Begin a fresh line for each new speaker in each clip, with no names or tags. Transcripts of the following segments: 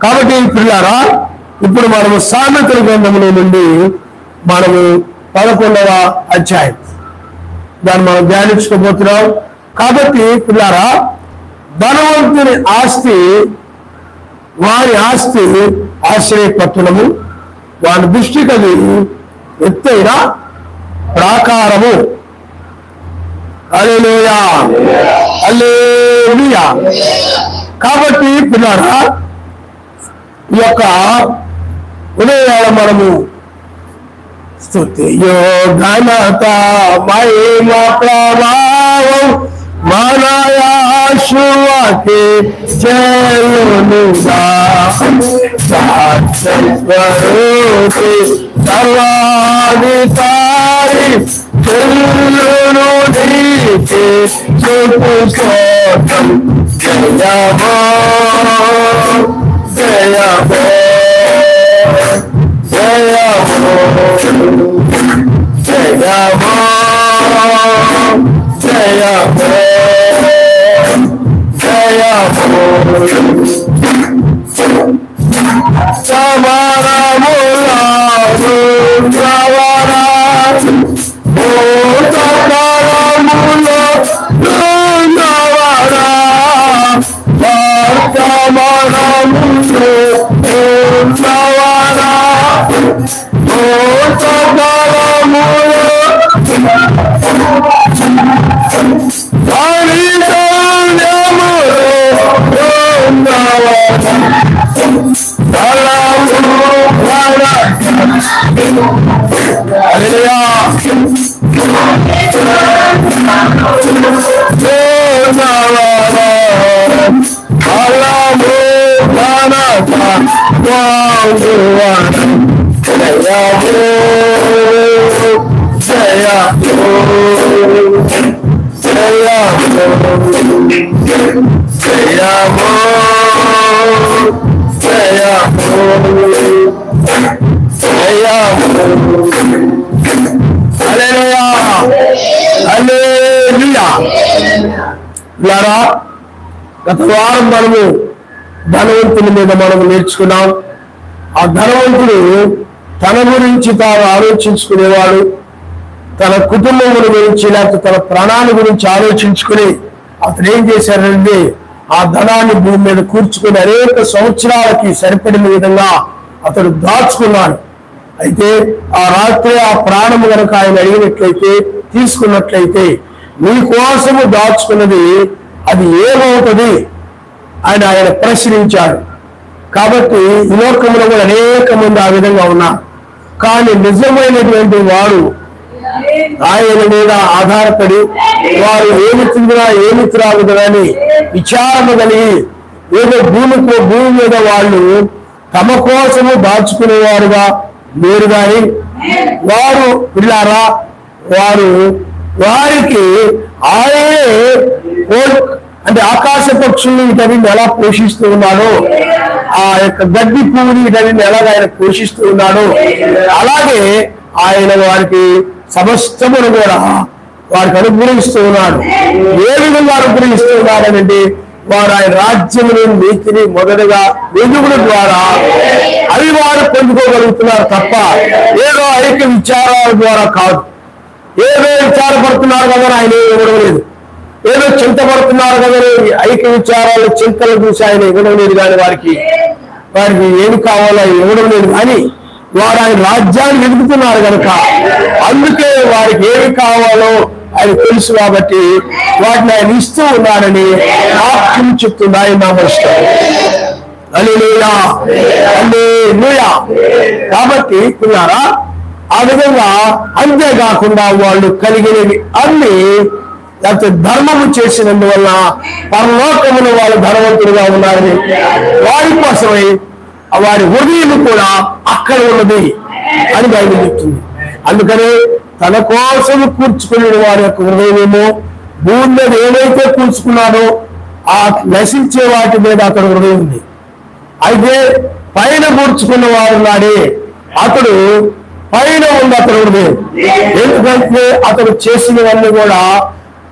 కాబట్టి పిల్లారా, ఇప్పుడు మనము సామెతల గ్రంథంలో నుండి మనము 11వ అధ్యాయం దాన్ని మనం ధ్యానించుకోబోతున్నాం. కాబట్టి పిల్లారా, ధనవంతుని ఆస్తి వారి ఆస్తి ఆశ్రయపట్టణము, వారి దృష్టికి అది ఎత్తైన ప్రాకారము. హల్లెలూయా, హల్లెలూయా. కాబట్టి పిల్లారా, ఈ యొక్క ఉదయాల మనము స్తుతియో ఘనత మహిమ ప్రభావం మనయాశువకి జయునుగా స్వరూపి సర్వాధికారి చెల్లును నీకే స్తుతి స్తోత్రం. జయమో జయమో జయమో జయమో జయమో జయమో సమరములాను ప్రవరా భూతకాలములో నవరా వర్తమానములో నవరా భూతకాలములో గత వారం మనము ధనవంతుని మీద మనము నేర్చుకున్నాం. ఆ ధనవంతుడు తన గురించి తాను ఆలోచించుకునేవాడు. తన కుటుంబం గురించి లేకపోతే తన ప్రాణాల గురించి ఆలోచించుకుని అతను ఏం చేశాడంటే ఆ ధనాన్ని భూమి మీద కూర్చుకుని అనేక సంవత్సరాలకి సరిపడిన విధంగా అతడు దాచుకున్నాడు. అయితే ఆ రాత్రి ఆ ప్రాణము కనుక ఆయన అడిగినట్లయితే, తీసుకున్నట్లయితే, నీ కోసము దాచుకున్నది అది ఏమవుతుంది అని ఆయన ప్రశ్నించాడు. కాబట్టి ఈ లోకంలో కూడా అనేక మంది ఆ విధంగా ఉన్నారు. కానీ నిజమైనటువంటి వాడు ఆయన మీద ఆధారపడి వారు ఏమి తిందిరా ఏమి త్రాగుదరని విచారణ కలిగి ఏదో భూమి మీద వాళ్ళు తమ కోసము దాచుకునేవారుగా లేరు. కానీ వారు పిల్లారా, వారికి ఆయనే అంటే ఆకాశ పక్షుల్ని వీటన్నింటిని ఎలా పోషిస్తూ ఉన్నాడో, ఆ యొక్క గడ్డి పువ్వుని వీటన్నింటిని ఎలాగ ఆయన పోషిస్తూ ఉన్నాడో, అలాగే ఆయన వారికి సమస్తమును కూడా వారికి అనుగ్రహిస్తూ ఉన్నాడు. ఏ విధంగా అనుగ్రహిస్తూ ఉన్నాడనంటే వారు ఆయన రాజ్యమును నీతిని మొదటగా వెలుగుల ద్వారా అవి వారు పొందుకోగలుగుతున్నారు తప్ప ఏదో ఐక్య విచారాల ద్వారా కాదు. ఏదో విచారపడుతున్నారు కదా ఆయన ఇవ్వడం లేదు, ఏదో చింతపడుతున్నారు కదా ఐక్య విచారాలు చింతలు చూసి ఆయన ఇవ్వడం లేదు. కానీ వారికి ఏమి కావాలో ఇవ్వడం లేదు. కానీ వారు ఆయన రాజ్యాన్ని వెతుకుతున్నారు కనుక అందుకే వారికి ఏమి కావాలో ఆయన తెలుసు కాబట్టి వాటిని ఆయన ఇస్తూ ఉన్నాడని వాక్యం చెప్తుంది. ఆయన నామస్తం. హల్లెలూయా, హల్లెలూయా. కాబట్టి పిల్లారా, ఆ విధంగా అంతేకాకుండా వాళ్ళు కలిగినవి అన్ని లేకపోతే ధర్మము చేసినందువల్ల పరలోకమున వాళ్ళు ధనవంతులుగా ఉన్నారని వారి కోసమై వారి హృదయం కూడా అక్కడ ఉన్నది అని బైబిల్ చెప్తుంది. అందుకని తన కోసం కూర్చుకునే వారి యొక్క హృదయమేమో భూమి మీద ఏమైతే కూర్చుకున్నాడో ఆ నశించే వాటి మీద అతడు హృదయం ఉంది. అయితే పైన కూర్చుకున్న వాడు నాడే అతడు పైన ఉంది అతడు హృదయం. ఎందుకంటే అతడు చేసినవన్నీ కూడా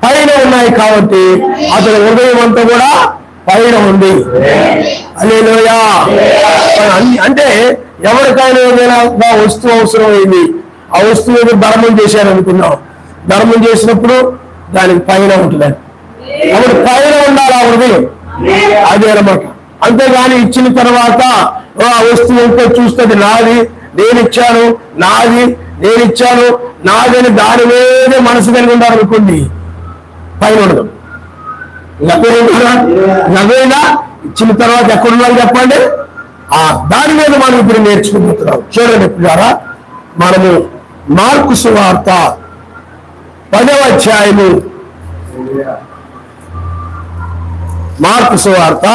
పైన ఉన్నాయి కాబట్టి అతని హృదయం అంతా కూడా పైన ఉంది. హల్లెలూయా. అంటే ఎవరికైనా ఏదైనా వస్తువు అవసరమైంది, ఆ వస్తువు ఏదో ధర్మం చేశారు అనుకున్నాం, ధర్మం చేసినప్పుడు దానికి పైన ఉంటుంది. అప్పుడు పైన ఉండాలి ఆ హృదయం, అదే అనమాట. అంతేగాని ఇచ్చిన తర్వాత ఆ వస్తువు ఎంతో చూస్తుంది, నాది నేనిచ్చాను, నాది నేనిచ్చాను, నాదని దాని మీదే మనసు కలిగి ఉండాలి అనుకోండి, పైన ఉండదు. నవ్వేనా ఇచ్చిన తర్వాత ఎక్కడున్నారు చెప్పండి, దాని మీద మనం ఇప్పుడు నేర్చుకుంటున్నాం. చూడండి ద్వారా మనము మార్కు సువార్త 10వ అధ్యాయము, మార్కు సువార్త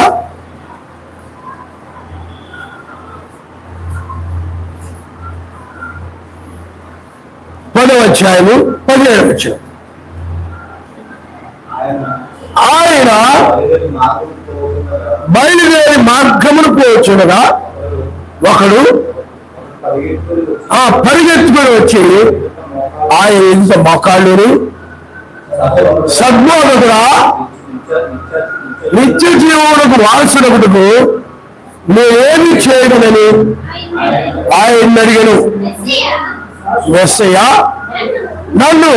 10వ అధ్యాయము 17వ వచనం. ఆయన బయలుదేరి మార్గమును పోచుండగా ఒకడు పరిగెత్తుకొని వచ్చి ఆయన ఇంత మోకాళ్ళుని, సద్బోధకుడా, నిత్య జీవమునకు వారసుడకుటకు నేనేమి చేయడమని ఆయన అడిగాను. యేసయ్యా, నన్ను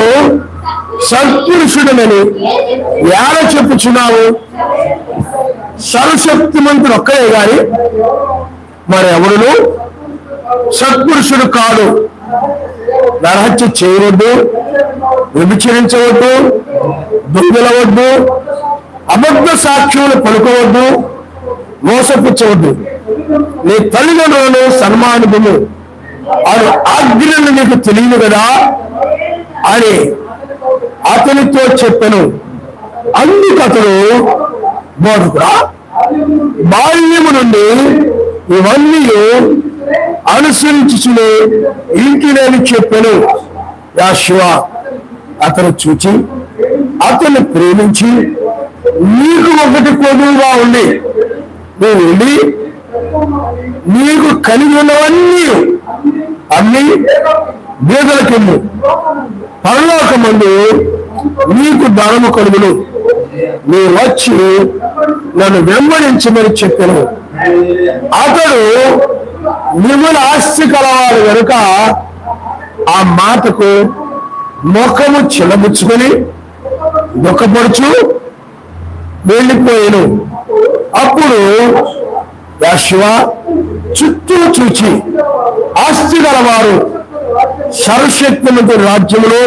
సత్పురుషుడనని ఏడ చెప్పుచున్నావు? సర్వశక్తిమంతుడు ఒక్కడే గాని మరి ఎవడును సత్పురుషుడు కాడు. నరహత్య చేయవద్దు, వ్యభిచరించవద్దు, దొంగలవద్దు, అబద్ధ సాక్ష్యములు పలుకోవద్దు, మోసపుచ్చవద్దు, నీ తల్లిదండ్రులను సన్మానించుము అను ఆజ్ఞలు నీకు తెలియదు కదా అని అతనితో చెప్పెను. అందుకు అతడు, బోధకుడా, బాల్యము నుండి ఇవన్నీ అనుసరించుచునే ఇంటినేని చెప్పెను. యేషువా అతను చూచి అతన్ని ప్రేమించి, నీకు ఒకటి కొదువుగా ఉంది, నువ్వు వెళ్ళి నీకు కలిగి ఉన్నవన్నీ అన్ని బీదలకిమ్ము, పరలోకమందు నీకు ధనము కలుగును, నీవు వచ్చి నన్ను వెంబడించమని చెప్పాను. అతడు మిగుల ఆస్తి కలవాడు కనుక ఆ మాటకు ముఖము చిలబుచ్చుకొని దుఃఖపడుచు వెళ్ళిపోయాను. అప్పుడు యేషువా చుట్టూ చూచి, ఆస్తి గలవారు సర్వశక్తిమంతుని రాజ్యములో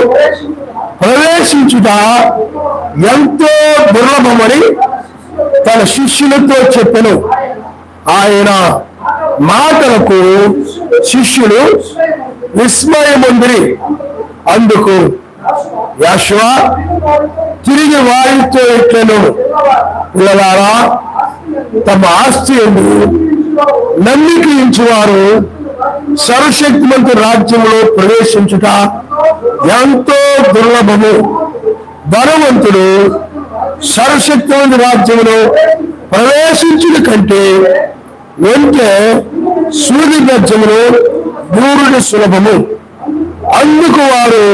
ప్రవేశించుట ఎంతో దుర్లభమని తన శిష్యులతో చెప్పెను. ఆయన మాటలకు శిష్యులు విస్మయముందిరి. అందుకు యేషువా తిరిగి వారితో ఇట్లెను, పిల్లలారా, తమ ఆస్తి యందు నమ్మిక ఉంచువారు సర్వశక్తిమంతుని రాజ్యములో ప్రవేశించుట ఎంతో దుర్లభము. ధనవంతుడు సర్వశక్తిమంతుని రాజ్యములో ప్రవేశించుట కంటే వెంటే సూర్య గర్జములో దూరుడు సులభము. అందుకు వారు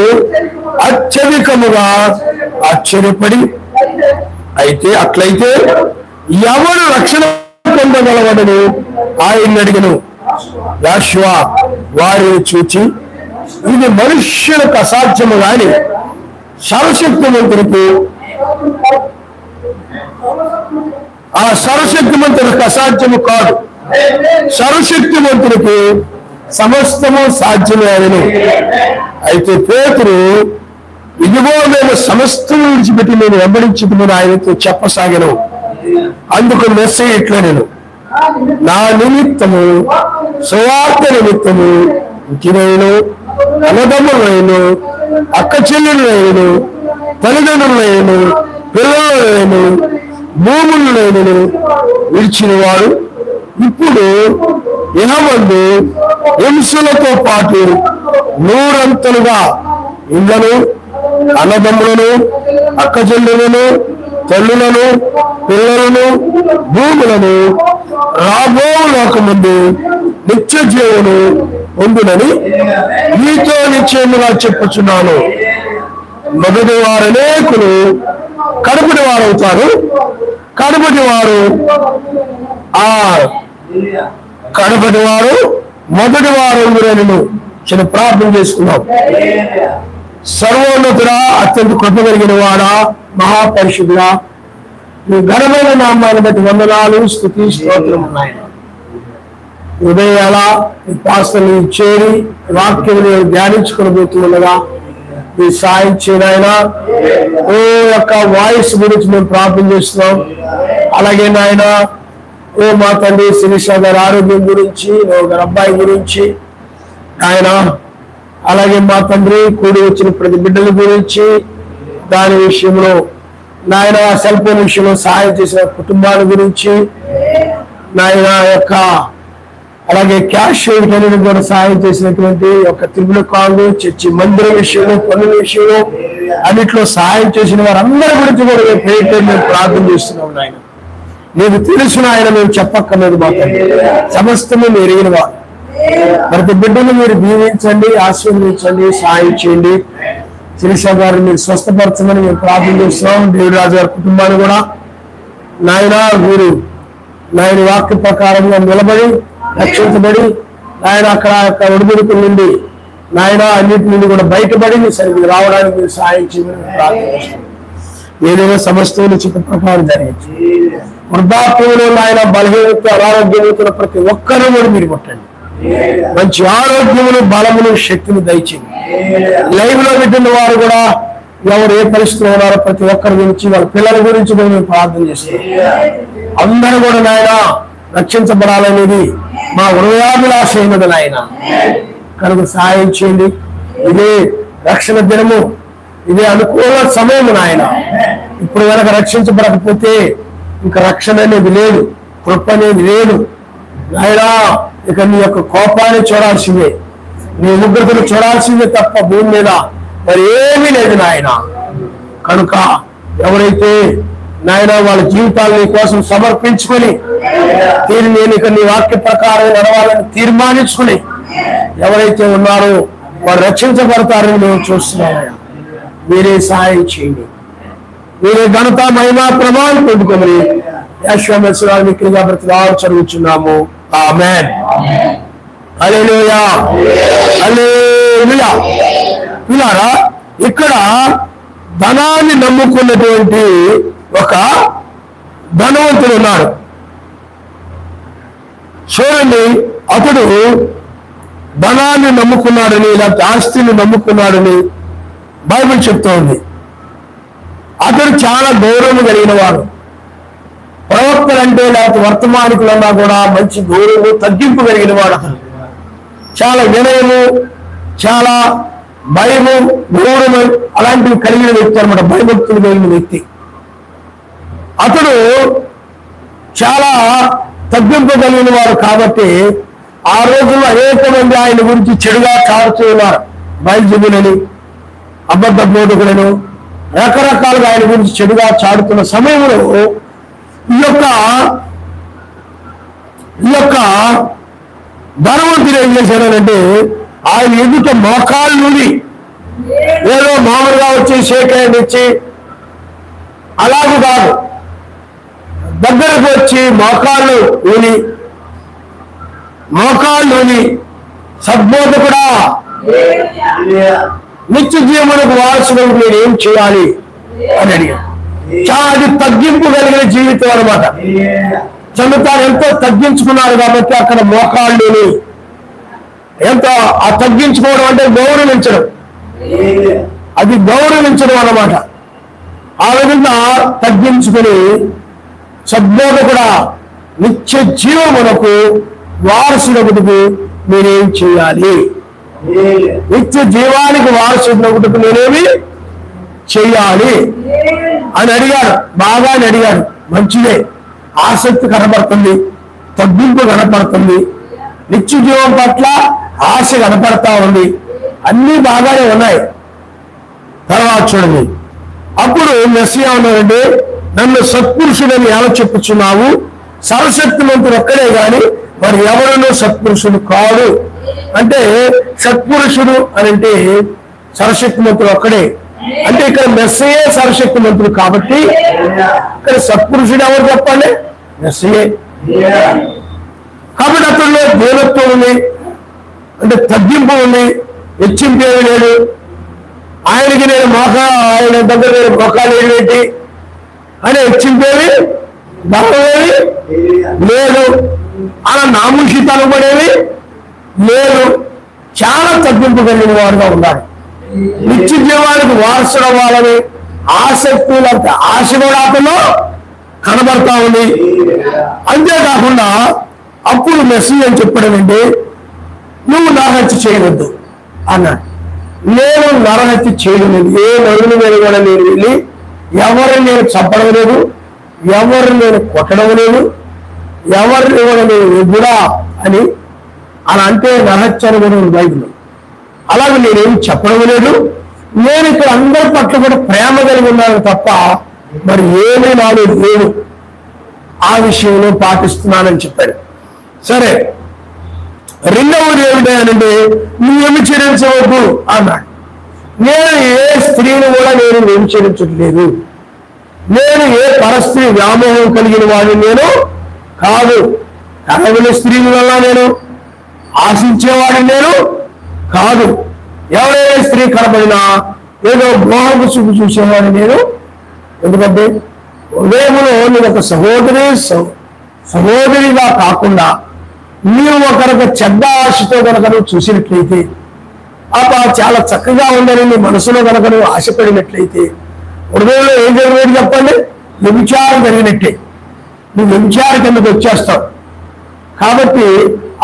అత్యధికముగా ఆశ్చర్యపడి, అట్లయితే ఎవరు రక్షణ పొందగలవడని ఆయన అడిగను. యేషువా వారిని చూచి, ఇది మనుష్యులకు అసాధ్యము గాని సర్వశక్తిమంతునికి సర్వశక్తిమంతునికి అసాధ్యము కాదు, సర్వశక్తిమంతునికి సమస్తము సాధ్యమే అనెను. అయితే పేతురు, ఇదిగో మేము సమస్తము విడిచిపెట్టి నేను వెంబడించుకుని ఆయనతో చెప్పసాగను. అందుకు మెస్సయ్య ఇట్లనెను, నా నిమిత్తము సువార్త నిమిత్తము ఇంటినైను, అన్నదమ్ములైను, అక్క చెల్లెలైను, తల్లిదండ్రులైను, పిల్లలైను, భూములైనను విడిచిన వాడు ఇప్పుడు ఇహమందు హింసలతో పాటు 100 అంతలుగా ఇళ్లను, అన్నదమ్ములను, అక్క చెల్లెలను, తల్లులను, పిల్లలను, భూములను రాబో లోకముందు నిత్య జీవను ఉండునని మీతో నిశ్చయముగా చెప్పుచున్నాను. మొదటి వారు అనేకులు కడపటి వారవుతారు, కడపటి వారు మొదటి వారు నేను చిన్న ప్రార్థన చేసుకున్నాం. సర్వోన్నతుడా, అత్యంత కృప కలిగిన వాడా, మహాపరిశుద్ధుడా, నీ ఘనమైన నామాన్ని బట్టి వందనాలు, స్తుతి, స్తోత్రం ఉన్నాయి. ఉదయాల ఈ పాస్తలు చేరి వాక్యం ధ్యానించుకుని పోతుండగా మీ సాయం చేయనాయన. ఓ యొక్క వాయిస్ గురించి మేము ప్రార్థన చేస్తున్నాం. అలాగే నాయన, ఓ మా తండ్రి శిరీష గారి ఆరోగ్యం గురించి, గారి అబ్బాయి గురించి ఆయన, అలాగే మా తండ్రి కూడి వచ్చిన ప్రతి బిడ్డల గురించి, దాని విషయంలో నాయన సెల్ ఫోన్ విషయంలో సహాయం చేసిన కుటుంబాల గురించి నాయన యొక్క, అలాగే క్యాష్ వీటన్నిటిని కూడా సహాయం చేసినటువంటి ఒక తిరుమల కాంగు చర్చి మందిరం విషయంలో, పనుల విషయంలో అన్నిట్లో సహాయం చేసిన వారందరి గురించి కూడా మేము ప్రార్థన చేస్తున్నాం. నాయన నీకు తెలుసు ఆయన, మేము చెప్పక్కర్లేదు. మా తండ్రి సమస్తము మీరు ఎరిగిన వారు. ప్రతి బిడ్డను మీరు దీవించండి, ఆశీర్వదించండి, సహాయం చేయండి. శిరీష గారిని మీరు స్వస్థపరచమని మేము ప్రార్థన చేస్తున్నాం. దేవరాజు గారి కుటుంబాన్ని కూడా నాయన మీరు నాయన వాక్య ప్రకారంగా నిలబడి రక్షించబడి నాయన అక్కడ ఒడిదుడుకుల నుండి నాయన అన్నిటి నుండి కూడా బయటపడి సరిగ్గా రావడానికి మీరు సహాయం చేయమని ప్రార్థన చేస్తున్నాం. ఏదైనా సమస్యలు చిత్త ప్రకారం జరిగించి వృద్ధాప్యంలో నాయన బలహీనత, అనారోగ్యంతో ప్రతి ఒక్కరూ కూడా మీరు కొట్టండి. మంచి ఆరోగ్యమును, బలమును, శక్తిని దయచేయండి. లైవ్ లో పెట్టిన వారు కూడా ఎవరు ఏ పరిస్థితిలో ఉన్నారో ప్రతి ఒక్కరి గురించి, వాళ్ళ పిల్లల గురించి కూడా మేము ప్రార్థన చేస్తాం. అందరూ కూడా నాయన రక్షించబడాలనేది మా హృదయాభిలాష అయినది నాయన. కనుక సహాయం చేయండి. ఇదే రక్షణ దినము, ఇదే అనుకూల సమయము నాయన. ఇప్పుడు కనుక రక్షించబడకపోతే ఇంకా రక్షణ అనేది లేదు, కృప అనేది లేదు నాయన. ఇక నీ యొక్క కోపాన్ని చూడాల్సిందే, నీ ఉగ్రతను చూడాల్సిందే తప్ప భూమి మీద మరి ఏమీ లేదు నాయన. కనుక ఎవరైతే నాయన వాళ్ళ జీవితాలు నీ కోసం సమర్పించుకొని నేను ఇక నీ వాక్య ప్రకారం నడవాలని తీర్మానించుకుని ఎవరైతే ఉన్నారో వారు రక్షించబడతారని మేము చూస్తున్నామయ్యా. మీరే సహాయం చేయండి. మీరే ఘనత, మహిమ, ప్రభావం పొందుకొని యశ్వమేశ్వరాన్ని క్రియా బ్రతిలాడు చదువుచున్నాము. ఆమేన్. హల్లెలూయా, హల్లెలూయా. ఇలారా ఇక్కడ ధనాన్ని నమ్ముకున్నటువంటి ఒక ధనవంతుడు ఉన్నాడు. చూడండి, అతడు ధనాన్ని నమ్ముకున్నాడని, లేకపోతే ఆస్తిని నమ్ముకున్నాడని బైబిల్ చెప్తా ఉంది. అతడు చాలా గౌరవం కలిగిన వాడు. ప్రవక్తలంటే లేకపోతే వర్తమానికులన్నా కూడా మంచి గౌరవము, తగ్గింపు కలిగిన వాడు. అతను చాలా వినయము, చాలా భయము, గౌరవం అలాంటివి కలిగిన వ్యక్తి అనమాట. భయభక్తులు కలిగిన వ్యక్తి. అతడు చాలా తగ్గింపు కలిగిన వాడు కాబట్టి ఆ రోజుల్లో అనేక మంది ఆయన గురించి చెడుగా చాడుతూ ఉన్నారు. బయలుజబులని, అబద్ధ బోధకులను రకరకాలుగా ఆయన గురించి చెడుగా చాడుతున్న సమయంలో ఈ యొక్క ధనవంతుడు ఏం చేశాడంటే ఆయన ఎదుట మోకాళ్ళ నుండి ఏదో మామూలుగా వచ్చి షేక్ హ్యాండ్ ఇచ్చి అలాగే కాదు, దగ్గరకు వచ్చి మోకాళ్ళుని సద్బోధకుడా, నిత్య జీవనకు వారసులకు నేను ఏం చేయాలి అని అడిగాడు. చాలా తగ్గింపు కలిగిన జీవితం అనమాట. చంద్రతాను ఎంతో తగ్గించుకున్నారు కాబట్టి అక్కడ మోకాళ్ళుని ఎంతో ఆ తగ్గించుకోవడం అంటే గౌరవించడం, అది గౌరవించడం అన్నమాట. ఆ విధంగా తగ్గించుకుని సద్బోధకుడా, నిత్య జీవమునకు వారసుడగుటకు నేనేం చేయాలి, నిత్య జీవానికి వారసుడగుటకు నేనేమి చెయ్యాలి అని అడిగాడు. బాగానే అడిగాడు. మంచిదే, ఆసక్తి కనపడుతుంది, తగ్గింపు కనపడుతుంది, నిత్య జీవం పట్ల ఆశ కనపడతా ఉంది, అన్నీ బాగానే ఉన్నాయి. తర్వాత చూడండి, అప్పుడు మెస్సియా ఉన్నాడంటే నన్ను సత్పురుషుడని ఎలా చెప్పుచున్నావు? సర్వశక్తిమంతుడు ఒక్కడే గాని మరి ఎవరునూ సత్పురుషుడు కాడు. అంటే సత్పురుషుడు అని అంటే సర్వశక్తిమంతుడు ఒక్కడే. అంటే ఇక్కడ మెస్సయే సర్వశక్తిమంతుడు కాబట్టి ఇక్కడ సత్పురుషుడు ఎవరు చెప్పండి? మెస్సయే. కాబట్టి అతనిలో దేవత్వం ఉంది, అంటే తగ్గింపు ఉంది, హెచ్చింపేవి లేదు. ఆయనకి నేను ఆయన దగ్గర నేను మోకాలు ఏంటి అని హెచ్చింపేవి గర్వమేవి లేదు, అలా నామూషి తలబడేవి లేదు. చాలా తగ్గింపు కలిగిన వాడుగా ఉన్నాడు. నిత్య జీవానికి వారసుడు అవ్వాలని ఆసక్తి లేకపోతే ఆశ కూడా అతను కనబడతా ఉంది. అంతేకాకుండా అప్పుడు మెస్సీ అని చెప్పడం ఏంటి? నువ్వు నరహత్య చేయవద్దు అన్నాడు. నేను నరహత్య చేయడం లేదు, ఏ నరుని మీద కూడా నేను వెళ్ళి ఎవరిని నేను చంపడం లేదు, ఎవరిని నేను కొట్టడం లేదు, ఎవరిని కూడా నేను ఎదురా అని అలా అంటే నరహత్య అని కూడా బైబిల్. అలాగే నేనేమి చెప్పడం లేదు. నేను ఇక్కడ అందరి పట్ల కూడా ప్రేమ కలిగి ఉన్నాను తప్ప మరి ఏమీ నాలో లేదు, ఆ విషయంలో పాటిస్తున్నానని చెప్పాడు. సరే, రెండవది ఏమిటంటే నువ్వు వ్యభిచరించవద్దు అన్నాడు. నేను ఏ స్త్రీని కూడా నేను వ్యభిచరించట్లేదు. నేను ఏ పరస్త్రీ వ్యామోహం కలిగిన వాడిని నేను కాదు. కనబడిన స్త్రీల వల్ల నేను ఆశించేవాడిని నేను కాదు. ఎవరైనా స్త్రీ కనబడినా ఏదో మోహపు చూపు చూసేవాడిని నేను. ఎందుకంటే ఉదయంలో నేను ఒక సహోదరిగా కాకుండా నీవు ఒకరికి చెడ్డ ఆశతో కనుక నువ్వు చూసినట్లయితే, చాలా చక్కగా ఉందని నీ మనసులో కనుక నువ్వు ఆశపడినట్లయితే హృదయంలో ఏం జరిగేది చెప్పండి? వ్యభిచారం జరిగినట్టే. నువ్వు వ్యభిచార కిందకు వచ్చేస్తావు. కాబట్టి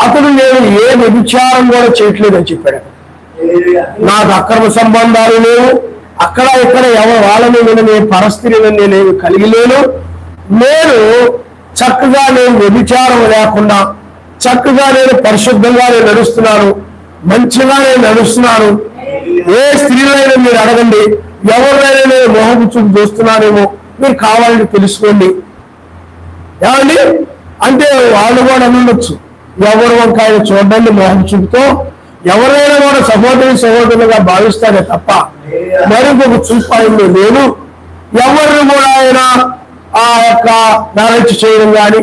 అతడు నేను ఏ వ్యభిచారం కూడా చేయట్లేదని చెప్పాడు. నాకు అక్రమ సంబంధాలు లేవు, అక్కడ ఇక్కడ ఎవరు వాళ్ళని నేను పరస్త్రీని నేనేమి కలిగి లేను. నేను చక్కగా నేను వ్యభిచారం లేకుండా చక్కగా నేను పరిశుద్ధంగా నేను నడుస్తున్నాను, మంచిగా నేను నడుస్తున్నాను. ఏ స్త్రీలైనా మీరు అడగండి, ఎవరినైనా నేను మోహపు చూపు చూస్తున్నానేమో మీరు కావాలని తెలుసుకోండి. ఏమండి అంటే వాళ్ళు కూడా ఉండొచ్చు, ఎవరు వంకాయ చూడండి మోహపు చూపుతో ఎవరైనా కూడా సహోదరులుగా భావిస్తారే తప్ప మరొక చూపు ఆయనలో లేదు. ఎవరిని కూడా ఆయన ఆ యొక్క నరహత్య చేయడం కానీ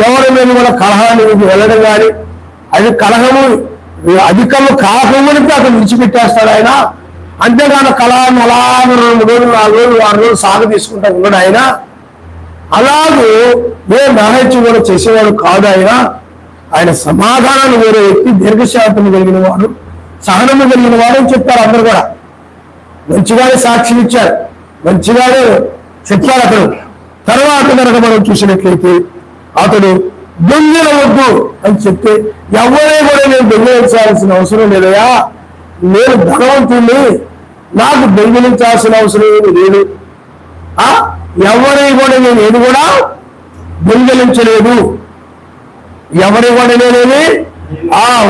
ఎవరి మీద కూడా కలహానికి వెళ్ళడం కానీ, అది కలహము అధికము కాకమునిపై అతను విడిచిపెట్టేస్తాడు ఆయన. అంతేగాని కలహాన్ని అలా 2 రోజులు 4 రోజులు 6 రోజులు సాగు తీసుకుంటా ఉన్నాడు ఆయన. అలాగే ఏ నరహత్య కూడా చేసేవాడు కాదు ఆయన. ఆయన సమాధానాన్ని వేరే వ్యక్తి, దీర్ఘశాంతము కలిగిన వాడు, సహనము కలిగిన వాడు అని చెప్పారు. అందరూ కూడా మంచిగానే సాక్ష్యం ఇచ్చారు, మంచిగానే చెప్పారు. అతను తర్వాత కనుక మనం చూసినట్లయితే అతడు దొంగిలవద్దు అని చెప్తే ఎవరే కూడా నేను దొంగిలించాల్సిన అవసరం లేదయా, నేను ధనవంతుణ్ణి, నాకు దొంగిలించాల్సిన అవసరం ఏమి లేదు. ఎవరి కూడా నేను ఏది కూడా దొంగిలించలేదు. ఎవరి కూడా నేనేమి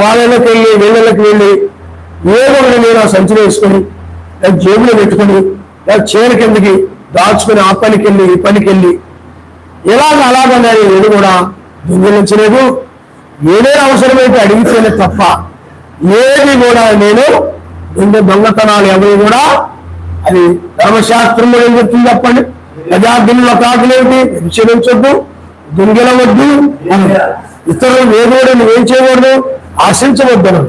వాళ్ళకి వెళ్ళి వీళ్ళకి వెళ్ళి ఏదో ఒకటి నేను ఆ సంచిలో వేసుకొని జేబులో పెట్టుకొని చీర కిందకి దాచుకుని ఆ పనికి వెళ్ళి ఈ పనికి వెళ్ళి అలాగా నేను ఏది కూడా దొంగిలించలేదు. ఏదైనా అవసరమైతే అడిగితేనే తప్ప ఏది కూడా నేను దొంగతనాలు ఎవరు కూడా, అది ధర్మశాస్త్రంలో ఏం చెప్తుంది చెప్పండి? యథార్థంలో కాకులేమిటి? విచరించొద్దు, దొంగిలవద్దు, ఇతరులు ఏది కూడా నువ్వేం చేయకూడదు, ఆశించవద్దను,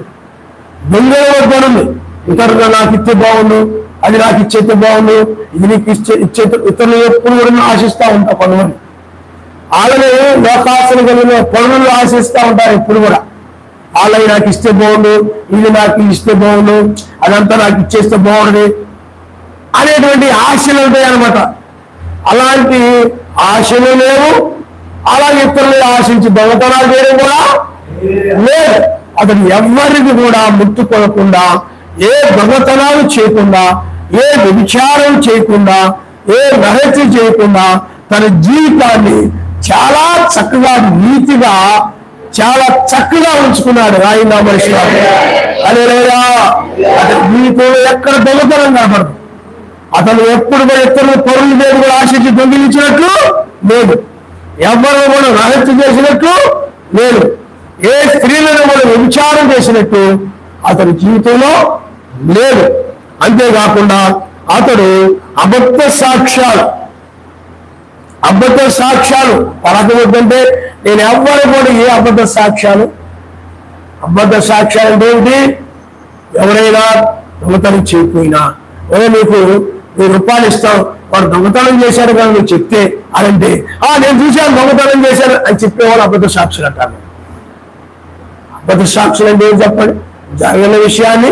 దొంగిలవద్దను. ఇతరులు నాకు ఇస్తే బాగుండు, అది నాకు ఇచ్చేస్తే బాగుండు, ఇది నీకు ఇచ్చే ఇతరులు ఎప్పుడు కూడా ఆశిస్తూ ఉంటావు. కొంతమంది వాళ్ళని లోకాశలు కలిగిన పనులు ఆశిస్తూ ఉంటారు ఎప్పుడు కూడా. వాళ్ళవి నాకు ఇస్తే బాగుండు, ఇది నాకు ఇస్తే బాగుండు, అదంతా నాకు ఇచ్చేస్తే బాగుండదు అనేటువంటి ఆశలు ఉంటాయి అన్నమాట. అలాంటి ఆశలు లేవు. అలాగే ఇతరులు ఆశించి దొంగతనాలు చేయడం కూడా లేదు. అతను ఎవరికి కూడా ముట్టుకోకుండా, ఏ దొంగతనాలు చేయకుండా, ఏ వ్యభిచారం చేయకుండా, ఏ నరహత్య చేయకుండా తన జీవితాన్ని చాలా చక్కగా నీతిగా చాలా చక్కగా ఉంచుకున్నాడు ఆయన మనిషి. అదే లేదా అతని జీవితంలో ఎక్కడ దొంగతనం కనపడదు. అతను ఎప్పుడు కూడా ఇతరుల పరుల మీద కూడా ఆశించి దొంగిలించినట్లు లేదు, ఎవరు కూడా నరహత్య చేసినట్లు లేదు, ఏ స్త్రీలను కూడా వ్యభిచారం చేసినట్టు అతని జీవితంలో లేదు. అంతేకాకుండా అతడు అబద్ధ సాక్ష్యాలు పలకవద్దంటే నేను ఎవ్వరు కూడా ఏ అబద్ధ సాక్ష్యాలు అంటే ఏమిటి? ఎవరైనా దొంగతనం చేయకపోయినా నీకు 1000 రూపాయలు ఇస్తాం, వాడు దొంగతనం చేశాడు కానీ నువ్వు చెప్తే అదంటే నేను చూశాను దొంగతనం చేశాను అని చెప్పేవాళ్ళు అబద్ధ సాక్షులు అంటారు. అబద్ధ సాక్షులు అంటే ఏం చెప్పండి? జరిగిన విషయాన్ని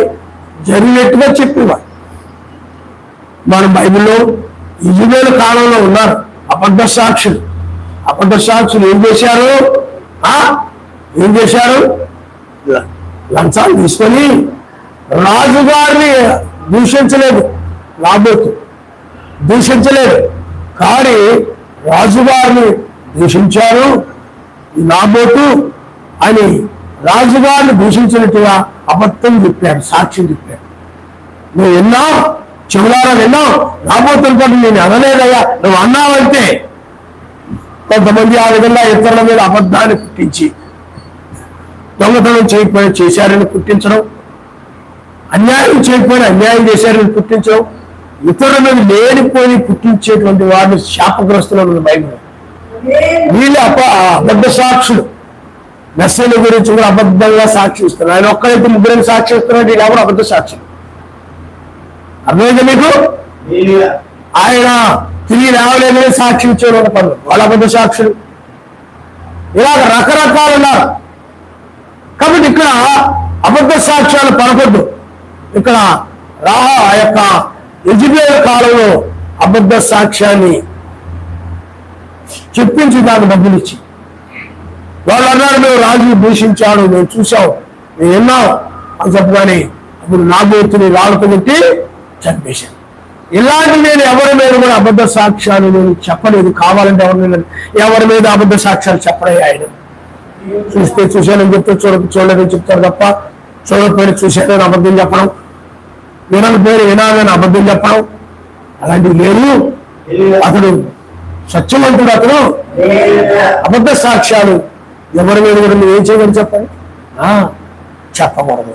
జరిగినట్టుగా చెప్పేవాడు. మన బైబిల్లో ఇజ్రాయేలు కాలంలో ఉన్నారు అబద్ధ సాక్షులు. ఏం చేశారు? లంచాలు తీసుకొని రాజుగారిని దూషించలేదు, కానీ రాజుగారిని దూషించారు. నాబోతు అని రాజుగారిని దూషించినట్టుగా అబద్ధం చెప్పాడు, సాక్ష్యం చెప్పాడు. నువ్వు విన్నావు, చెవులారా విన్నావు, నాబోతుని పాటు నేను అనలేదయ్యా, నువ్వు అన్నావంటే. కొంతమంది ఆ విధంగా ఇతరుల మీద అబద్ధాన్ని పుట్టించి దొంగతనం చేయకపోయినా చేశారని పుట్టించడం, అన్యాయం చేయకపోయినా అన్యాయం చేశారని పుట్టించడం, ఇతరుల మీద లేనిపోయి పుట్టించేటువంటి వారిని శాపగ్రస్తులను బైబిల్. వీళ్ళు అబద్ధ సాక్షులు. మెస్సీని గురించి కూడా అబద్ధంగా సాక్షి ఇస్తున్నారు. ఆయన ఒక్కరైతే 3 సాక్షి ఇస్తున్నాడు, వీళ్ళు ఎవరు అబద్ధ సాక్షులు. అర్థమైంది మీకు? ఆయన తిరిగి రావలేదని సాక్షి ఇచ్చేవాళ్ళు పనులు, వాళ్ళ అబద్ధ సాక్షులు. ఇలాగ రకరకాలు ఉన్నారు. కాబట్టి ఇక్కడ అబద్ధ సాక్ష్యాలు పలకొద్దు. ఇక్కడ ఆ యొక్క యెజెబెలు కాలంలో అబద్ధ సాక్ష్యాన్ని చెప్పించి దానికి డబ్బులు ఇచ్చి వాళ్ళు అన్నారు, మేము రాజుని దూషించాడు, మేము చూసాం, మేము విన్నాం అని చెప్పగానే అప్పుడు నాబోతుని రాళ్ళతో పెట్టి చంపేశాను. ఇలాంటి నేను ఎవరి మీద కూడా అబద్ధ సాక్ష్యాలు నేను చెప్పలేదు. కావాలంటే ఎవరి మీద అబద్ధ సాక్ష్యాలు చెప్పడే. ఆయన చూస్తే చూశానని చెప్తే చూడలేదని చెప్తారు తప్ప, చూడకపోయినా చూశానని అబద్ధం చెప్పడం, వినని పేరు వినాలని అబద్ధం చెప్పడం అలాంటివి లేదు. అతడు సత్యవంతుడు. అతను అబద్ధ సాక్ష్యాలు ఎవరి మీద కూడా నువ్వు ఏం చేయగలరు చెప్పండి? చెప్పకూడదు.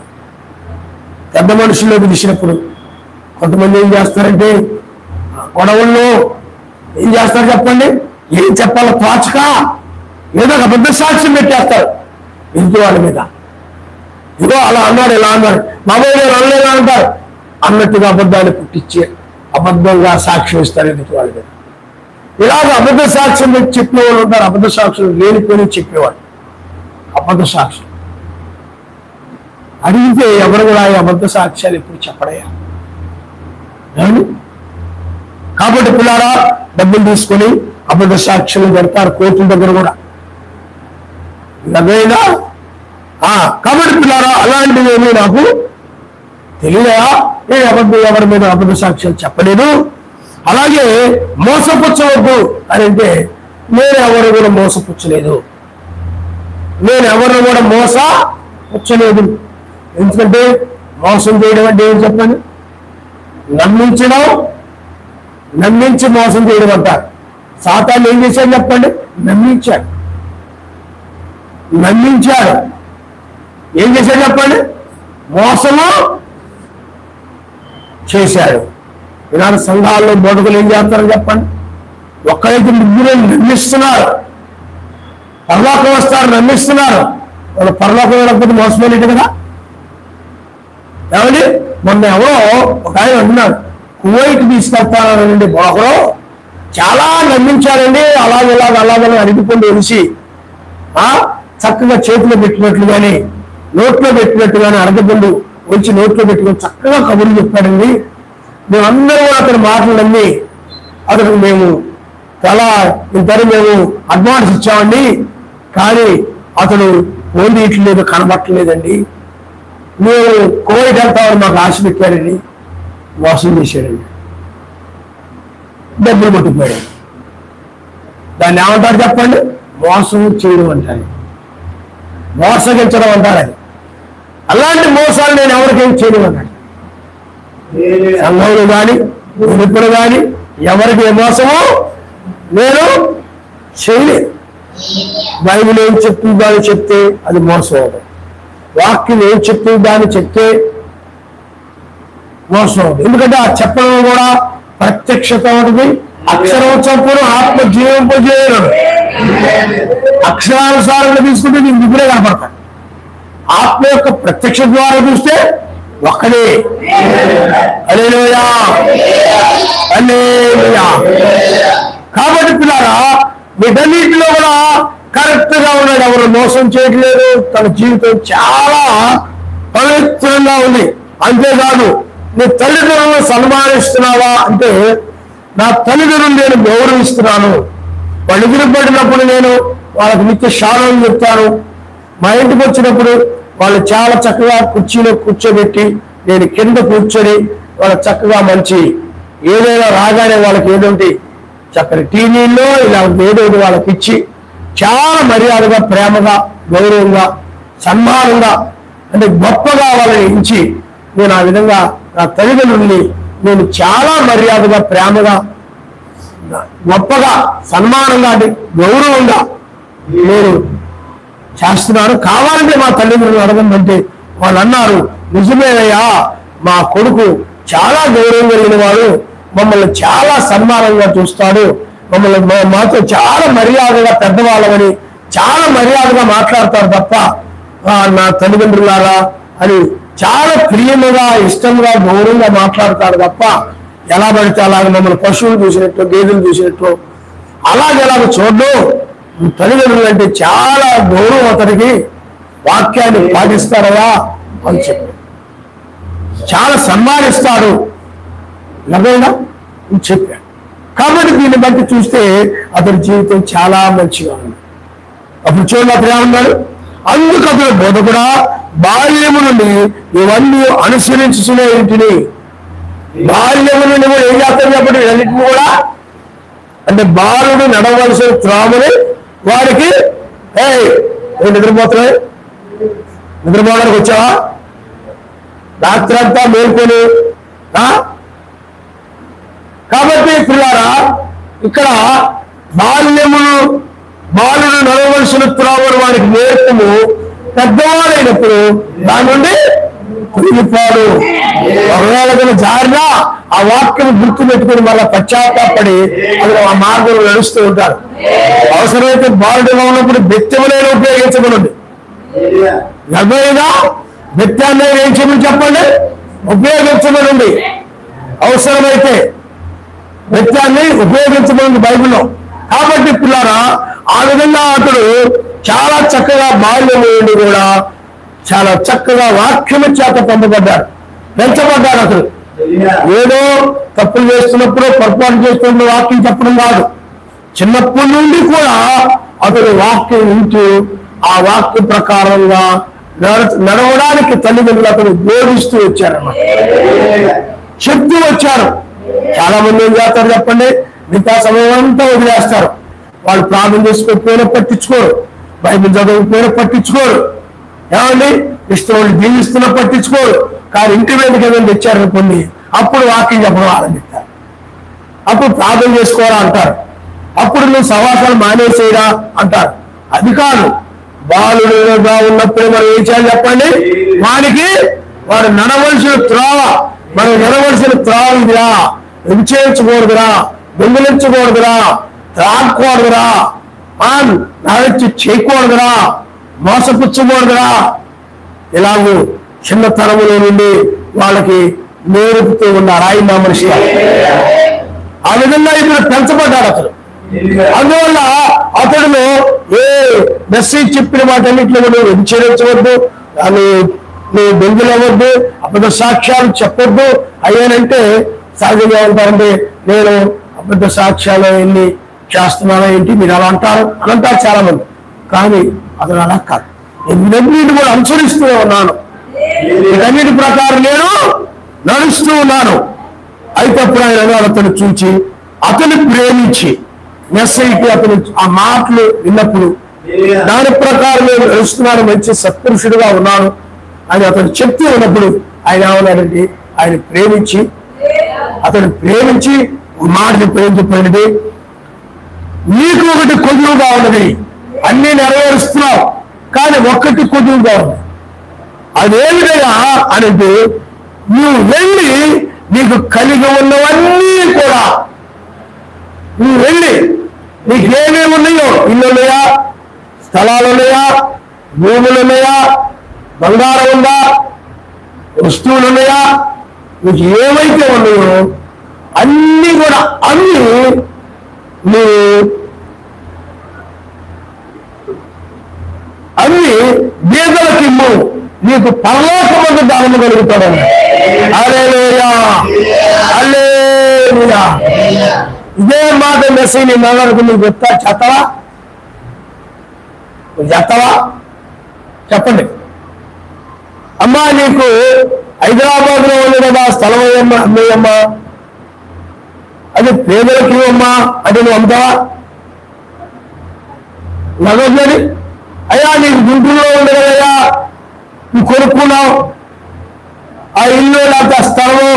పెద్ద మనుషుల్లో పిలిచినప్పుడు కొంతమంది ఏం చేస్తారంటే గొడవల్లో ఏం చేస్తారు చెప్పండి? ఏం చెప్పాలో తోచక ఏదో ఒక అబద్ధ సాక్ష్యం పెట్టేస్తారు ఇంటి వాళ్ళ మీద. ఇదో అలా అన్నాడు, ఇలా అన్నాడు, మామూలు నేను అనలేదా అంటారు. అన్నట్టుగా అబద్ధాన్ని పుట్టించి అబద్ధంగా సాక్ష్యం ఇస్తారు ఇంటి వాళ్ళ మీద. ఇలాగ అబద్ధ సాక్ష్యం చెప్పేవాళ్ళు ఉంటారు. అబద్ధ సాక్ష్యం లేనిపోయి చెప్పేవాళ్ళు అబద్ధ సాక్ష్యం. అడిగితే ఎవరు కూడా ఈ అబద్ధ సాక్ష్యాలు ఎప్పుడు చెప్పడయ్యా. కాబట్టి పిల్లారా డబ్బులు తీసుకొని అబద్ధ సాక్ష్యం పెడతారు కోర్టుల దగ్గర కూడా. అదేనా? కాబట్టి పిల్లారా అలాంటివేమీ నాకు తెలియదా? నేను ఎవరి మీద అబద్ధ సాక్ష్యాలు చెప్పలేదు. అలాగే మోసపుచ్చవద్దు అని అంటే నేను ఎవరు కూడా మోసపుచ్చలేదు. నేను ఎవరిని కూడా మోసపుచ్చలేదు. ఎందుకంటే మోసం చేయడం అంటే ఏం చెప్పండి? నమ్మించడం, నమ్మించి మోసం చేయడం అంటారు. సాతాను ఏం చేశాడు చెప్పండి? నమ్మించాడు. ఏం చేశాడు చెప్పండి? మోసము చేశాడు. ఇలాంటి సంఘాల్లో బోధకులు ఏం చేస్తారని చెప్పండి? ఒక్కరైతే 3 నమ్మిస్తున్నారు, పరలోకం వస్తారు నమ్మిస్తున్నారు. వాళ్ళు పరలోకం వెళ్ళకపోతే మోసపోలేదు కదా. ఏమండి? మొన్న ఎవరో ఒక ఆయన అంటున్నాడు, కువైట్ తీసుకెళ్తానండి బోధకుడు, చాలా నమ్మించాడండి, అలాగని అడిగిపోయి తెలిసి చక్కగా చేతిలో పెట్టినట్లుగానే నోట్లో పెట్టినట్టుగానే అరగపండు వచ్చి నోట్లో పెట్టుకొని చక్కగా కబుర్లు చెప్పాడండి. మేమందరూ కూడా అతని మాటలు నమ్మి అతనికి మేము ఇంతని మేము అడ్వాన్స్ ఇచ్చామండి, కానీ అతను ఫోన్ తీయట్లేదు, కనబట్టలేదండి. మేము కోవిడ్ వెళ్తామని మాకు ఆశ పెట్టాడండి, మోసం చేశాడండి, డబ్బులు పట్టుకుపోయాడు. దాన్ని ఏమంటారు చెప్పండి? మోసం చేయడం అంటారు, మోసగించడం అంటారు. అది అలాంటి మోసాలు నేను ఎవరికేం చేయడం అన్నాడు. సంఘంలో కానీ ఇప్పుడు కానీ ఎవరికి ఏ మోసమో నేను చేయలేదు. బైబిల్ ఏం చెప్తుంది దాన్ని చెప్తే అది మోసం అవుతుంది. వాక్యం ఏం చెప్తుంది దాన్ని చెప్తే మోసం. ఎందుకంటే ఆ చెప్పడం కూడా ప్రత్యక్షత ఉంటుంది. అక్షరం చంపును ఆత్మ జీవింపజేయడం. అక్షరానుసారంగా తీసుకుంటే నీకు ముగ్గురే కనపడతాడు. ఆత్మ యొక్క ప్రత్యక్ష ద్వారా చూస్తే ఒక్కడే. హల్లెలూయా హల్లెలూయా. కాబట్టి పిల్లారా, వీటన్నిటిలో కూడా కరెక్ట్ గా ఉన్నాడు. ఎవరు మోసం చేయట్లేదు. తన జీవితం చాలా పవిత్రంగా ఉంది. అంతేకాదు, నీ తల్లిదండ్రులను సన్మానిస్తున్నావా అంటే, నా తల్లిదండ్రులు నేను గౌరవిస్తున్నాను. వాళ్ళు ఎదురుపడినప్పుడు నేను వాళ్ళకి నిత్య శాలం చెప్తాను. మా ఇంటికి వచ్చినప్పుడు వాళ్ళు చాలా చక్కగా కుర్చీలో కూర్చోబెట్టి నేను కింద కూర్చొని వాళ్ళ చక్కగా మంచి ఏదైనా రాగానే వాళ్ళకి ఏదోటి చక్కని టీవీల్లో ఇలా ఏదోటి వాళ్ళకి ఇచ్చి చాలా మర్యాదగా, ప్రేమగా, గౌరవంగా, సన్మానంగా, అంటే గొప్పగా వాళ్ళని ఇచ్చి నేను ఆ విధంగా నా తల్లిదండ్రుల్ని నేను చాలా మర్యాదగా, ప్రేమగా, గొప్పగా, సన్మానంగా, అంటే గౌరవంగా నేను చేస్తున్నాను. కావాలంటే మా తల్లిదండ్రులు అడగమంటే వాళ్ళు అన్నారు, నిజమేనయ్యా, మా కొడుకు చాలా గౌరవం కలిగిన వాడు, మమ్మల్ని చాలా సన్మానంగా చూస్తాడు, మమ్మల్ని మాతో చాలా మర్యాదగా పెద్దవాళ్ళమని చాలా మర్యాదగా మాట్లాడతారు తప్ప నా తల్లిదండ్రులారా అని చాలా ప్రియముగా, ఇష్టంగా, గౌరవంగా మాట్లాడతారు తప్ప ఎలా పడితే అలాగ మమ్మల్ని పశువులు చూసినట్టు, గేదెలు చూసినట్టు అలాగెలాగ చూడడం. తల్లిదండ్రులు అంటే చాలా గౌరవం, అతనికి వాక్యాన్ని పాటిస్తారయా అని చెప్పి చాలా సన్మానిస్తాడు లభ్యంగా చెప్పాడు. కాబట్టి దీన్ని బట్టి చూస్తే అతని జీవితం చాలా మంచిగా ఉంది. అప్పుడు చూడండి అతను ఏమన్నాడు, అందుకు అతను బోధకుడా, బాల్యము నుండి ఇవన్నీ అనుసరించుకునే ఇంటిని. బాల్యము నుండి కూడా ఏం చేస్తారు చెప్పండి, ఇవన్నింటిని కూడా అంటే బాలుడు నడవలసిన త్రాముని వారికి నిద్రపోతున్నాయి. నిద్రపోవడానికి వచ్చావా? రాత్రి అంతా మేల్కొని. కాబట్టి పిల్లారా, ఇక్కడ బాలుడు నడవలసిన త్రాముని వారికి నేర్పము, పెద్దవాడైనప్పుడు దాని నుండి తిరిగిపోడు. ఒకవేళ జారినా ఆ వాక్యం గుర్తు పెట్టుకుని మళ్ళీ పశ్చాత్తాపడి అది ఆ మార్గంలో నడుస్తూ ఉంటారు. అవసరమైతే బాలుడుగా ఉన్నప్పుడు బెత్తెములైన ఉపయోగించమనండి. గర్భమైనా బెత్తాన్ని ఏం చేయమని చెప్పండి, ఉపయోగించమనండి. అవసరమైతే బెత్తాన్ని ఉపయోగించమని బైబిల్లో. కాబట్టి పిల్లారా, ఆ విధంగా అతడు చాలా చక్కగా బాల్యం నుండి కూడా చాలా చక్కగా వాక్యము చేత పెంచబడ్డాడు. అతడు ఏదో తప్పులు చేస్తున్నప్పుడు, పొరపాటు చేస్తున్నప్పుడు వాక్యం చెప్పడం కాదు. చిన్నప్పటి నుండి కూడా అతడు వాక్యం వింటూ ఆ వాక్య ప్రకారంగా నడవడానికి తల్లిదండ్రులు అతను బోధిస్తూ వచ్చారన్నమాట, చెప్తూ వచ్చారు. చాలా మంది ఏం చేస్తారు చెప్పండి, మిగతా సమయం అంతా వదిలేస్తారు. వాళ్ళు ప్రార్థన చేసుకోకపోయినా పట్టించుకోరు, బైబిల్ చదవకపోయినా పట్టించుకోరు, ఏమండి ఇష్టం వాళ్ళు జీవిస్తున్నా పట్టించుకోరు. కానీ ఇంటి మీదకి ఏదైనా తెచ్చారనుకోండి, అప్పుడు వాక్యం చెప్పడం ఆరంభిస్తారు. అప్పుడు ప్రార్థన చేసుకోరా అంటారు. అప్పుడు నువ్వు సవాసాలు మానేసేయరా అంటారు. అది కాదు, బాలుడుగా ఉన్నప్పుడే మనం ఏం చేయాలి చెప్పండి, వాడు నడవలసిన త్రోవ, మనం నడవలసిన త్రోవ ఇదిరా, విచేయించకూడదురా, దొంగిలించకూడదురా, త్రాగకూడదురా, నడచి చేయకూడదురా, మోసపుచ్చకూడదురా. ఇలాగూ చిన్నతనములో నుండి వాళ్ళకి నేర్పుతూ ఉన్నారు ఆయన మనిషి. ఆ విధంగా ఇప్పుడు పెంచబడ్డాడు అతడు. అందువల్ల అతడును ఏ మెసేజ్ చెప్పిన వాటన్నింటిలో నువ్వు వ్యభిచరించవద్దు, నువ్వు దొంగిలవద్దు, అబద్ధ సాక్ష్యాలు చెప్పొద్దు అయ్యానంటే సహజంగా ఉంటారంటే నేను అబద్ధ సాక్ష్యాలు ఎన్ని చేస్తున్నానా ఏంటి మీరు అలా అంటారు అని అంటారు చాలా మంది. కానీ అతను అలా కాదు, నేను కూడా అనుసరిస్తూ ఉన్నాను, వీటన్నిటి ప్రకారం నేను నడుస్తూ ఉన్నాను. అయితే అప్పుడు ఆయన అతను చూచి అతను ప్రేమించి మెస్సైకి అతను ఆ మాటలు విన్నప్పుడు దాని ప్రకారం నేను నడుస్తున్నాను, మంచి సత్పురుషుడుగా ఉన్నాను అని అతను చెప్తూ ఉన్నప్పుడు ఆయన ఏమన్నాడంటే అతను ప్రేమించి మాటలు ప్రేమించబడినది. నీకు ఒకటి కొద్దుగా ఉన్నది, అన్ని నెరవేరుస్తున్నావు, కానీ ఒక్కటి కొద్దుగా ఉంది. అదేమిటయా అంటే నువ్వు వెళ్ళి నీకు కలిగి ఉన్నవన్నీ కూడా నువ్వు వెళ్ళి నీకు ఏమేమి ఉన్నాయో, ఇల్లు ఉన్నాయా, స్థలాలు ఉన్నాయా, భూములు ఉన్నాయా, బంగారం ఉందా, వస్తువులు ఉన్నాయా, నీకు ఏమైతే ఉన్నాయో అన్నీ కూడా అన్ని నువ్వు అన్ని బీదలకిమ్ము, నీకు పరలోకమందు దానము కలుగుతాడని. హల్లెలూయా, హల్లెలూయా. ఇదే మాట మెసేజ్ నీ నగరకు నువ్వు చెప్తావా? చెప్పండి. అమ్మా నీకు హైదరాబాద్ లో ఉంది కదా స్థలం అమ్మయ్యమ్మా, అది పేదలకి అమ్మా అంటే నువ్వు అమ్ముతావా? నగదు. అయ్యా నీకు గుంటూరులో ఉంది కదయ్యా, నువ్వు కొనుక్కున్నావు ఆ ఇల్లు, లేకపోతే ఆ స్థలము,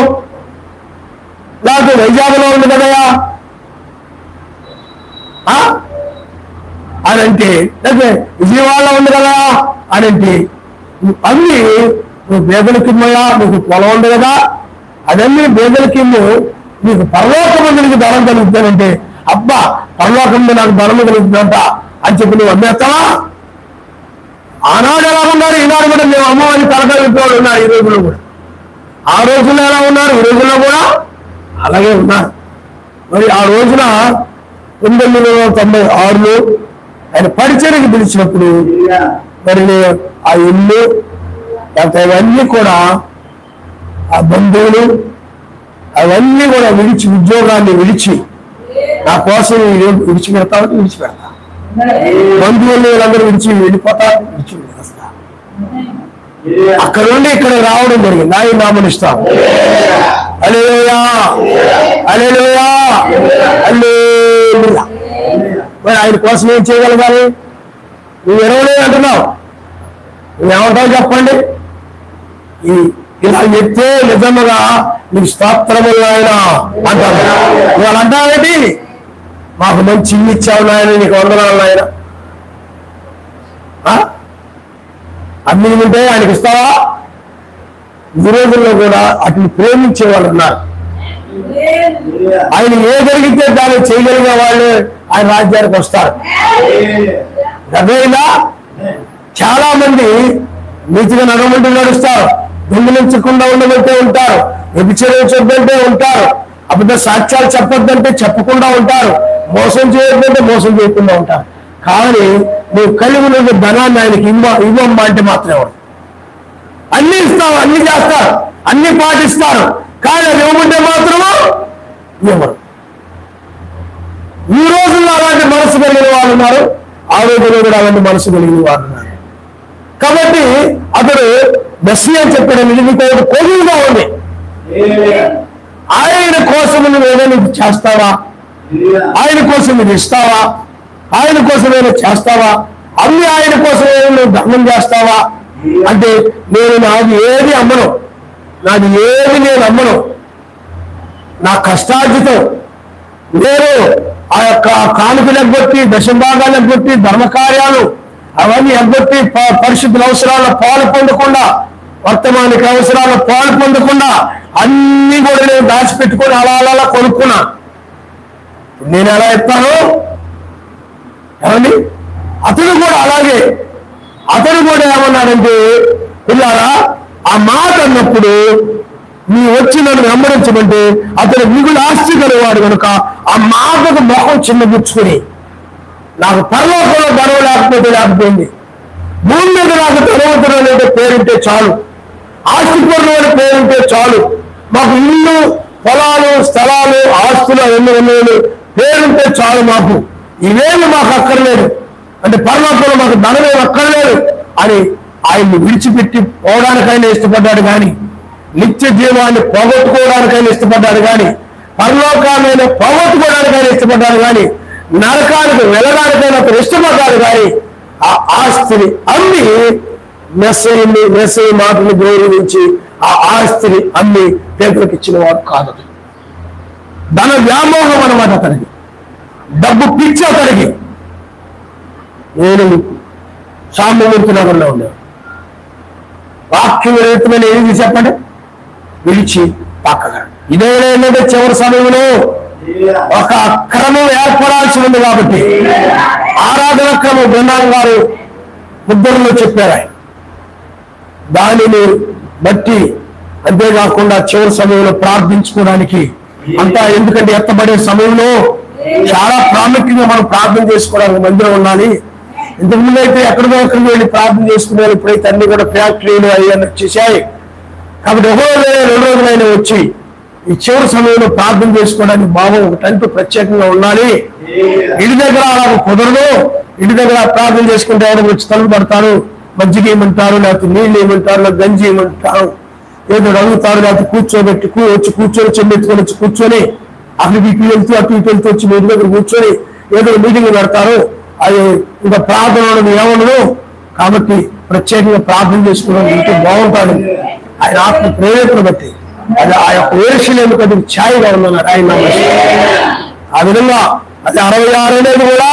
లేకపోతే వైజాగ్లో ఉంది కదయ్యా అని అంటే, లేకపోతే విజయవాడలో ఉంది కదా అని అంటే, అన్ని నువ్వు బేదలకిమ్మయ్యా, నీకు పొలం ఉంది కదా, అదన్నీ బేదలకిమ్ము, నీకు పరలోకమందు నీకు ధనం కలుగుతానంటే, అబ్బా పరలోకంలో నాకు ధనము కలుగుతుందంట అని చెప్పి నువ్వు అమ్మేస్తావా? ఆనాడు ఎలా ఉన్నారు, ఈనాడు కూడా మేము అమ్మవారిని తలకలిపేవాడు ఉన్నారు. ఈ రోజుల్లో కూడా ఆ రోజుల్లో ఎలా ఉన్నారు, ఈ రోజుల్లో కూడా అలాగే ఉన్నారు. మరి ఆ రోజున 1996లో ఆయన పరిచర్యకి పిలిచినప్పుడు మరి ఆ ఇల్లు లేకపోతే అవన్నీ కూడా ఆ బంధువులు అవన్నీ కూడా విడిచి, ఉద్యోగాన్ని విడిచి నా కోసం విడిచిపెడతామని విడిచిపెడతా, బంధువులు వీళ్ళందరూ విడిచిపోతా, విడిచిపెడతా. అక్కడ నుండి ఇక్కడ రావడం జరిగింది. ఆయన నామనిస్తాం. హల్లెలూయా, హల్లెలూయా, హల్లెలూయా. మరి ఆయన కోసం ఏం చేయగలగాలి? నువ్వు ఎరవలేదు అంటున్నావు, నువ్వేమంటావు చెప్పండి? ఇలా చెప్తే నిజముగా నీకు స్తోత్రములు ఆయన అంటారు. నువ్వు అలా అంటావేంటి? మాకు మంచి ఇల్లు ఇచ్చావు నాయన, నీకు వందనాలు నాయన. అన్ని ఉంటే ఆయనకి ఇస్తావా? ఈ రోజుల్లో కూడా అటు ప్రేమించే వాళ్ళు ఉన్నారు. ఆయన ఏ జరిగితే దాన్ని చేయగలిగే వాళ్ళు ఆయన రాజ్యానికి వస్తారు. అదేనా చాలా మంది నీతిగా నడవమంటూ నడుస్తారు, దొంగిలించకుండా ఉండమంటే ఉంటారు, వ్యభిచరించొద్దంటే ఉంటారు, అబద్ధ సాక్ష్యాలు చెప్పొద్దంటే చెప్పకుండా ఉంటారు, మోసం చేయొద్దంటే మోసం చేయకుండా ఉంటారు. కానీ నువ్వు కలిగి ఉన్న ధనాన్ని ఆయనకి ఇవ్వమ్మా అంటే మాత్రమే వాడు అన్ని ఇస్తావు, అన్ని చేస్తారు, అన్ని పాటిస్తారు. కానీ అది ఇవ్వమంటే మాత్రము ఇవ్వరు. ఈ రోజుల్లో అలాంటి మనసు కలిగిన వాళ్ళు ఉన్నారు, ఆ రోజుల్లో కూడా అలాంటి మనసు కలిగిన వారు ఉన్నారు. కాబట్టి అతడు మెస్సియా చెప్పడం నిజంగా కొలువుగా ఉంది. ఆయన కోసం నువ్వు ఏదైనా చేస్తావా? ఆయన కోసం నువ్వు ఇస్తావా? ఆయన కోసం ఏమైనా చేస్తావా? అన్ని ఆయన కోసం నువ్వు ధర్మం చేస్తావా అంటే, నేను నాది ఏది అమ్మను, నాది ఏది నేను అమ్మను, నా కష్టార్జితం నేను ఆ యొక్క కానుకలు ఎగ్గొట్టి, దశభాగాలు ఎగ్గొట్టి, ధర్మకార్యాలు అవన్నీ ఎగ్గొట్టి, పరిశుద్ధుల అవసరాల పాలు పొందకుండా, వర్తమానిక అవసరాల పాలు పొందకుండా అన్ని కూడా నేను దాచిపెట్టుకొని అలా అలా కొనుక్కున్నా. నేను ఎలా చెప్తాను ఏమండి? అతడు కూడా అలాగే, అతడు కూడా ఏమన్నాడంటే, పిల్లారా ఆ మాట అన్నప్పుడు నీ వచ్చి నన్ను వెంబడించమంటే, అతడు మిగులు ఆస్తి గలవాడు కనుక ఆ మాటకు మొహం చిన్నపుచ్చుకుని, నాకు పరలోకంలో గొడవ లేకపోయింది, భూమి మీద నాకు ధనవంతుడు అనే పేరుంటే చాలు, ఆస్తిపరులు అనే పేరుంటే చాలు, మాకు ఇల్లు, పొలాలు, స్థలాలు, ఆస్తులు అవన్నీ పేరుంటే చాలు, మాకు ఇవేమి మాకు అక్కర్లేదు అంటే, పరలోకంలో మాకు ధనమేమి అక్కర్లేదు అని ఆయన్ని విడిచిపెట్టి పోవడానికైనా ఇష్టపడ్డాడు. కానీ నిత్య జీవాన్ని పోగొట్టుకోవడానికైనా ఇష్టపడ్డాడు. కానీ పరలోకాన్ని పోగొట్టుకోవడానికైనా ఇష్టపడ్డాడు. కానీ నరకానికి వెళ్ళడానికైనా అతను ఇష్టపడ్డాడు. కానీ ఆ ఆస్తిని అమ్మి మెస్సయ్య మాటను గౌరవించి ఆ ఆస్తిని అమ్మి పేదలకు ఇచ్చిన వాడు కాదు. ధన వ్యామోహం అన్నమాట అతనికి, డబ్బు పిచ్చి అతనికి. నేను సాంబమూర్తి నగర్లో ఉండేవాడు. వాక్యం రైతులని ఏది చెప్పండి, విడిచి పక్కగా. ఇదేంటంటే చివరి సమయంలో ఒక క్రమం ఏర్పడాల్సి ఉంది కాబట్టి ఆరాధన క్రమం బ్రహ్మాం గారు ముద్రలో చెప్పారు ఆయన. దానిని బట్టి అంతేకాకుండా చివరి సమయంలో ప్రార్థించుకోవడానికి అంతా, ఎందుకంటే ఎత్తబడే సమయంలో చాలా ప్రాముఖ్యంగా మనం ప్రార్థన చేసుకోవడానికి మందిరం ఉండాలి. ఇంతకుముందు అయితే ఎక్కడికో ఎక్కడికి వెళ్ళి ప్రార్థన చేసుకునే, ఇప్పుడైతే అన్ని కూడా ఫ్యాక్టరీలు అయ్యని వచ్చేసాయి కాబట్టి ఒక రోజు 2 రోజులైనా వచ్చి ఈ చివరి సమయంలో ప్రార్థన చేసుకోవడానికి బాబు ఒకటంటూ ప్రత్యేకంగా ఉండాలి. ఇంటి దగ్గర అలా కుదరదు. ఇంటి దగ్గర ప్రార్థన చేసుకుంటే ఎవరు వచ్చి తలుపు పడతారు, మజ్జిగ ఏమంటారు, లేకపోతే నీళ్ళు ఏమంటారు, లేకపోతే గంజి ఏమంటారు, ఏదో అడుగుతారు, లేకపోతే కూర్చోబెట్టి వచ్చి కూర్చొని చెన్నెత్తుకొని వచ్చి కూర్చొని అటు ఇటు వెళ్తూ వచ్చి మీ దగ్గర కూర్చొని ఏదో మీటింగ్ పెడతారు. అది ఇంకా ప్రార్థన ఏమనదు. కాబట్టి ప్రత్యేకంగా ప్రార్థన చేసుకోవడం ఇంటి బాగుంటాడు. ఆయన ఆత్మ ప్రేరేపణ బట్టి అది ఆ యొక్క వేరుశలేముకు అది ఛాయగా ఉందన్నారు ఆయన. ఆ విధంగా అది 66 అనేది కూడా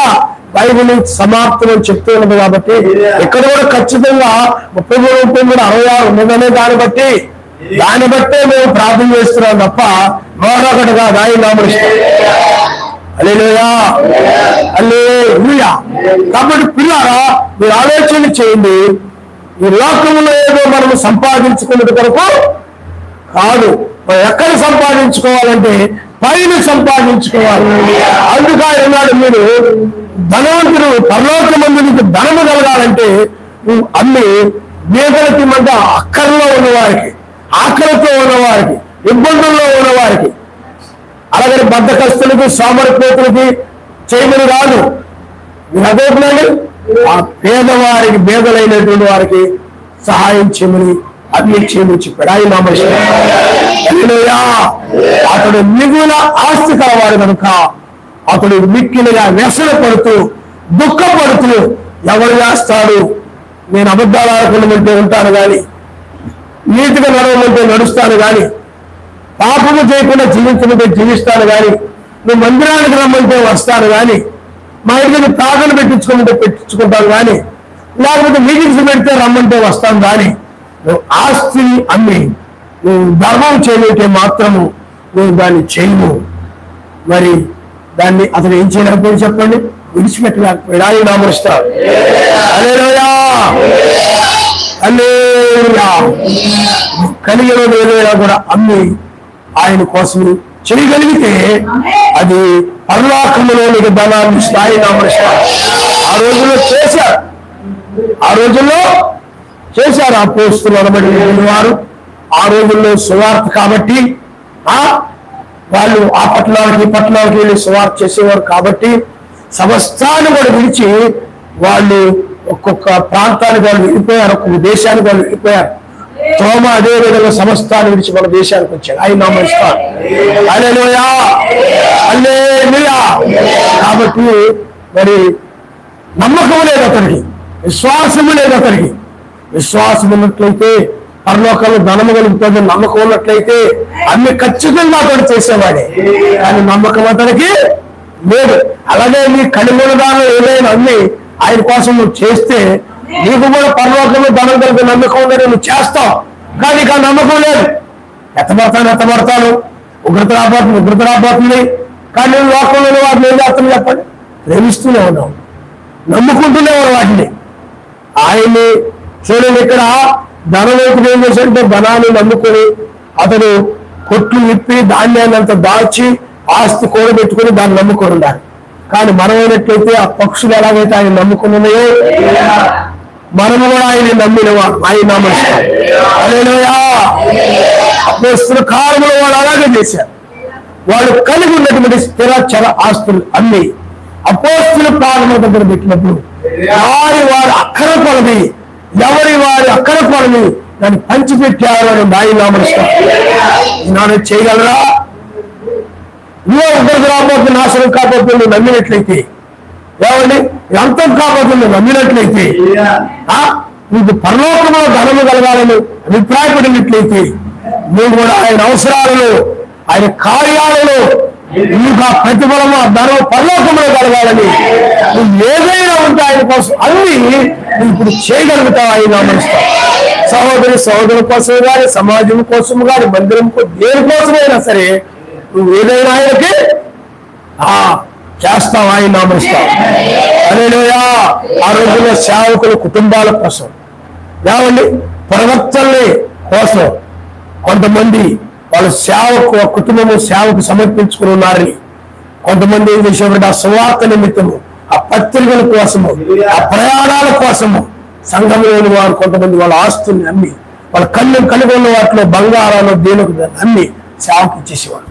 బైబిల్ సమాప్తం అని చెప్తూ ఉన్నది కాబట్టి ఇక్కడ కూడా ఖచ్చితంగా 33 కూడా 66 ఉన్నదనే దాన్ని బట్టే మేము ప్రార్థన చేస్తున్నాం తప్ప మరొకటిగా ఆయన నామరిస్తాం. హల్లెలూయా హల్లెలూయా. కాబట్టి పిల్లారా, మీరు ఆలోచన చేయండి. ఈ లోకంలో ఏదో మనం సంపాదించుకున్నది కొరకు కాదు, ఎక్కడ సంపాదించుకోవాలంటే పైన సంపాదించుకోవాలి. అందుకు ఏనాడు మీరు ధనవంతుడు పరలోకమందు నీకు ధనము కలగాలంటే నువ్వు అన్ని బీదలకి మధ్య అక్కర్లో ఉన్నవారికి, ఆకలితో ఉన్నవారికి, ఇబ్బందుల్లో ఉన్నవారికి, అలాగే బద్ధకస్తులకి సోమరిపోతులకి చేయమని కాదు. మీరు అదేంటండి ఆ పేదవారికి, బేదలైనటువంటి వారికి సహాయం చేయమని అవి చేయమని చెప్పాడు ఆయన. అతడు మిగుల ఆస్తి కలవాడు కనుక అతడు మిక్కిలిగా వ్యసన పడుతూ దుఃఖపడుతూ ఎవరు చేస్తాడు, నేను అబద్ధాలు ఆడకుండా ఉంటాను కానీ, నీతిగా నడవమంటే నడుస్తాను కానీ, పాపము చేయకుండా జీవించమంటే జీవిస్తాను కానీ, నువ్వు మందిరానికి రమ్మంటే వస్తాను కానీ, మా ఇంటికి ప్రార్థన పెట్టించుకోమంటే పెట్టించుకుంటాను కానీ, లేకపోతే మీటింగ్స్ పెడితే రమ్మంటే వస్తాను కానీ, నువ్వు ఆస్తిని అమ్మి నువ్వు ధర్మం చేయలేకే మాత్రము నువ్వు దాన్ని చేయము. మరి దాన్ని అతను ఏం చేయలేకపోయి చెప్పండి, విడిచిపెట్టలేకపోయాడు ఆయన నామరుస్తాడు. హల్లెలూయా హల్లెలూయా. కలిగిన ఏదైనా కూడా అమ్మి ఆయన కోసం చేయగలిగితే అది పరలోకములోనికి ధనాన్ని స్థాయి నామరుస్తాడు. ఆ రోజుల్లో చేశారు అపోస్తలులు అనబడిన వారు. ఆ రోజుల్లో సువార్త కాబట్టి వాళ్ళు ఆ పట్టణాలకి వెళ్ళి సువార్త చేసేవారు కాబట్టి సమస్తాన్ని కూడా విడిచి వాళ్ళు ఒక్కొక్క ప్రాంతానికి వాళ్ళు వెళ్ళిపోయారు, ఒక్కొక్క దేశానికి వాళ్ళు వెళ్ళిపోయారు. తోమ అదే విధంగా సమస్తాన్ని విడిచి మన దేశానికి వచ్చాడు ఆయన నామరుస్తాడు. హల్లెలూయా హల్లెలూయా. కాబట్టి మరి నమ్మకం లేదు అతనికి, విశ్వాసము లేదు అతనికి. విశ్వాసం ఉన్నట్లయితే పరలోకంలో ధనము కలుగుతుంది, నమ్మకం ఉన్నట్లయితే అన్ని ఖచ్చితంగా అతడు చేసేవాడే. కానీ నమ్మకం అతనికి లేదు. అలాగే నీ కలిగిన దానిలో ఏదైనా అన్ని ఆయన కోసం నువ్వు చేస్తే నీకు కూడా పరలోకంలో ధనం కలిగే నమ్మకం ఉందని నువ్వు చేస్తావు. కానీ ఇక నమ్మకం లేదు. ఎత్తబడతాను ఉగ్రత రాబోతుంది. కానీ నువ్వు లోకంలో వాటిని ఏం చేస్తాను చెప్పండి, ప్రేమిస్తూనే ఉన్నావు, నమ్ముకుంటూనే ఉన్నావు వాటిని. ఆయన్ని చూడండి, ఇక్కడ ధనవంతుడు ఏం చేశాడంటే ధనాన్ని నమ్ముకొని అతను కొట్లు విప్పి ధాన్యాన్ని అంతా దాచి ఆస్తి కూడబెట్టుకుని దాన్ని నమ్ముకొని ఉండాలి. కానీ మనం అయినట్లయితే ఆ పక్షులు ఎలాగైతే ఆయన నమ్ముకుని ఉన్నాయో మనము కూడా ఆయన నమ్మినవాడు ఆయన నమ్మేస్తాం. హల్లెలూయా. అపోస్తలుల కాలంలో వాళ్ళు అలాగే చేశారు. వాళ్ళు కలిగి ఉన్నటువంటి స్థిరచర ఆస్తులు అన్ని అపోస్తలుల పాదముల దగ్గర పెట్టినప్పుడు వారి అక్కర కొలది ఎవరి వారి అక్కర కొలది దాన్ని పంచిపెట్టారు అని ఆయన నమ్మేస్తాం. ఈనాడు చేయగలరా? నువ్వు ఉగ్రత రాబోతుంది, నాశనం కాబోతుంది నమ్మినట్లయితే, ఏమండి అంతం కాబోతుంది నమ్మినట్లయితే, నీకు పరలోకంలో ధనము కలగాలని అభిప్రాయపడినట్లయితే నువ్వు కూడా ఆయన అవసరాలను ఆయన కార్యాలను నీకు ఆ ప్రతిఫలము ధనం పరలోకంలో కలగాలని నువ్వు ఏదైనా ఉంటే ఆయన కోసం అన్ని నువ్వు ఇప్పుడు చేయగలుగుతావు ఆయన నమ్మస్తావు. సహోదరుల కోసం కానీ, సమాజం కోసం కానీ, మందిరం దేనికోసమైనా సరే నువ్వు ఏదైనా ఆయనకి చేస్తావు, ఆయన నామస్తావు. హల్లెలూయా. ఆ రోజుల్లో సేవకుల కుటుంబాల కోసం, ఏమండి ప్రవక్తల కోసం కొంతమంది వాళ్ళ కుటుంబము సేవకు సమర్పించుకుని ఉన్నారని, కొంతమంది ఏం చేసేవారు ఆ సువార్త నిమిత్తము, ఆ పత్రికల కోసము, ఆ ప్రయాణాల కోసము సంఘంలోని వారు కొంతమంది వాళ్ళ ఆస్తుల్ని అమ్మి, వాళ్ళ కలిగి ఉన్న వాటిలో బంగారాలు దేనికి అమ్మి సేవకు ఇచ్చేసేవాడు.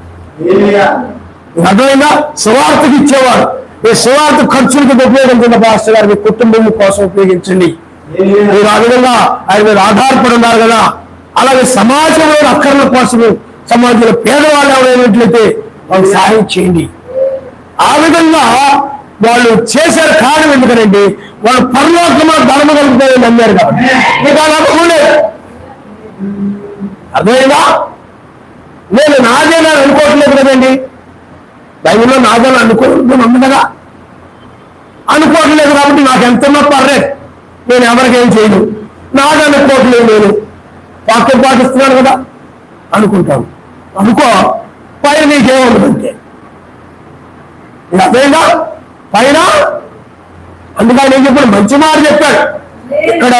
అర్థమైనా? సువార్తకి ఇచ్చేవాడు. ఈ సువార్త ఖర్చులకు ఉపయోగించిన పాస్టర్ గారు మీ కుటుంబం కోసం ఉపయోగించండి. మీరు ఆ విధంగా ఆయన మీద ఆధారపడి ఉన్నారు కదా. అలాగే సమాజంలో అక్కర్ల కోసము, సమాజంలో పేదవాళ్ళు ఎవరైనట్లయితే వాళ్ళకి సహాయం చేయండి. ఆ విధంగా వాళ్ళు చేశారు. కారణం ఎందుకంటే వాళ్ళు పరలోకమా ధర్మ కలుగుతాయని నమ్మారు కాబట్టి. మీకు అలా నమ్మకూడదు. అర్థమైందా? నేను నాదేనా అనుకోవట్లేదు కదండి. బైబిల్లో నాదేనా అనుకోవడం కదా, అనుకోవట్లేదు కాబట్టి నాకు ఎంతన్నా పర్లేదు, నేను ఎవరికేం చేయను. నాది అనుకోవట్లేదు, నేను వాక్యం పాటిస్తున్నాను కదా అనుకుంటాను. అనుకో, పైన నీకేముండదు అంతే. అదేగా పైన. అందుకని నేను చెప్పాడు, మంచి మాట చెప్పాడు. ఇక్కడ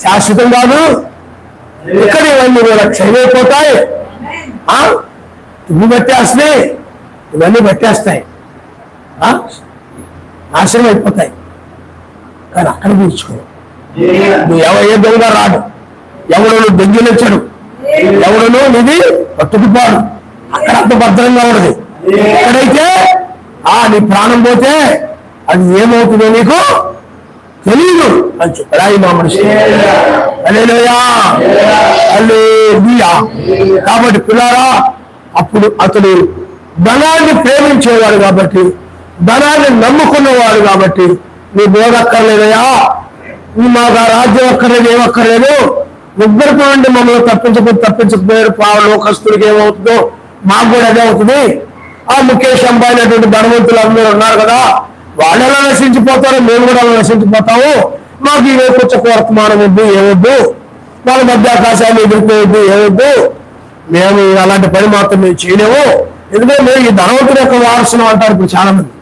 శాశ్వతం కాదు, ఇక్కడ ఇవన్నీ కూడా క్షయమైపోతాయి, ఇవి పెట్టేస్తాయి, ఇవన్నీ పెట్టేస్తాయి, నాశనం అయిపోతాయి. కానీ అక్కడ తీర్చుకో. నువ్వు ఏ దొంగ రాడు, ఎవడను దొంగిలించడు, ఎవడను నీది పట్టుకుపోడు. అక్కడ అంత భద్రంగా ఉండదు. ఎక్కడైతే నీ ప్రాణం పోతే అది ఏమవుతుందో నీకు తెలియదు అని చెప్పాడు ఆయన మనిషి. హల్లెలూయా. హల్లెలూయా. కాబట్టి పిల్లారా, అప్పుడు అతడు ధనాన్ని ప్రేమించేవాడు కాబట్టి, ధనాన్ని నమ్ముకున్నవాడు కాబట్టి, నీ బోధక్కర్లేదయా, మాకు ఆ రాజ్యం అక్కర్లేదు, ఏమక్కర్లేదు, ముగ్గురికి నుండి మమ్మల్ని తప్పించకపోయారు లోకస్తుడికి ఏమవుతుందో మాకు కూడా అదే అవుతుంది. ఆ ముఖేష్ అంబానీ అటువంటి ధనవంతులు అందరూ ఉన్నారు కదా, వాళ్ళు ఎలా నశించిపోతారో మేము కూడా అలా నశించిపోతాము. మాకు ఈ వైపు వర్తమానం వద్దు, ఏవద్దు, వాళ్ళ మధ్య ఆకాశాన్ని ఎదుర్కోవద్దు, ఏవద్దు, మేము అలాంటి పని మాత్రం మేము చేయలేము. ఎందుకంటే మేము ఈ ధనవంతుడి యొక్క వారసులు అంటారు ఇప్పుడు చాలా మంది.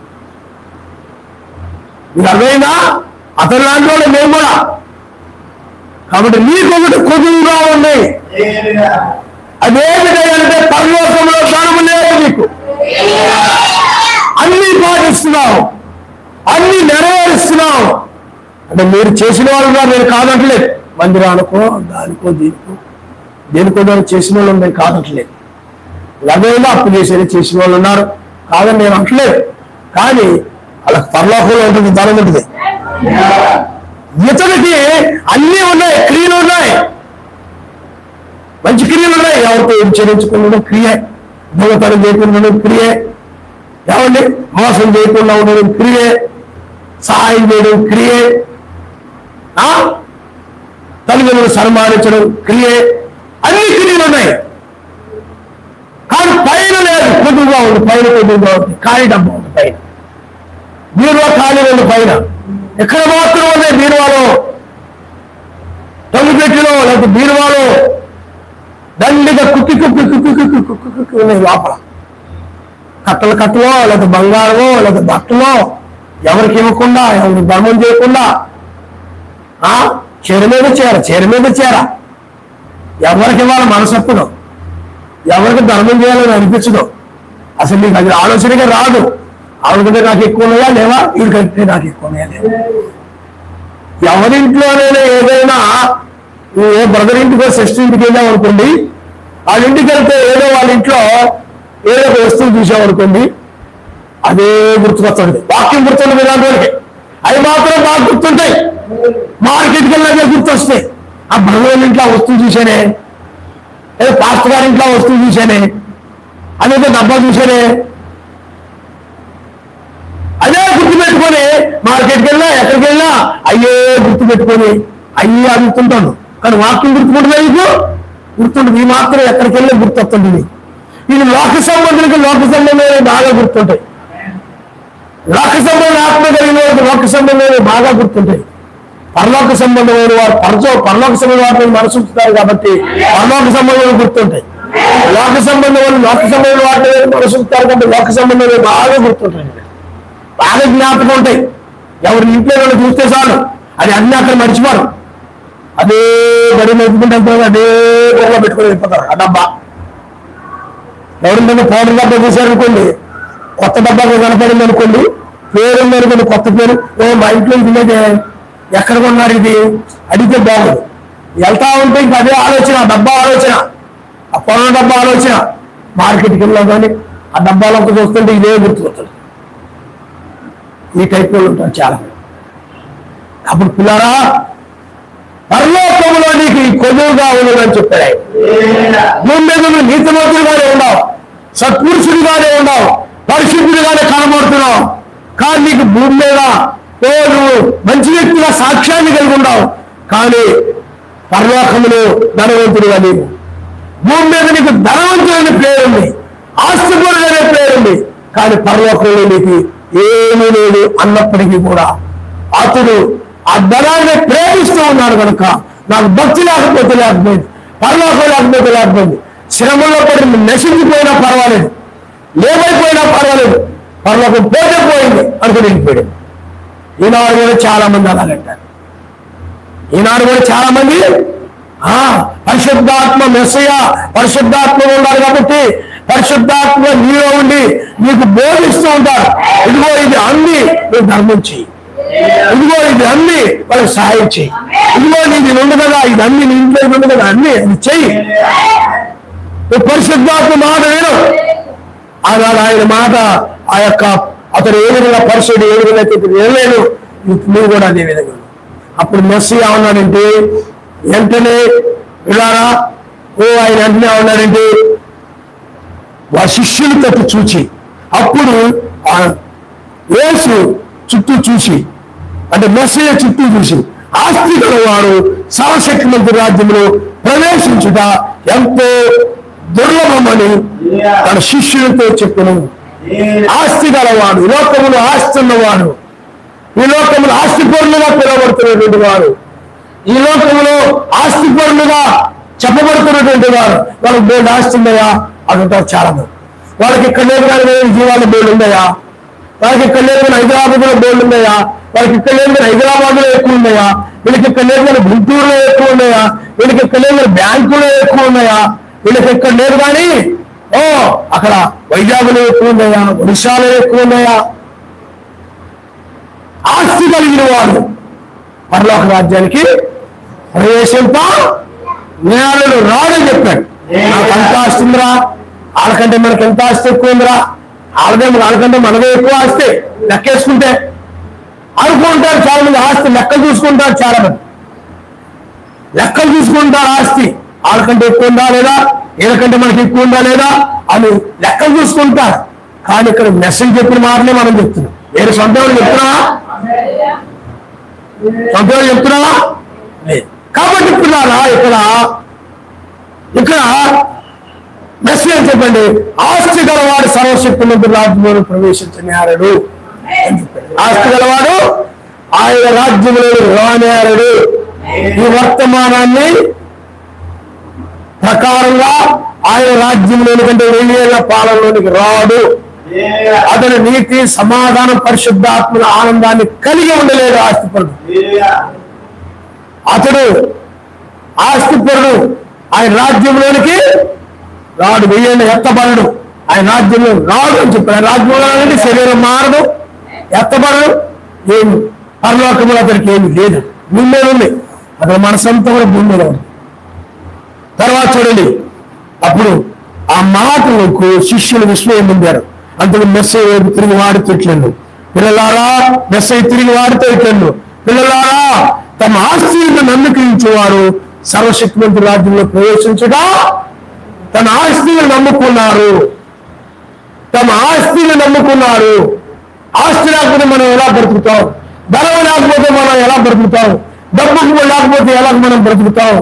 మీకు అర్థమైందా? అతని లాంటి వాళ్ళు మేము కూడా. కాబట్టి నీకు ఒకటి కొద్దుగా ఉంది. అదేమిటంటే పరలోకంలో ధనము లేదు నీకు. అన్ని పాటిస్తున్నావు, అన్ని నెరవేరుస్తున్నావు. అంటే మీరు చేసిన వాళ్ళుగా నేను కాదంటలేదు. మందిరానికో దానికో దేనికో దానికి చేసిన వాళ్ళు నేను కాదంటలేదు. లగైనా అప్పు చేసిన వాళ్ళు ఉన్నారు, కాదని నేను అంటలేదు. కానీ అలా పరలోకంలో ఉంటుంది, ధనం ఉంటుంది. ఇతనికి అన్నీ ఉన్నాయి, క్రియలు ఉన్నాయి, మంచి క్రియలు ఉన్నాయి. ఎవరితో ఏం చెల్లించుకున్న క్రియే, దొంగతనం చేయకుండా క్రియే, ఏమండి మోసం చేయకుండా ఉండడం క్రియే, సహాయం చేయడం క్రియే, తల్లిదండ్రులు సన్మానించడం క్రియే, అన్ని క్రియలు ఉన్నాయి. కానీ పైన లేదు, కొద్దుగా ఉంది. పైన కొద్దుగా ఉంది, ఖాళీ డబ్బా ఉంది పైన. బీరువా ఖాళీ ఉంది పైన. ఎక్కడ మాత్రం ఉన్నాయి బీరువాలో, తొమ్మిదిలో లేకపోతే బీరువాలో దండిగా కుక్కి ఉన్నాయి లోపల. కట్టలో లేకపోతే బంగారమో లేకపోతే బట్టలో ఎవరికి ఇవ్వకుండా, ఎవరికి ధర్మం చేయకుండా, చీర మీద చీర ఎవరికి ఇవ్వాలి మనసప్పుదు, ఎవరికి ధర్మం చేయాలని అనిపించదు. అసలు నీకు అది ఆలోచనగా రాదు. ఆవిడకంటే నాకు ఎక్కువ ఉన్నాయా లేవా, వీడికంటే నాకు ఎక్కువ ఉన్నాయా లేవా. ఎవరింట్లోనైనా ఏదైనా, ఏ బ్రదర్ ఇంటికో సిస్టర్ ఇంటికి వెళ్ళాం అనుకోండి, వాళ్ళ ఇంటికి వెళ్తే ఏదో వాళ్ళ ఇంట్లో ఏదో ఒక వస్తువు చూసామనుకోండి, అదే గుర్తుకొస్తుంది. వాక్యం గుర్తుంది ఇలాంటి వాళ్ళకి, అవి మాత్రం బాగా గుర్తుంటాయి. మార్కెట్కి వెళ్ళాకే గుర్తొస్తాయి. ఆ బ్రదర్ ఇంట్లో వస్తువు చూసానే, ఏదో పాస్టర్ గారి ఇంట్లో వస్తువు చూసానే, అదేదో డబ్బా చూసానే, అదే గుర్తుపెట్టుకొని మార్కెట్కి వెళ్ళా ఎక్కడికి వెళ్ళా అయ్యే గుర్తుపెట్టుకొని అయ్యే గుర్తుంటాను. కానీ వాక్యం గుర్తుకుంటుందా నీకు? గుర్తుంటుంది. ఈ మాత్రం ఎక్కడికి వెళ్ళి గుర్తొస్తుంది. ఇది లోక సంబంధమైనవి బాగా గుర్తుంటాయి. లోక సంబంధం ఆత్మ కలిగిన లోక సంబంధమైనవి బాగా గుర్తుంటాయి. పరలోక సంబంధమైన వారు పరలోక సంబంధం వాటిని మనసు ఉంచుతారు కాబట్టి పరలోక సంబంధాలు గుర్తుంటాయి. లోక సంబంధం లోక సంబంధం వాటిని మనసు ఉంచుతారు కాబట్టి లోక సంబంధాలు బాగా గుర్తుంటాయి, బాగా జ్ఞాపకం ఉంటాయి. ఎవరి ఇంట్లో వాళ్ళు చూస్తే చాలు అది అన్ని అక్కడ మర్చిపోరు. అదే గడి మెప్పుకుంటే అదే గొడవ పెట్టుకుని వెళ్ళిపోతారు. ఆ డబ్బా ఎవరింటే పౌడర్ డబ్బా చూసారనుకోండి, కొత్త డబ్బా కనపడింది అనుకోండి, పేరు ఉంది అనుకోండి, కొత్త పేరు మా ఇంట్లో తినేది ఎక్కడ కొన్నారు ఇది అడిగితే బాగుంది. వెళ్తా ఉంటే ఇంకా అదే ఆలోచన, డబ్బా ఆలోచన, ఆ పౌడర్ డబ్బా ఆలోచన. మార్కెట్కి వెళ్ళాం కానీ ఆ డబ్బాలోకి చూస్తుంటే ఇదే గుర్తుకొస్తుంది. ఈ టైప్ వాళ్ళు ఉంటారు చాలా. అప్పుడు పిల్లారా పరలోకములో నీకు ఈ కొలువుగా ఉండదని చెప్పాడు. భూమి మీద నువ్వు నీతిమంతుడిగానే ఉన్నావు, సత్పురుషుడిగానే ఉన్నావు, పరిశుద్ధుడిగానే కనబడుతున్నావు. కానీ నీకు భూమి మీద నువ్వు మంచి వ్యక్తిగా సాక్ష్యాన్ని కలిగి ఉన్నావు. కానీ పరలోకములో ధనవంతుడిగా నీవు. భూమి మీద నీకు ధనవంతుడనే పేరుంది, ఆస్తిపరుడనే పేరుంది. కానీ పరలోకంలో నీకు ఏమీ లేదు అన్నప్పటికీ కూడా అతడు ఆ ధనాన్ని ప్రేమిస్తూ ఉన్నాడు కనుక నాకు భక్తి లేకపోతే లేకపోయింది, పరలోకం లేకపోతే లేకపోయింది, శ్రమంలో పడి నశించిపోయినా పర్వాలేదు, ఏమైపోయినా పర్వాలేదు, పరలోకం పోతే పోయింది అనుకుని వెళ్ళిపోయాడు. ఈనాడు కూడా చాలా మంది అలాగంటారు. ఈనాడు కూడా చాలా మంది పరిశుద్ధాత్మ మెస్సయ్య పరిశుద్ధాత్మ ఉండాలి కాబట్టి పరిశుద్ధాత్మ నీలో ఉండి నీకు బోధిస్తూ ఉంటారు. ఇదిగో ఇది అన్ని నువ్వు ధర్మం చెయ్యి, ఇదిగో ఇది అన్ని వాళ్ళకి సహాయం చెయ్యి, ఇదిగో నీది ఉంది కదా ఇది అన్ని నీ ఇంట్లో ఉంది కదా అన్ని అది చెయ్యి. నువ్వు పరిశుద్ధాత్మ మాట విను. అలాగే ఆయన మాట ఆ యొక్క అతను ఏ విధంగా పరిశుద్ధి ఏ విధంగా వినలేను, నువ్వు కూడా అదే విధంగా. అప్పుడు మెస్సయ్య ఉన్నాడంటే వెంటనే ఇలారా ఆయన వెంటనే ఉన్నాడంటే వారి శిష్యులు తట్టు చూచి అప్పుడు యేసు చుట్టూ చూసి అంటే మెస్సయ్య చుట్టూ చూసి ఆస్తి గలవారు సర్వశక్తిమంతుడి రాజ్యంలో ప్రవేశించుట ఎంతో దుర్లభమని తన శిష్యులతో చెప్పను. ఆస్తి గలవాడు, ఈ లోకములో ఆస్తి ఉన్నవాడు, ఈ లోకములో ఆస్తిపరులుగా పిలువబడుతున్నటువంటి వారు, ఈ లోకంలో ఆస్తిపరులుగా చెప్పబడుతున్నటువంటి వారు, వాళ్ళకి బోర్డు ఆస్తి ఉందయా అంటారు చాలా మంది. వాళ్ళకి ఇక్కడ లేదు కానీ జీవాల బోర్డు ఉందయా, వాళ్ళకి ఇక్కడ లేదు కానీ హైదరాబాద్లో బోర్డు ఉందయా, వాళ్ళకి ఇక్కడ లేదు కానీ హైదరాబాద్లో ఎక్కువ ఉన్నాయా, వీళ్ళకి ఇక్కడ లేదు కానీ గుంటూరులో ఎక్కువ ఉన్నాయా, వీళ్ళకి ఇక్కడ లేదు కానీ బ్యాంకులో ఎక్కువ ఉన్నాయా, వీళ్ళకి ఇక్కడ లేదు కానీ అక్కడ వైజాగ్లో ఎక్కువ ఉన్నాయా, ఒడిశాలో ఎక్కువ ఉన్నాయా. ఆస్తి కలిగిన వాడు పరలోక రాజ్యానికి ప్రవేశింప నేలను రాడని చెప్పాడు. నాకు అంత ఆస్తి ఉందిరా, వాళ్ళకంటే మనకి ఎంత ఆస్తి ఎక్కువ ఉందిరా, వాళ్ళకంటే మనదే ఎక్కువ ఆస్తి లెక్కేసుకుంటే అనుకుంటారు చాలా మంది. ఆస్తి లెక్కలు చూసుకుంటారు చాలా మంది, లెక్కలు చూసుకుంటారు ఆస్తి వాళ్ళకంటే ఎక్కువ ఉందా లేదా, వీళ్ళకంటే మనకి ఎక్కువ ఉందా లేదా అని లెక్కలు చూసుకుంటారు. కానీ ఇక్కడ మెసేజ్ చెప్పిన మాటలే మనం చెప్తున్నాం. వేరే సొంత వాళ్ళు చెప్తున్నావా, సొంత వాళ్ళు చెప్తున్నావా లేదు. కాబట్టి పిల్లలా ఇక్కడ మెసేజ్ చెప్పండి, ఆస్తి గలవాడు సర్వశక్తిమంతుడి రాజ్యంలో ప్రవేశించనేరడు అని చెప్పాడు. ఆస్తి గలవాడు ఆయన రాజ్యంలో రానేరడు. ఈ వర్తమానాన్ని ప్రకారంగా ఆయన రాజ్యంలోని కంటే 1000 ఏళ్ల పాలనలోనికి రాడు. అతను నీతి సమాధానం పరిశుద్ధాత్మల ఆనందాన్ని కలిగి ఉండలేడు ఆస్తిపరుడు. అతడు ఆస్తిపరుడు ఆయన రాజ్యంలోనికి రాడు, 1000 ఏళ్ళు ఎత్తబడడు, ఆయన రాజ్యంలో రాడు అని చెప్పాడు. రాజ్యంలో శరీరం మారదు, ఎత్తబడడు, ఏమి పరలోకంలో అతనికి ఏమి లేదు, భూమి మీద ఉంది. అతను మనసంతా కూడా భూమి మీద ఉంది. తర్వాత చూడండి, అప్పుడు ఆ మాటలకు శిష్యులు విస్మయం పొందారు. అందుకు మెస్సయ్య తిరిగి వాడితో ఇట్లను, పిల్లలారా మెస్సయ్య తిరిగి వాడితో ఇట్లను, పిల్లలారా తమ ఆస్తిని నమ్మకించేవారు సర్వశక్తిమంతుడి రాజ్యంలో ప్రవేశించగా తన ఆస్తిని నమ్ముకున్నారు. తమ ఆస్తిని నమ్ముకున్నారు. ఆస్తి లేకపోతే మనం ఎలా బ్రతుకుతాం, ధనం లేకపోతే మనం ఎలా బ్రతుకుతాం, డబ్బు లేకపోతే ఎలా మనం బ్రతుకుతాం,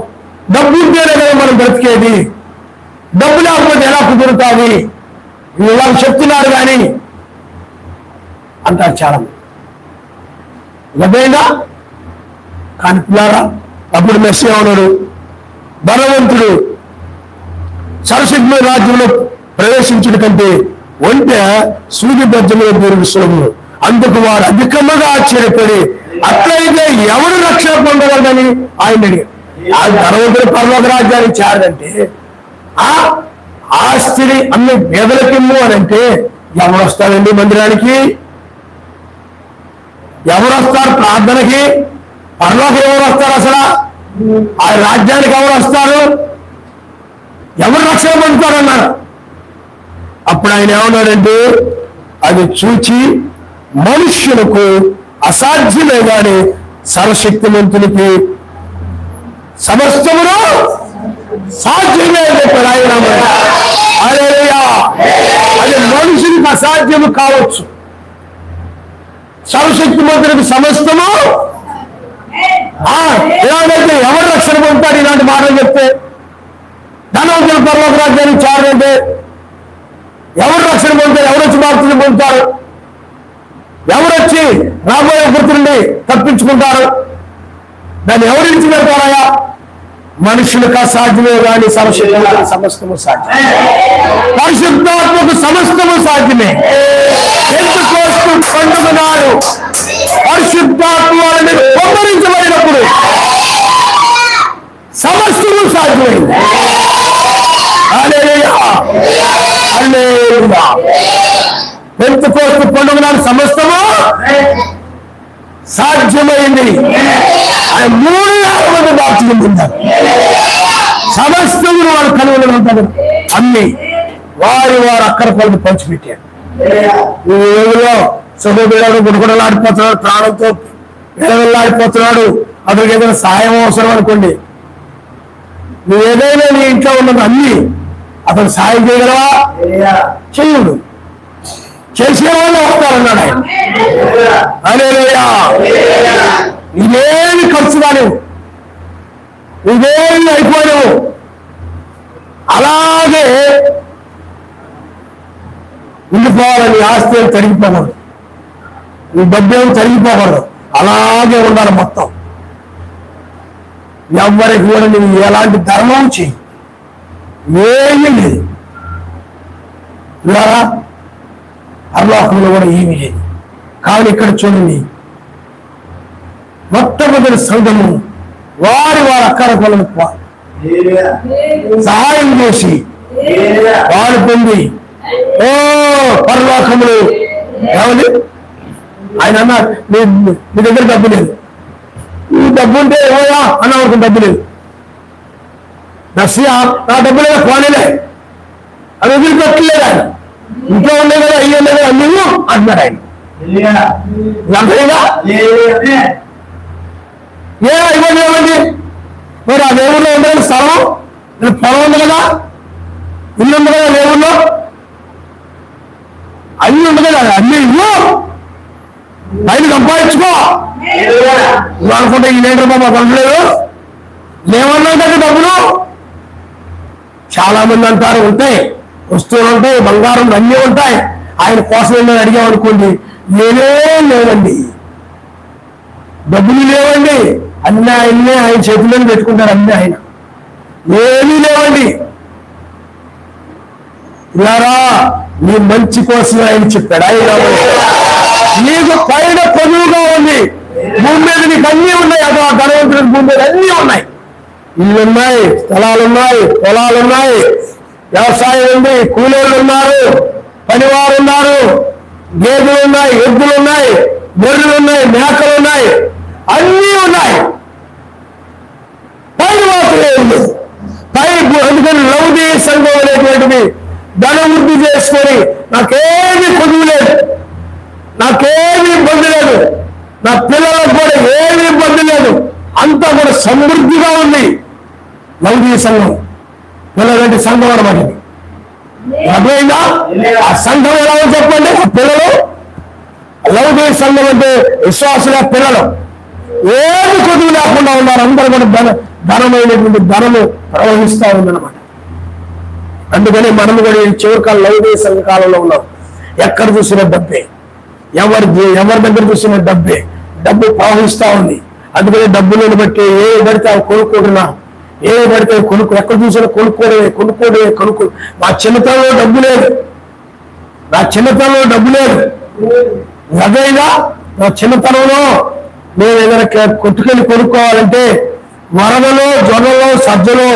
డబ్బు ఉంటేనే కదా మనం బ్రతికేది, డబ్బు లేకపోతే ఎలా కుదురుతుంది, ఇలా చెప్తున్నారు కానీ అంటారు చాలా మంది. కానీ పిల్లారా అప్పుడు మెస్సియా ఉన్నాడు, బలవంతుడు సరస్వతి రాజ్యంలో ప్రవేశించడం కంటే ఒంటె సూర్య బజ్జంలో దూరుడు సులభుడు. అందుకు వారు అధికముగా ఆశ్చర్యపడి అట్లయితే ఎవరు రక్షణ పొందగలదని ఆయన అడిగారు. ఆ ధనవంతుడు పరలోక రాజ్యానికి చేరదంటే ఆ ఆస్తిని అన్ని పేదలకిమ్ము అని అంటే ఎవరు వస్తారండి మందిరానికి? ఎవరు వస్తారు ప్రార్థనకి? పరలోకం ఎవరు వస్తారు? అసలు ఆ రాజ్యానికి ఎవరు వస్తారు? ఎవరు రక్షణ పొందుతారన్నారు. అప్పుడు ఆయన ఏమన్నాడంటే అది చూచి మనుష్యులకు అసాధ్యమే కానీ సర్వశక్తిమంతునికి సమస్తమును సాధ్యమే అని చెప్పాడు ఆయన. హల్లెలూయా. అది మనుషునికి అసాధ్యము కావచ్చు, సర్వశక్తిమంతునికి సమస్తము. ఇలాంటి ఎవరు రక్షణ పొందుతాడు? ఇలాంటి మాటలు చెప్తే ధనవంతులు పరలోక రాజ్యానికి చేరాలంటే ఎవరు రక్షణ పొందుతారు? ఎవరు వచ్చి బాప్తిజం పొందుతారు? ఎవరు వచ్చి రాబోయే గుర్తుండి తప్పించుకుంటారు? దాన్ని ఎవరు ఇచ్చి పెడతారయా? మనుషులకు అసాధ్యమే కానీ సర్వశక్తిమంతునికి సమస్తము సాధ్యమే, పరిశుద్ధాత్మకు సమస్తము సాధ్యమే. పెంతెకోస్తు పండుగ నాడు పరిశుద్ధాత్మ వాళ్ళని పొందరించబడినప్పుడు సమస్తము సాధ్యమైంది. హల్లెలూయా, హల్లెలూయా. పెంతెకోస్తు పండుగ నాడు సమస్తము సాధ్యమైంది. ఆయన 3,000 మంది బాప్తిజం పొందారు. సమస్తమును వారు కనుగొని ఉంటారు. అన్ని వారి అక్కర పనులు పంచిపెట్టారు. ఈ రోజులో సొమ్మిడిలాడు గుడుగుడలాడిపోతున్నాడు, ప్రాణంతో వెళ్ళాడిపోతున్నాడు. అతనికి ఏదైనా సాయం అవసరం అనుకోండి, నువ్వు ఏదైనా నీ ఇంట్లో ఉన్నది అన్ని అతను సాయం చేయగలవా? చెయ్యుడు. చేసేవాళ్ళు వస్తారన్నాడు ఆయన. హల్లెలూయా. ఇదేమి ఖర్చు కాలేవు, ఇదేమి అయిపోలేవు. అలాగే ఉండిపోవాలని ఆస్తి ఏమి తరిగిపోకూడదు, ఈ డబ్బేమి తరిగిపోకూడదు, అలాగే ఉండాలి మొత్తం. ఎవరికి కూడా నువ్వు ఎలాంటి ధర్మం చెయ్యి, ఏమీ లేదు. ఇలా పరలోకంలో కూడా ఏమీ లేదు. కానీ ఇక్కడ చూడండి, మొట్టమొదటి సంఘము వారి అక్కర కొలకు సహాయం చేసి వారు పొంది ఓ పరలోకములు ఏమని ఆయన అన్నారు, మీ దగ్గర డబ్బు లేదు, ఈ డబ్బు ఉంటే ఏమోయా అన్నవారికి డబ్బు లేదు, నర్సియా నా డబ్బు లేదా పోనీలే అది వదిలిపెట్టలేదు. ఆయన ఇంట్లో ఉండే కదా అయ్యి ఉండే కదా అన్నీ అంటున్నాడు ఆయన. ఏ ఇవ్వండి ఏమండి మరి ఆ దేవుల్లో ఉండదు స్థలం, పొలం ఉంది కదా, ఇల్లు ఉంది కదా దేవుల్లో, అన్ని ఉంది కదా, అన్ని ఇల్లు పైన సంపాదించుకో. నువ్వు అనుకుంటే ఈ లేటర్ బాబా కొనలేదు లేవన్నా కదా డబ్బులు. చాలా మంది అంటారు ఉంటాయి, వస్తువులు ఉంటాయి, బంగారం అన్నీ ఉంటాయి, ఆయన కోసం వెళ్ళని అడిగామనుకోండి, లేవండి, డబ్బులు లేవండి, అన్నీ ఆయన చేతుల్లో పెట్టుకుంటారు, అన్నీ ఆయన ఏమీ లేవండి. ఇలారా నీ మంచి కోసం ఆయన చెప్పాడు. ఆయన నీకు పైన పొదువుగా ఉంది, భూమి మీద నీకు అన్నీ ఉన్నాయి, అదో ధనవంతుడికి భూమి మీద అన్నీ ఉన్నాయి, ఇల్లున్నాయి, స్థలాలున్నాయి, పొలాలున్నాయి, వ్యవసాయం ఉంది, కూలీలు ఉన్నారు, పనివారు ఉన్నారు, గేదెలు ఉన్నాయి, ఎద్దులు ఉన్నాయి, గొర్రెలు ఉన్నాయి, మేకలు ఉన్నాయి, అన్నీ ఉన్నాయి. పైన మాత్రమే ఉంది. అందుకని లౌదీయ సంఘం అనేటువంటిది ధనం వృద్ధి చేసుకొని నాకేమీ కొదువు లేదు, నాకేమీ ఇబ్బంది లేదు, నా పిల్లలకు కూడా ఏమీ ఇబ్బంది లేదు, అంతా కూడా సమృద్ధిగా ఉంది. లౌదీయ సంఘం పిల్లలంటే సంఘం అన్నమాట. అర్థమైందా? ఆ సంఘం ఎలా చెప్పండి. ఆ పిల్లలు లౌదీయ సంఘం అంటే విశ్వాసుల పిల్లలు ఏమి కొదువు లేకుండా ఉన్నారు. అందరూ కూడా ధనమైనటువంటి ధనము ప్రవహిస్తూ ఉందన్నమాట. అందుకని మనము కూడా చివరి కాలం లౌదీయ సంఘ కాలంలో ఉన్నాం. ఎక్కడ చూసిన డబ్బే, ఎవరి దగ్గర చూసిన డబ్బే, డబ్బు ప్రవహిస్తూ ఉంది. అందుకని డబ్బులను బట్టి ఏవి పడితే అవి కొనుక్కుంటున్నాం, ఏవి పడితే ఎక్కడ చూసినా కొనుక్కోవడమే. నా చిన్నతనంలో డబ్బు లేదు, అదేగా నా చిన్నతనంలో నేను ఏదైనా కొట్టుకెళ్ళి కొనుక్కోవాలంటే వరదలో, జొన్నలో, సజ్జలో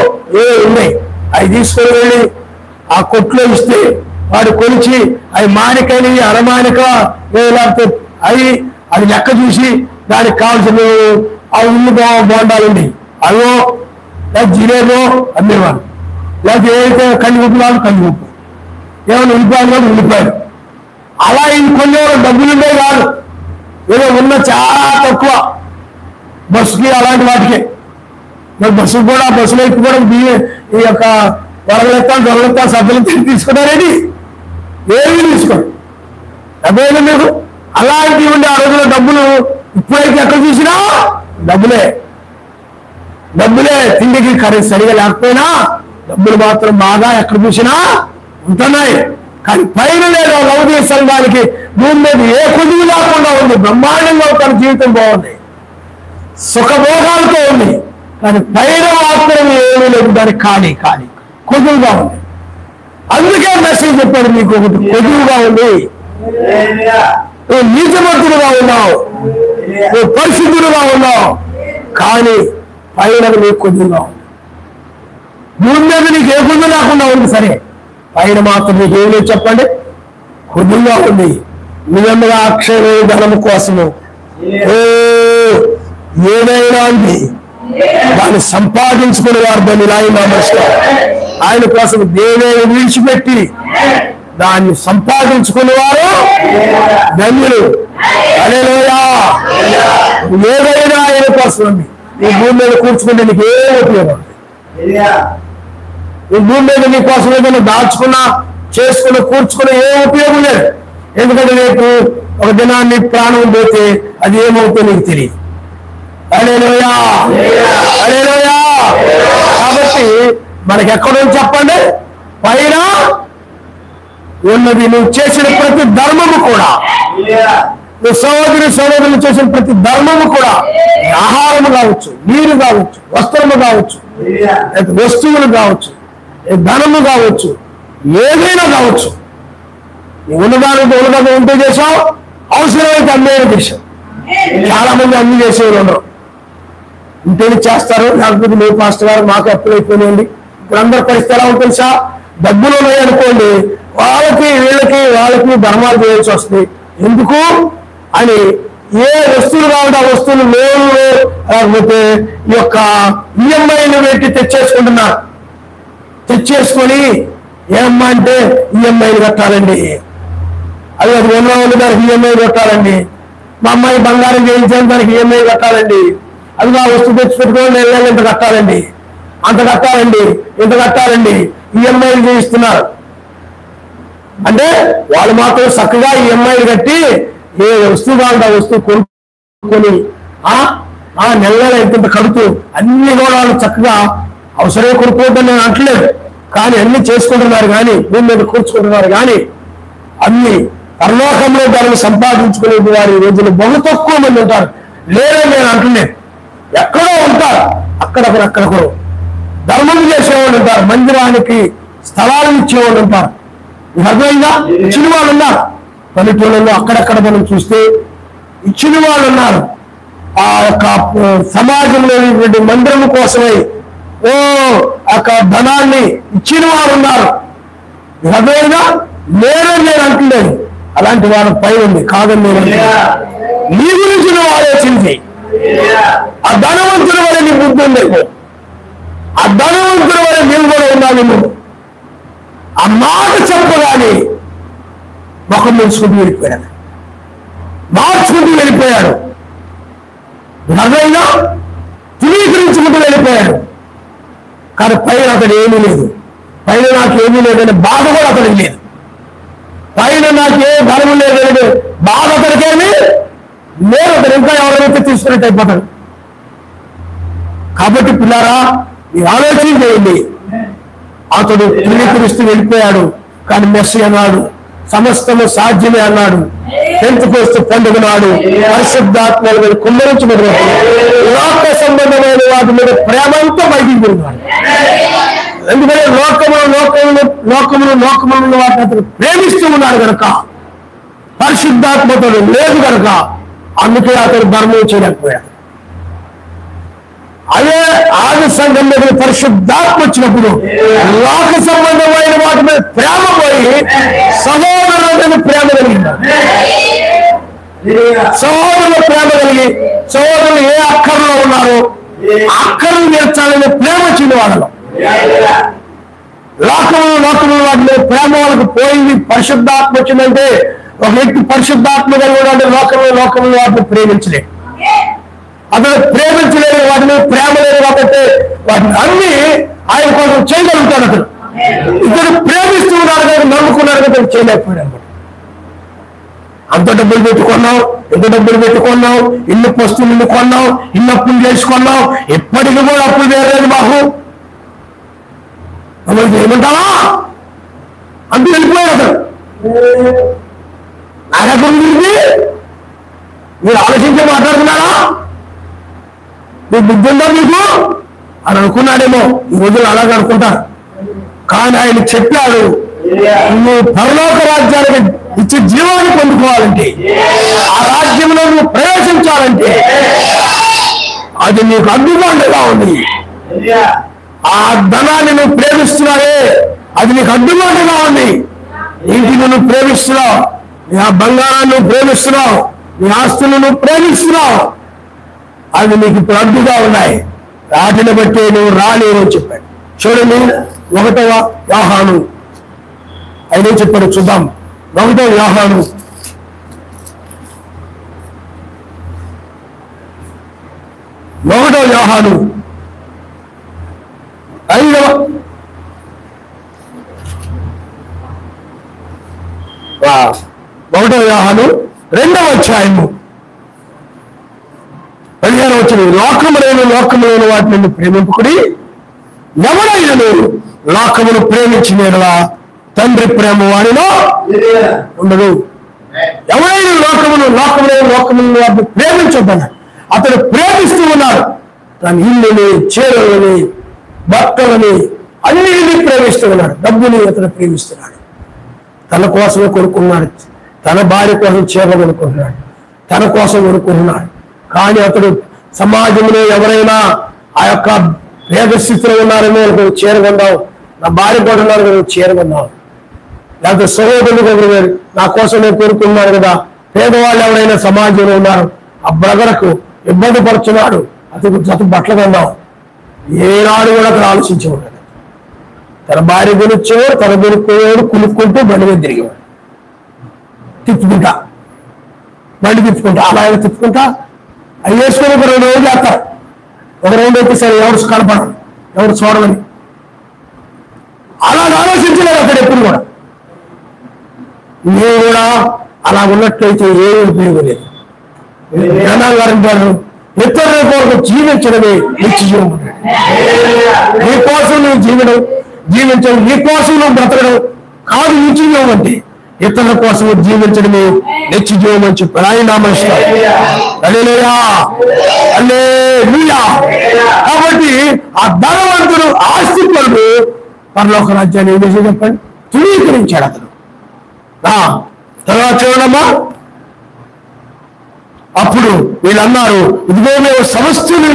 ఉన్నాయి, అవి తీసుకొని వెళ్ళి ఆ కొట్లో ఇస్తే వాడు కొలిచి అవి మానికని అరమానిక లేకపోతే అది లెక్క చూసి దానికి కావాల్సిన ఆ ఉల్లి బోండాలండి అవో లేదా జిలేబో అమ్మేవాడు, లేకపోతే ఏదైతే కందిగుప్పు కందిగుప్పు, ఏమైనా ఉల్లిపాయలు అలా ఇంకొన్ని డబ్బులుండే కాదు, ఏదో ఉన్న చాలా తక్కువ బస్సుకి అలాంటి వాటికే. మరి బస్సులో ఎక్కిపోవడం ఈ యొక్క వరగలెత్తాను దొరలెత్తాను సభ్యులు తీసుకున్నారేంటి, ఏమీ తీసుకోండి డబ్బేనా మీకు. అలాంటివి ఉండే ఆ రోజుల్లో డబ్బులు ఇప్పుడైతే ఎక్కడ చూసినా డబ్బులే, తిండికి ఖరీదు సరిగా లేకపోయినా డబ్బులు మాత్రం బాగా ఎక్కడ చూసినా ఉంటున్నాయి. కానీ పైన లేదా లౌకిక సంఘానికి భూమి మీద ఏ కొద్దిగా లేకుండా ఉంది, బ్రహ్మాండంగా తన జీవితం బాగుంది, సుఖభోగాలతో ఉంది. కానీ పైన మాత్రం ఏమీ లేదు, దానికి ఖాళీ కొద్దుగా ఉంది. అందుకే మెసేజ్ చెప్పాడు మీకు, ఒకటి కొద్దుగా ఉంది, నువ్వు నీతిమంతుడుగా ఉన్నావు, నువ్వు పరిశుద్ధుడుగా ఉన్నావు, కానీ పైన నీకు కొద్దుగా ఉంది. భూమి మీద నీకు ఏ కొద్దు లేకుండా ఉంది సరే, పైన మాత్రం నీకు ఏం లేదు చెప్పండి, కొద్దుగా ఉంది. నిజంగా అక్షయ ధనము కోసము ఏదైనా ఉంది దాన్ని సంపాదించుకునే వారు దాన్ని ఆయన కోసం దేవేని విడిచిపెట్టి దాన్ని సంపాదించుకునేవారు ధన్యులు. హల్లెలూయా. ఏదైనా ఆయన కోసం ఉంది. ఈ భూమి మీద కూర్చుకుంటే నీకు ఏ ఉపయోగం, ఈ భూమి మీద నీ కోసం ఏదైనా దాచుకున్నా చేసుకుని కూర్చుకుని ఏ ఉపయోగం లేదు. ఎందుకంటే రేపు ఒక దినాన్ని ప్రాణం పోతే అది ఏమవుతుందో నీకు తెలియదు. హల్లెలూయా. కాబట్టి మనకి ఎక్కడో చెప్పండి, పైన ఉన్నది నువ్వు చేసిన ప్రతి ధర్మము కూడా, నువ్వు సహోదరులు చేసిన ప్రతి ధర్మము కూడా, ఆహారము కావచ్చు, నీరు కావచ్చు, వస్త్రము కావచ్చు, వస్తువులు కావచ్చు, ధనము కావచ్చు, ఏదైనా కావచ్చు, ఉన్నదానికి ఉంటే చేసావు, అవసరమైతే అమ్మేది చేసావు. చాలా మంది అన్ని చేసేవారు ఉండరు, ఇంటేది చేస్తారు, లేకపోతే మీ పాస్టర్ గారు మాకు అప్పులు అయిపోయినాయండి. ఇప్పుడు అందరి పరిస్థితి ఎలా ఉంటుంది తెలుసా, డబ్బులు ఉన్నాయి అనుకోండి, వాళ్ళకి ధర్మాలు చేయాల్సి వస్తుంది. ఎందుకు అని ఏ వస్తువులు కావాలి ఆ వస్తువులు లోన్లు లేకపోతే ఈ యొక్క ఈఎంఐలు పెట్టి తెచ్చేసుకొని ఏమ్మా అంటే ఈఎంఐలు కట్టాలండి, అది ఉన్న దానికి ఈఎంఐలు కట్టాలండి, మా అమ్మాయి బంగారం చేయించాలి దానికి ఈఎంఐ కట్టాలండి, అది ఆ వస్తువు తెచ్చిపెట్టుకోవాలి నెల ఇంత కట్టాలండి, అంత కట్టాలండి, ఇంత కట్టాలండి, ఈఎంఐలు చేయిస్తున్నారు. అంటే వాళ్ళు మాత్రం చక్కగా ఈఎంఐలు కట్టి ఏ వస్తువు కావాలంటే ఆ వస్తువు కొనుక్కొని నెల ఇంత కడుతూ అన్ని కూడా వాళ్ళు చక్కగా అవసరమే కొనుక్కోవద్దని నేను అంటలేదు, కానీ అన్ని చేసుకుంటున్నారు, కానీ భూమి మీద కూర్చుకుంటున్నారు, కానీ అన్ని పరలోకంలో దాన్ని సంపాదించుకునే వారి రోజులు బహు తక్కువ మంది ఉంటారు. లేదని నేను అంటున్నాను, ఎక్కడో ఉంటారు, అక్కడొకరు ధర్మం చేసేవాళ్ళు ఉంటారు, మందిరానికి స్థలాలు ఇచ్చేవాళ్ళు ఉంటారు. అర్థమైందా? ఇచ్చిన వాళ్ళు ఉన్నారు పల్లెటూళ్ళలో, అక్కడక్కడ మనం చూస్తే ఇచ్చిన వాళ్ళు ఉన్నారు. ఆ యొక్క సమాజంలో మందిరం కోసమై ధనాన్ని ఇచ్చిన వారు ఉన్నారు. అర్థమైందా? లేదని నేను అంటున్నాను, అలాంటి వాళ్ళ పై ఉంది కాదని నేను. నీ గురించి నువ్వు ఆలోచించి ఆ ధనవంతుడి వల్ల నీ బుద్ధి ఉండేకు, ఆ ధనవంతుడి వల్ల నీవు కూడా ఉండాలి. నువ్వు ఆ మాట చెప్పగానే ముఖం మార్చుకుంటూ వెళ్ళిపోయాడు. అర్థమైనా ధృవీకరించుకుంటూ వెళ్ళిపోయాడు. కానీ పైన అతడు ఏమీ లేదు, పైన నాకు ఏమీ లేదనే బాధ కూడా అతడికి లేదు, పైన నాకు ఏ ధనము లేదనే బాధ అతడికేమీ లేదు. అతను ఇంకా ఎవరైతే తీసుకున్నట్టు అయిపోతాడు. కాబట్టి పిల్లారా, మీరు ఆలోచన చేయండి. అతడు ధృవీకరిస్తూ వెళ్ళిపోయాడు, కానీ మెస్సీ అన్నాడు సమస్తము సాధ్యమే అన్నాడు. పెంతెకొస్తు పండుగ నాడు పరిశుద్ధాత్మల మీద కుమ్మరించబడినప్పుడు లోక సంబంధమైన వాటి మీద ప్రేమంతో బయటికి తిరిగాడు. ఎందుకంటే లోకములు వాటిని అతను ప్రేమిస్తూ ఉన్నాడు కనుక, పరిశుద్ధాత్మతో లేదు కనుక అందుకే అతను ధర్మం చేయలేకపోయాడు. అదే ఆది సంఘం మీద పరిశుద్ధాత్మ వచ్చినప్పుడు లోక సంబంధమైన వాటి మీద ప్రేమ పోయి సహోదరుల మీద ప్రేమ కలిగింది. సహోదరుల ప్రేమ కలిగి సహోదరులు ఏ అక్కర్లో ఉన్నారో అక్కర్లు తీర్చాలనే ప్రేమ వచ్చింది వాళ్ళలో. లోకములు వాటి మీద ప్రేమ వాళ్ళకి పోయింది. పరిశుద్ధాత్మ వచ్చిందంటే ఒక వ్యక్తి పరిశుద్ధాత్మ కలిగి అంటే లోకములు వాటిని ప్రేమించలేదు. అతను ప్రేమించలేదు, వాటి మీద ప్రేమ లేదు కాబట్టి వాటిని అన్ని ఆయన కోసం చేయగలుగుతాడు. అతను ఇతను ప్రేమిస్తూ ఉన్నాడు కదా, నమ్ముకున్నాడు కదా, చేయలేకపోయాడు. అంత డబ్బులు పెట్టుకున్నావు, ఎంత డబ్బులు పెట్టుకున్నావు, ఇల్లు వస్తువులు ఇల్లు కొన్నావు, ఇల్లు అప్పులు చేసుకున్నావు, ఎప్పటికీ కూడా అప్పులు వేయలేదు మాకు ఏమంటావా అంత వెళ్ళిపోయాడు. అతను నాకెక్కడ మీరు ఆలోచించి మాట్లాడుతున్నారా? మీకు బుద్ధి ఉందా మీకు అని అనుకున్నాడేమో. ఈ రోజులు అలాగే అనుకుంటారు. కానీ ఆయన చెప్పాడు, నువ్వు పరలోక రాజ్యానికి ఇచ్చే జీవాన్ని పొందుకోవాలంటే, ఆ రాజ్యంలో నువ్వు ప్రవేశించాలంటే అది నీకు అడ్డుబండగా ఉంది. ఆ ధనాన్ని నువ్వు ప్రేమిస్తున్నావే అది నీకు అడ్డుబండగా ఉంది. ఇంటిని నువ్వు ప్రేమిస్తున్నావు, నీ ఆ బంగారాన్ని నువ్వు ప్రేమిస్తున్నావు, నీ ఆస్తులను నువ్వు ప్రేమిస్తున్నావు, అవి నీకు ఇప్పుడు అడ్డుగా ఉన్నాయి. వాటిని బట్టి నువ్వు రాలేవు అని చెప్పాడు. చూడండి 1వ యోహాను అయినా చెప్పాడు. చూద్దాం 1వ యోహాను 5వ యోహాను 2వ అధ్యాయము 15వ వచనం, లోకములైన వాటిని ప్రేమింపుకుడి, ఎవరైనా లోకమును ప్రేమించినలా తండ్రి ప్రేమ వాడిలో ఉండదు. ఎవరైనా లోకములైన వాటిని ప్రేమించొద్దని అతను ప్రేమిస్తూ ఉన్నాడు. తన ఇల్లుని, చీరలని, బట్టలని అన్నిటినీ ప్రేమిస్తూ ఉన్నాడు. డబ్బుని అతను ప్రేమిస్తున్నాడు. తన కోసమే కొనుక్కున్నాడు. తన భార్య కోసం చీర కొనుక్కుంటున్నాడు, తన కోసం కొనుక్కుంటున్నాడు. కానీ అతడు సమాజంలో ఎవరైనా ఆ యొక్క పేద స్థితిలో ఉన్నారేమో చీర కొందాం, నా భార్య కూడా ఉన్నారు కదా చీర కొందాం, లేకపోతే సహోదరులు నా కోసం నేను కోరుకున్నాను కదా. పేదవాళ్ళు ఎవరైనా సమాజంలో ఉన్నారు, ఆ బ్రదర్కు ఇబ్బంది పడుతున్నాడు, అతను జత బట్టలు కొందాం. ఏనాడు కూడా అతను ఆలోచించి ఉన్నాడు. తన భార్య కొనుక్చేవాడు, తన కొనుక్కోవాడు, కొనుక్కుంటూ బండి మీద తిరిగేవాడు. తిప్పుకుంటా బండి తిప్పుకుంటా అలాగే తిప్పుకుంటా అవి వేసుకొని ఒక 2 రోజులు చేస్తారు. ఒక 2 అయితే సరే ఎవరు కనపడరు, ఎవరు చూడమని అలా ఆలోచించలేదు అక్కడ ఎప్పుడు కూడా. నేను కూడా అలా ఉన్నట్లయితే ఏమి ఉపయోగం లేదు. జనాలు ఇతరుల కొరకు జీవించడమే నిత్య జీవం. నీ కోసం నువ్వు జీవించడం, నీ కోసం నువ్వు బ్రతకడం కాదు నిత్య జీవం అంటే. ఇతరుల కోసం జీవించడమే నిత్య జీవం అని చెప్పారు. ఆయన నామస్కారం. హల్లెలూయా, హల్లెలూయా. కాబట్టి ఆ ధనవంతుడు ఆస్తిపరుడు పరలోక రాజ్యాన్ని ఏం చేసి చెప్పండి ధృవీకరించాడు అతను. తర్వాత చూడమ్మా, అప్పుడు వీళ్ళన్నారు, ఇదిగో మేము సమస్యను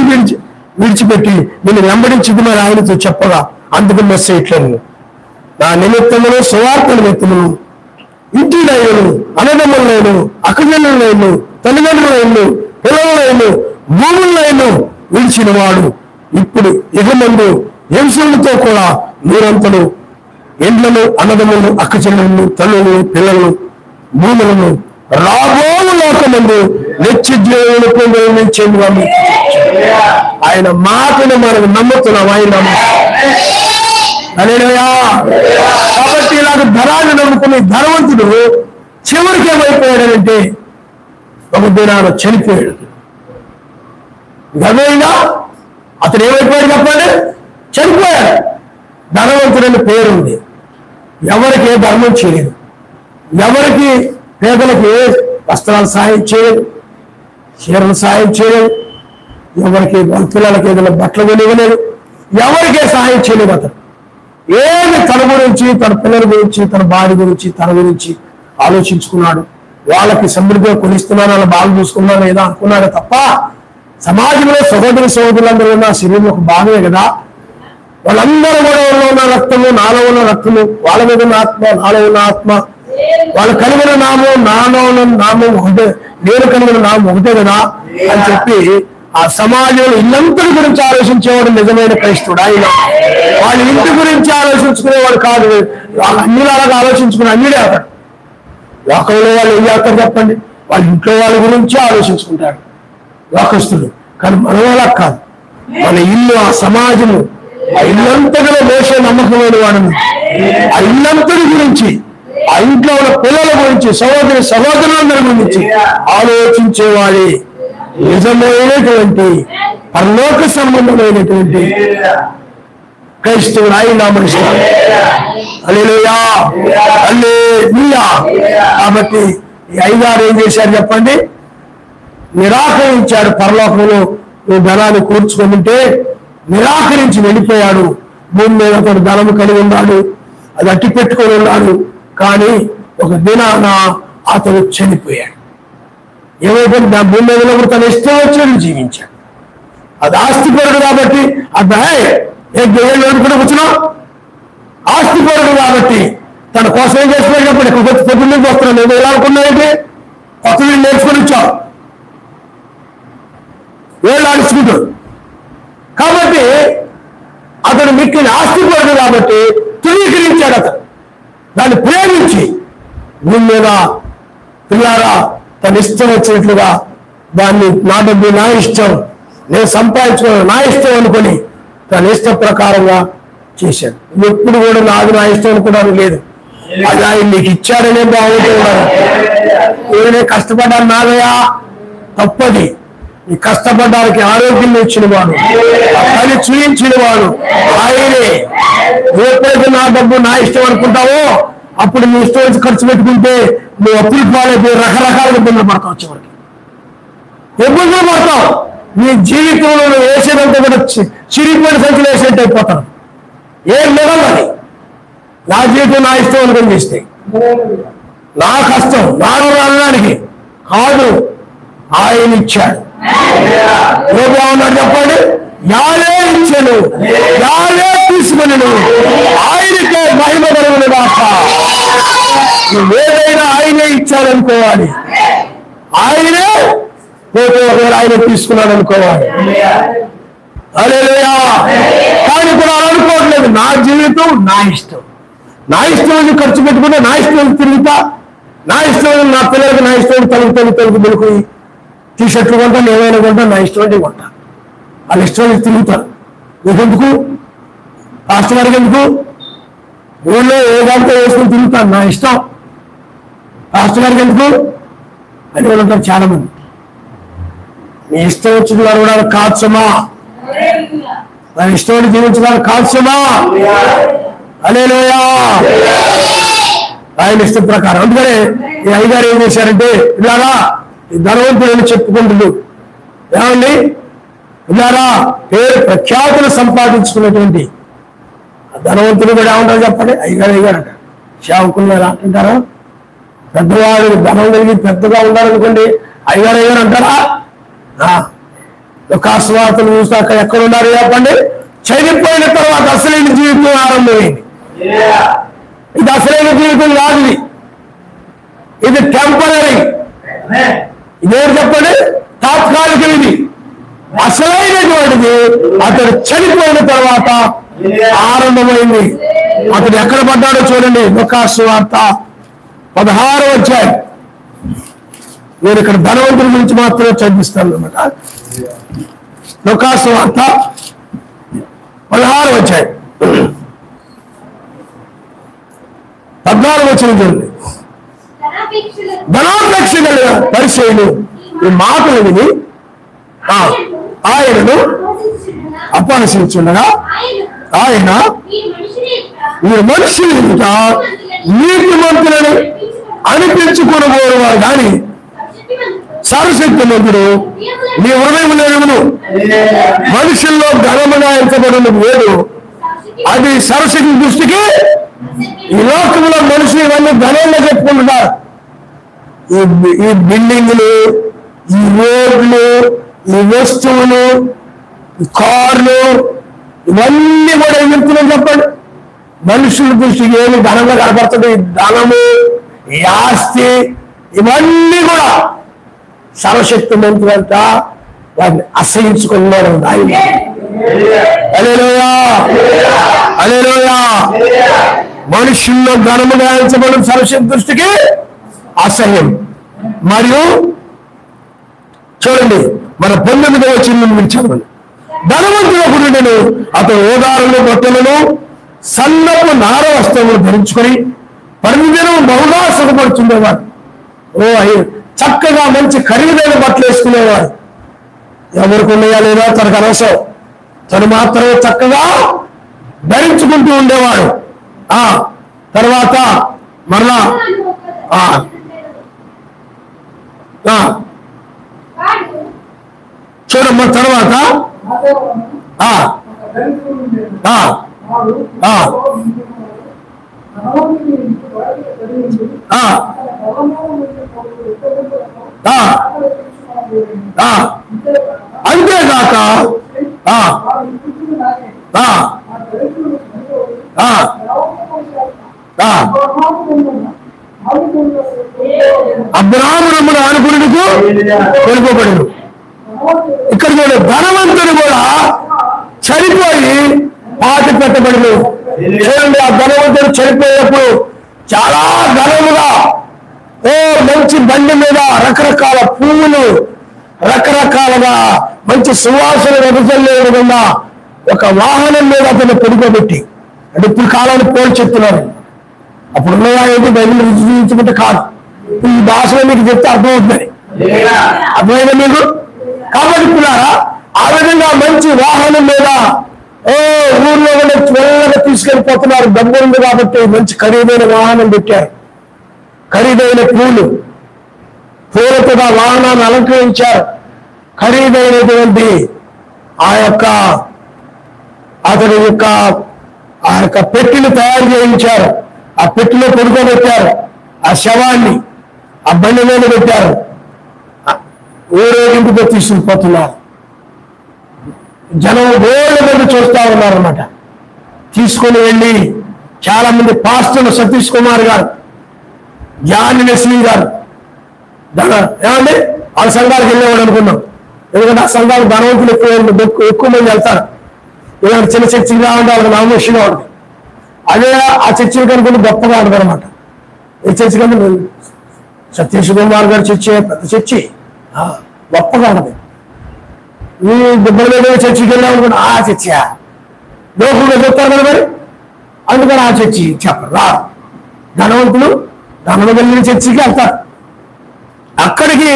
విడిచిపెట్టి నేను వెంబడించింది మరి ఆయనతో చెప్పగా అందుకు మెసేజ్ ఇట్లను నా నిమిత్తమును సువార్త నిమిత్తమును ఇంటినైను, అన్నదమ్ములైను, అక్కజనులైను, తల్లిదండ్రులైను, పిల్లలైను, భూములైను విడిచిన వాడు ఇప్పుడు ఇక ముందు హింసలతో కూడా మీరంతలు ఎండ్లను, అన్నదమ్ములను, అక్కచెల్లెలను, తల్లులను, పిల్లలను, భూములను రాబో లోకమందు నిత్య జీవమును పొందేవాళ్ళు. ఆయన మాటను మనకు నమ్ముతున్నాం. ఆయన హల్లెలూయా. కాబట్టి ఇలాగ ధనాన్ని నమ్ముకునే ధనవంతుడు చివరికి ఏమైపోయాడంటే ఒక దినాన చనిపోయాడు. గమేగా అతను ఏమైపోయాడు చెప్పండి, చనిపోయాడు. ధనవంతుడని పేరుంది, ఎవరికి ఏ ధర్మం చేయలేదు. ఎవరికి పేదలకి వస్త్రాలు సాయం చేయలేదు, చీరలు సాయం చేయలేదు, ఎవరికి వాళ్ళ పిల్లలకి ఏదైనా బట్టలు కొనివ్వలేదు, ఎవరికే సహాయం చేయలేదు. అతను ఏమి తన గురించి, తన పిల్లల గురించి, తన భార్య గురించి, తన గురించి ఆలోచించుకున్నాడు. వాళ్ళకి సమృద్ధిగా కొనిస్తున్నాను, అలా బాగా చూసుకున్నాను ఏదో అనుకున్నాడు తప్ప సమాజంలో సహోదరులందరూ ఉన్న శరీరం ఒక భాగమే కదా. వాళ్ళందరూ కూడా ఉన్న రక్తము, నాలో ఉన్న రక్తము, వాళ్ళ మీద ఉన్న ఆత్మ, నాలో ఉన్న ఆత్మ, వాళ్ళు కలిగిన నామం, నాలో ఉన్న నామం ఒకటే, నేను కలిగిన నామం ఒకటే కదా అని చెప్పి ఆ సమాజంలో ఇల్లంతటి గురించి ఆలోచించేవాడు నిజమైన క్రైస్తవుడు. ఆయన వాళ్ళ ఇంటి గురించి ఆలోచించుకునేవాడు కాదు. వాళ్ళు అన్ని అలాగా ఆలోచించుకుని అన్నిడే అతడు. లోకంలో వాళ్ళు ఏం చేస్తారు చెప్పండి, వాళ్ళ ఇంట్లో వాళ్ళ గురించి ఆలోచించుకుంటారు లోకస్తులు. కానీ మన వాళ్ళ కాదు, మన ఇల్లు, ఆ సమాజము, ఆ ఇల్లంతటిలో మోసే నమ్మకమైన వాడను, ఆ ఇల్లంతటి గురించి, ఆ ఇంట్లో ఉన్న పిల్లల గురించి, సహోదరులందరి గురించి ఆలోచించేవాడే నిజమైనటువంటి పరలోక సంబంధమైనటువంటి క్రైస్తవుడు. ఆయన నామనిస్తాడు. హల్లెలూయా, హల్లెలూయా. కాబట్టి ఈ అయ్యగారు ఏం చేశారు చెప్పండి, నిరాకరించాడు. పరలోకంలో నువ్వు ధనాన్ని కూర్చుకుంటే నిరాకరించి వెళ్ళిపోయాడు. భూమి మీద అతడు ధనము కలిగి ఉన్నాడు, అది అట్టి పెట్టుకొని ఉన్నాడు. కానీ ఒక దినాన అతడు చనిపోయాడు. ఏమైపోయింది, నా భూమి మీద కూడా తన ఇష్టం వచ్చినట్టు జీవించాడు. అది ఆస్తిపరుడు కాబట్టి అబ్బాయి ఏళ్ళు వచ్చినా ఆస్తిపరుడు కాబట్టి తన కోసం ఏం చేసుకునేటప్పుడు కొత్త పొద్దున్నే వస్తున్నాను. నేను ఎలా అనుకున్నానంటే కొత్త వీళ్ళు నేర్చుకొని వచ్చావు, ఏళ్ళు ఆడుచుకుంటాడు. కాబట్టి అతను మిక్కిన ఆస్తిపరుడు కాబట్టి ధృవీకరించాడు. అతను దాన్ని ప్రేమించి భూమి మీద పిల్లారా తన ఇష్టం వచ్చినట్లుగా దాన్ని నా డబ్బు నా ఇష్టం, నేను సంపాదించుకున్నాను నా ఇష్టం అనుకొని తన ఇష్టం ప్రకారంగా చేశాడు. ఎప్పుడు కూడా నాది నా ఇష్టం అనుకోవడానికి లేదు. అది ఆయన నీకు ఇచ్చాడనే బాగుంటే ఉన్నాను. నేనే కష్టపడ్డాను, నాదయా తప్పది. నీ కష్టపడ్డానికి ఆరోగ్యం ఇచ్చిన వాడు, పని చూయించిన వాడు ఆయనే. ఎప్పుడైతే నా డబ్బు నా ఇష్టం అనుకుంటావో అప్పుడు నీ ఇష్టం వచ్చి ఖర్చు పెట్టుకుంటే నువ్వు అప్పులు పాలైపోయి రకరకాలుగా ఇబ్బందులు పడతావు. చివరికి ఇబ్బందులు పడతావు. నీ జీవితంలో నువ్వు వేసేదంతా కూడా చిరిగిపోయిన సంఖ్యలో వేసేట్టు అయిపోతాను. ఏం లేదని నా జీవితం నా ఇష్టం అనుకుని చేస్తే నా కష్టం నాడు రావడానికి కాదు, ఆయన ఇచ్చాడు. ఏ బాగున్నాడు చెప్పండి, యాలే ఇచ్చాను, యాలే తీసుకుని ఆయనకే మహిమ కలుగును గాక. నువ్వేదైనా ఆయనే ఇచ్చాడనుకోవాలి, ఆయనే పోతే ఒకవేళ ఆయన తీసుకున్నాడు అనుకోవాలి. హల్లెలూయా. కానీ ఇప్పుడు అలా అనుకోవట్లేదు, నా జీవితం నా ఇష్టం, నా ఇష్టం ఖర్చు పెట్టుకుంటే నా ఇష్టం తిరుగుతా, నా ఇష్టం నా పిల్లలకి నా ఇష్టం తలుపు మెలుకు టీషర్ట్లు కొంటాను, ఏమైనా కొంటాను, నా ఇష్టం అంటే కొంటా, వాళ్ళ ఇష్టం తిరుగుతాను. నీకెందుకు, పాస్టర్ గారికి ఎందుకు, ఊళ్ళో ఏ దాంతో వేసుకుని తిరుగుతాను, నా ఇష్టం, పాస్టర్ గారికి ఎందుకు అని వాళ్ళు ఉంటారు చాలా మంది. నీ ఇష్టం వచ్చిన వారు కూడా కాల్చమా, నా ఇష్టం జీవించిన వారు కాల్చమా. హల్లెలూయా. ఆయన ఇష్టం ప్రకారం. అందుకనే ఈ అయ్యగారు ఏం చేశారంటే ఇలాగా ఈ ధనవంతుడు చెప్పుకుంటుడు ఏమండి, ఇలాగా పేరు ప్రఖ్యాతులు సంపాదించుకున్నటువంటి ధనవంతుడు కూడా ఏమంటారు చెప్పండి, అయ్యగారు అంటారు. సేవకులు ఎలా అంటారా, పెద్దవాడు ధనం కలిగి పెద్దగా ఉండాలనుకోండి అయ్యగారు అంటారా. లోకాస్వార్తలు చూసాక ఎక్కడ ఉన్నారు చెప్పండి, చనిపోయిన తర్వాత అసలైన జీవితం ఆరంభమైంది. ఇది అసలైన జీవితం కాదు, ఇది టెంపరీ. ఇదేంటి చెప్పండి, తాత్కాలికం. ఇది అసలైనటువంటిది అతడు చనిపోయిన తర్వాత ఆరంభమైంది. అతడు ఎక్కడ పడ్డాడో చూడండి, లోకాస్వార్త 16వ అధ్యాయం. నేను ఇక్కడ ధనవంతుడి గురించి మాత్రమే చదివిస్తాను అనమాట. లోకాస్వార్త 16వ అధ్యాయం 14వ వచనం చూడండి. ధనాపేక్ష కలిగిన పరిచయులు ఈ మాటలు విని ఆయనను అపహసించుండగా ఆయన మీరు మనుషులు నీతిమంతులను అనిపించుకునబోయేవారు కానీ సర్వశక్తిమంతుడు నీ హృదయమును మనుషుల్లో ఘనముగా ఎంచబడిన వేడు అది సర్వశక్తి దృష్టికి ఈ లోకంలో మనుషులు ఇవన్నీ ఘనంగా చెప్పుకుంటున్నారు. ఈ బిల్డింగులు, ఈ రోడ్లు, ఈ వస్తువులు, ఈ కార్లు, ఇవన్నీ కూడా ఏం చెప్తున్నాం చెప్పండి? మనుషుల దృష్టికి ఏమి ఘనంగా కనపడుతుంది? ధనము, ఈ ఆస్తి, ఇవన్నీ కూడా సర్వశక్తిమంతుడంతా వాటిని అసహించుకున్నాడు. హల్లెలూయా, హల్లెలూయా. మనుషుల్లో ఘనముగా ఎంచబడిన సర్వశక్తి దృష్టికి అసహ్యం. మరియు చూడండి, మన 19వ వచనం మీరు చదవండి. ధనవంతుడు అతను ఓదారులు బట్టలను సన్నపు నార వస్త్రములు ధరించుకొని పరిమితం బహుగా సుఖపడుతుండేవాడు. చక్కగా మంచి ఖరీదైన బట్టలు వేసుకునేవాడు. ఎవరికి ఉన్నాయా లేదా తనకు అనవసరం, తను మాత్రమే చక్కగా ధరించుకుంటూ ఉండేవాడు. తర్వాత మరలా చూడమ్మా, తర్వాత అంతేగాక అబ్రాహామును అనుకునేందుకు వెళ్ళిపోబడిను. ఇక్కడ చూడండి, ధనవంతుడు కూడా చనిపోయి పాతి పెట్టబడిను. చూడండి, ఆ ధనవంతుడు చనిపోయేటప్పుడు చాలా ఘనముగా మంచి బండి మీద రకరకాల పువ్వులు, రకరకాలుగా మంచి సువాసన వెదజల్లే విధంగా ఒక వాహనం మీద అతను పడుకోబెట్టి, అంటే ఇప్పుడు కాలాన్ని పోలి చెప్తున్నారు. అప్పుడు ఉన్నాయా ఏంటి బైబిల్ రుజువుకుంటే కాదు, ఈ భాషలో మీకు చెప్తే అర్థమవుతుంది. అర్థమైందా మీకు? కాబట్టి పిల్లారా, ఆ విధంగా మంచి వాహనం మీద ఊర్లో వెళ్ళగా తీసుకెళ్ళిపోతున్నారు. డబ్బు ఉంది కాబట్టి మంచి ఖరీదైన వాహనం పెట్టారు. ఖరీదైన పూలతో ఆ వాహనాన్ని అలంకరించారు. ఖరీదైనటువంటి అతని యొక్క పెట్టెలు తయారు చేయించారు. ఆ పెట్టెలో పడుకోబెట్టారు. ఆ శవాన్ని ఆ బండి మీద పెట్టారు. ఊరేగింపుతో తీసుకుపోతున్నారు. జనం వేల మంది చూస్తా ఉన్నారన్నమాట. తీసుకొని వెళ్ళి చాలా మంది పాస్టర్లు, సతీష్ కుమార్ గారు, జాన్ నెస్లీ గారు, ఏమండి వాళ్ళ సంఘాలకు వెళ్ళేవాడు అనుకున్నాం. ఎందుకంటే ఆ సంఘాలు ధనవంతులు ఎక్కువ మంది వెళ్తారు. ఇలాంటి చిన్న చర్చికి రావంటే వాళ్ళకి నామోషిగా ఉంటుంది. అదే ఆ చర్చికి కనుక గొప్పగా ఉంటుంది అనమాట. ఈ చర్చి కనుక సతీష్ కుమార్ గారు చర్చి పెద్ద చర్చి గొప్పగా ఉంటుంది. ఈ దుబ్బల మీద చర్చికి వెళ్ళామనుకుంటే ఆ చర్చా లోకంలో చెప్తారు కదా మరి, అందుకని ఆ చర్చి చెప్పరు, రారు. ధనవంతులు ధనము కలిగిన చర్చికి వెళ్తారు. అక్కడికి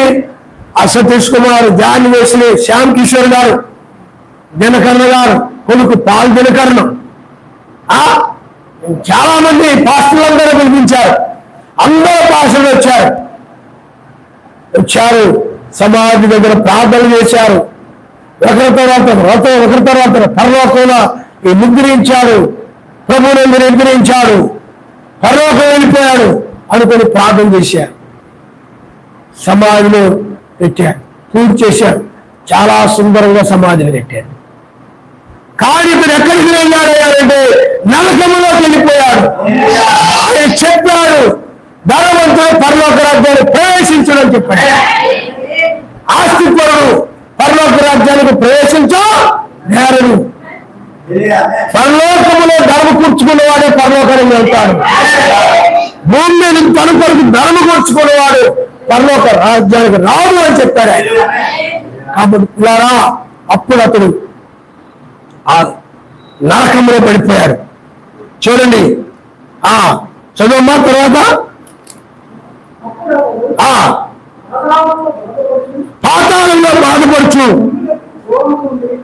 ఆ సతీష్ కుమార్, జాన్ వెస్లీ, శ్యామ్ కిషోర్ గారు, దినకరణ గారు కొడుకు పాల్ దినకరణ, చాలా మంది పాస్టర్లందరూ పిలిపించారు. అందరూ పాస్టర్లు వచ్చారు. సమాధి దగ్గర ప్రార్థన చేశారు. ఒకరి తర్వాత పరలోకంలో నిద్రించాడు, ప్రభువుని నిద్రించాడు, పరలోకం వెళ్ళిపోయాడు అనుకుని ప్రార్థన చేశారు. సమాధిలో పెట్టారు, పూర్తి చేశారు. చాలా సుందరంగా సమాధిని పెట్టారు. కానీ ఇప్పుడు ఎక్కడికి వెళ్ళాడంటే నరకములోకి వెళ్ళిపోయాడు. ఆయన చెప్పాడు, ధనవంతుడు పరలోక రాజ్యాన్ని ప్రవేశించడం చెప్పాడు. ఆస్తిపరుడు పరలోక రాజ్యానికి ప్రవేశించనేరడు. పరలోకములో ధర్మ కూర్చుకున్నవాడే పరలోకానికి వెళ్తాడు. భూమి మీద తన కొరకు ధర్మ కూర్చుకున్నవాడు పరలోక రాజ్యానికి రాదు అని చెప్పాడు ఆయన. కాబట్టి పిల్లారా, అప్పుడు అతడు ఆ నరకంలో పడిపోయాడు. చూడండి, చదువమ్మా. తర్వాత పాతాళంలో బాధపడుచు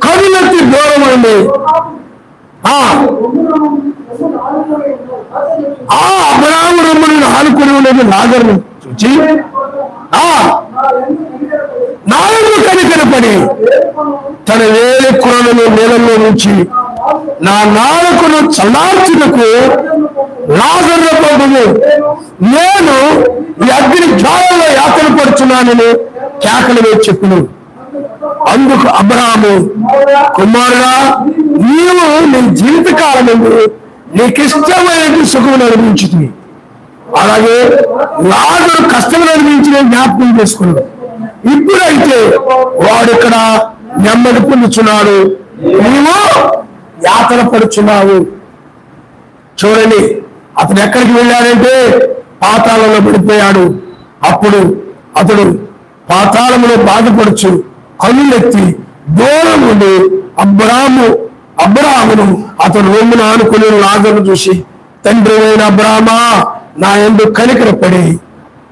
కనులెత్తి దూరం అండి. అబ్రాహాము రొమ్మును ఆనుకుని ఉన్న మీద లాజరును చూచి నాలుగు కనికరపడి తన వేలి కొనలను నేలలో నుంచి నా నాలుకను చల్లార్చుటకు లాజరును పంపుము, నేను ఈ అగ్ని జ్వాలలో యాతన పడుచున్నానని కేకలు వేసి చెప్పును. అందుకు అబ్రాహాము, కుమారుడా, నీవు నీ జీవితకాలం నీకిష్టమైన సుఖమును అనుభవించుతుంది, అలాగే లాజరు కష్టములు అనుభవించిన జ్ఞాపకం చేసుకున్నాడు. ఇప్పుడైతే వాడు ఇక్కడ నెమ్మది పొందుచున్నాడు, నీవు యాతన పడుచున్నావు. చూడండి, అతను ఎక్కడికి వెళ్ళాడంటే పాతాళంలో పడిపోయాడు. అప్పుడు అతడు పాతాళంలో బాధపడుచు కన్నులెత్తి దూరం నుండి అబ్రాహామును అతడు రొమ్మును ఆనుకుని లాజరును చూసి, తండ్రి అయిన అబ్రాహామా, నా యందు కనికరపడి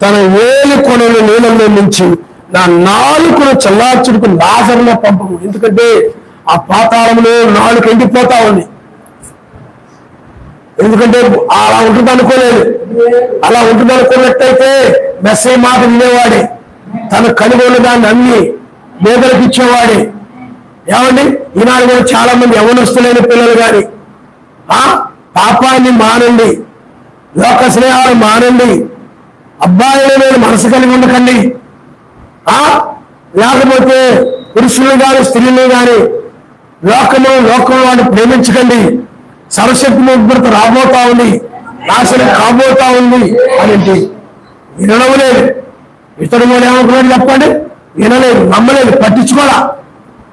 తన వేలి కొనలు నీళ్ళలో నుంచి నా నాలుకను చల్లార్చుటకు లాజరును పంపము. ఎందుకంటే ఆ పాతాళంలో నాలుక ఎండిపోతా ఉంది. ఎందుకంటే అలా ఉంటుంది అనుకోలేదు. అలా ఉంటుంది అనుకున్నట్టయితే మెస్సే మాట వినేవాడే, తను కనుగొన్న దాన్ని అన్ని పేదలకు ఇచ్చేవాడే. ఏమండి, ఈనాడు కూడా చాలా మంది యవ్వనస్తులైన పిల్లలు కానీ పాపాన్ని మానండి, లోక స్నేహాలు మానండి, అబ్బాయిల మీద మనసు కలిగి ఉండకండి, లేకపోతే పురుషులు కానీ స్త్రీలు కానీ లోకం వాడిని ప్రేమించకండి, సరస్వతి ముగ్గురితో రాబోతా ఉంది, నాశనం కాబోతా ఉంది అని వినలేదు. ఇతడు కూడా ఏమనుకున్నాడు చెప్పండి? వినలేదు, నమ్మలేదు, పట్టించుకోవాలా,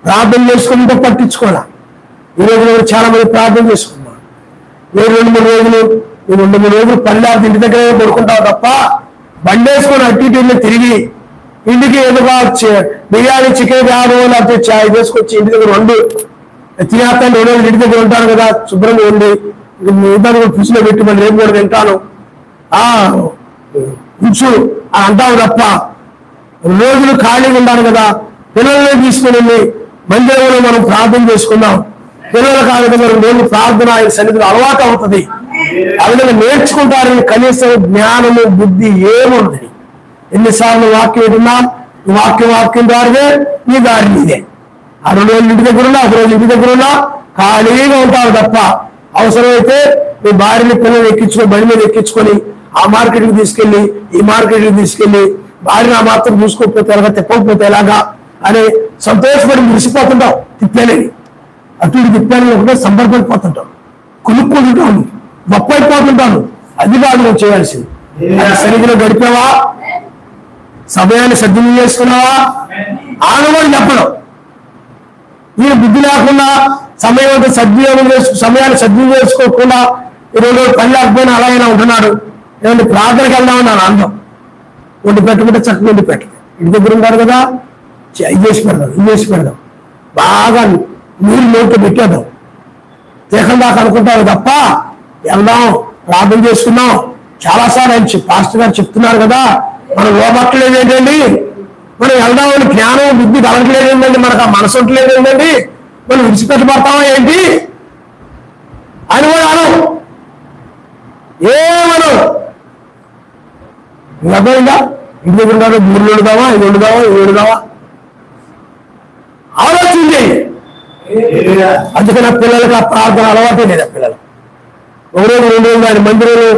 ప్రార్థన చేసుకుంటే పట్టించుకోవాలా. ఈరోజు చాలా మంది ప్రార్థన చేసుకున్నాం. 2-3 రోజులు పల్లె ఇంటి దగ్గర పడుకుంటావు తప్ప బండేసుకొని అట్టి ఇల్లు తిరిగి ఇంటికి ఎదుగా బిర్యానీ, చికెన్ కాదు, లేకపోతే చాయ్ తీసుకొచ్చి ఇంటి దగ్గర వండి తినేస్తాను. 2 రోజులు ఇంటి దగ్గర ఉంటాను కదా, శుభ్రంగా ఉండి ఇద్దరు ఫ్రిడ్జ్ లో పెట్టి మళ్ళీ రేపు కూడా తింటాను ఉంచు అని అంటావు తప్ప, రోజులు ఖాళీగా ఉంటాను కదా, పిల్లల్ని తీసుకుని వెళ్ళి మందిరంలో మనం ప్రార్థన చేసుకుందాం. పిల్లలు కాదు కదా, రోజు ప్రార్థన ఆయన సన్నిధిలో అలవాటు అవుతుంది. ఆ విధంగా నేర్చుకుంటారని కనీసం జ్ఞానము బుద్ధి ఏముంది. ఎన్నిసార్లు వాక్యం విన్నా, వాక్యం దారిదే, ఈ దారి నీదే. ఆ 2 రోజులు ఇంటి దగ్గర ఉన్నా, 1 రోజు ఇంటి దగ్గర ఉన్నా ఖాళీగా ఉంటావు తప్ప, అవసరమైతే మీ భార్యని పిల్లలు ఎక్కించుకొని బండి మీద ఎక్కించుకొని ఆ మార్కెట్కి తీసుకెళ్ళి ఈ మార్కెట్కి తీసుకెళ్ళి భార్యను ఆ మాత్రం చూసుకోకపోతే ఎలాగా, తిప్పకపోతే ఎలాగా అని సంతోషపడి మురిసిపోతుంటావు. తిప్పానని అటు ఇటు తిప్పానని ఒకటే సంబరపడిపోతుంటావు, కొనుక్కుంటుంటాను, గొప్పైపోతుంటాను. అది కాదు నువ్వు చేయాల్సింది. సరిగ్గా గడిపావా, సమయాన్ని సద్వినియోగం చేసుకున్నావా, ఆనవాళ్ళు చెప్పడం. ఈయన బుద్ధి లేకుండా సమయాన్ని సద్వినియోగం చేసుకోకుండా 2 రోజులు పని లేకపోయినా అలాగైనా ఉంటున్నాడు. ఏమంటే ప్రార్థనకి వెళ్దామని నా అందం వండి పెట్టుకుంటే చక్కగా వండి పెట్టదు. ఇంటి దగ్గర ఉంటారు కదా, ఇది చేసి పెడదాం, బాగా నీళ్ళు నోట్లో పెట్టేద్దాం, దేహం దాకా అనుకుంటారు తప్ప వెళ్దాం, ప్రార్థన చేసుకున్నాం. చాలాసార్లు ఆయన పాస్టర్ గారు చెప్తున్నారు కదా, మనం ఓబట్టలేదు ఏంటండి, మనం వెళ్దామని జ్ఞానం బుద్ధి కలగట్లేదు ఏంటండి, మనకు ఆ మనసు ఉండలేదు ఏంటండి, మనం విడిచిపెట్టబడతామా ఏంటి అని కూడా అనం, ఏమనం. అర్థమైందా? ఇంటి దగ్గర ఉన్నాడు, 3 వండుదామా, 5 వండుదామా, 7 వండుదామా, ఆలోచన చేయి. అందుకని పిల్లలకి ఆ ప్రార్థన అలవాటే లేదా. పిల్లలు 1 రోజు 2 రోజులు ఆయన మందిరంలో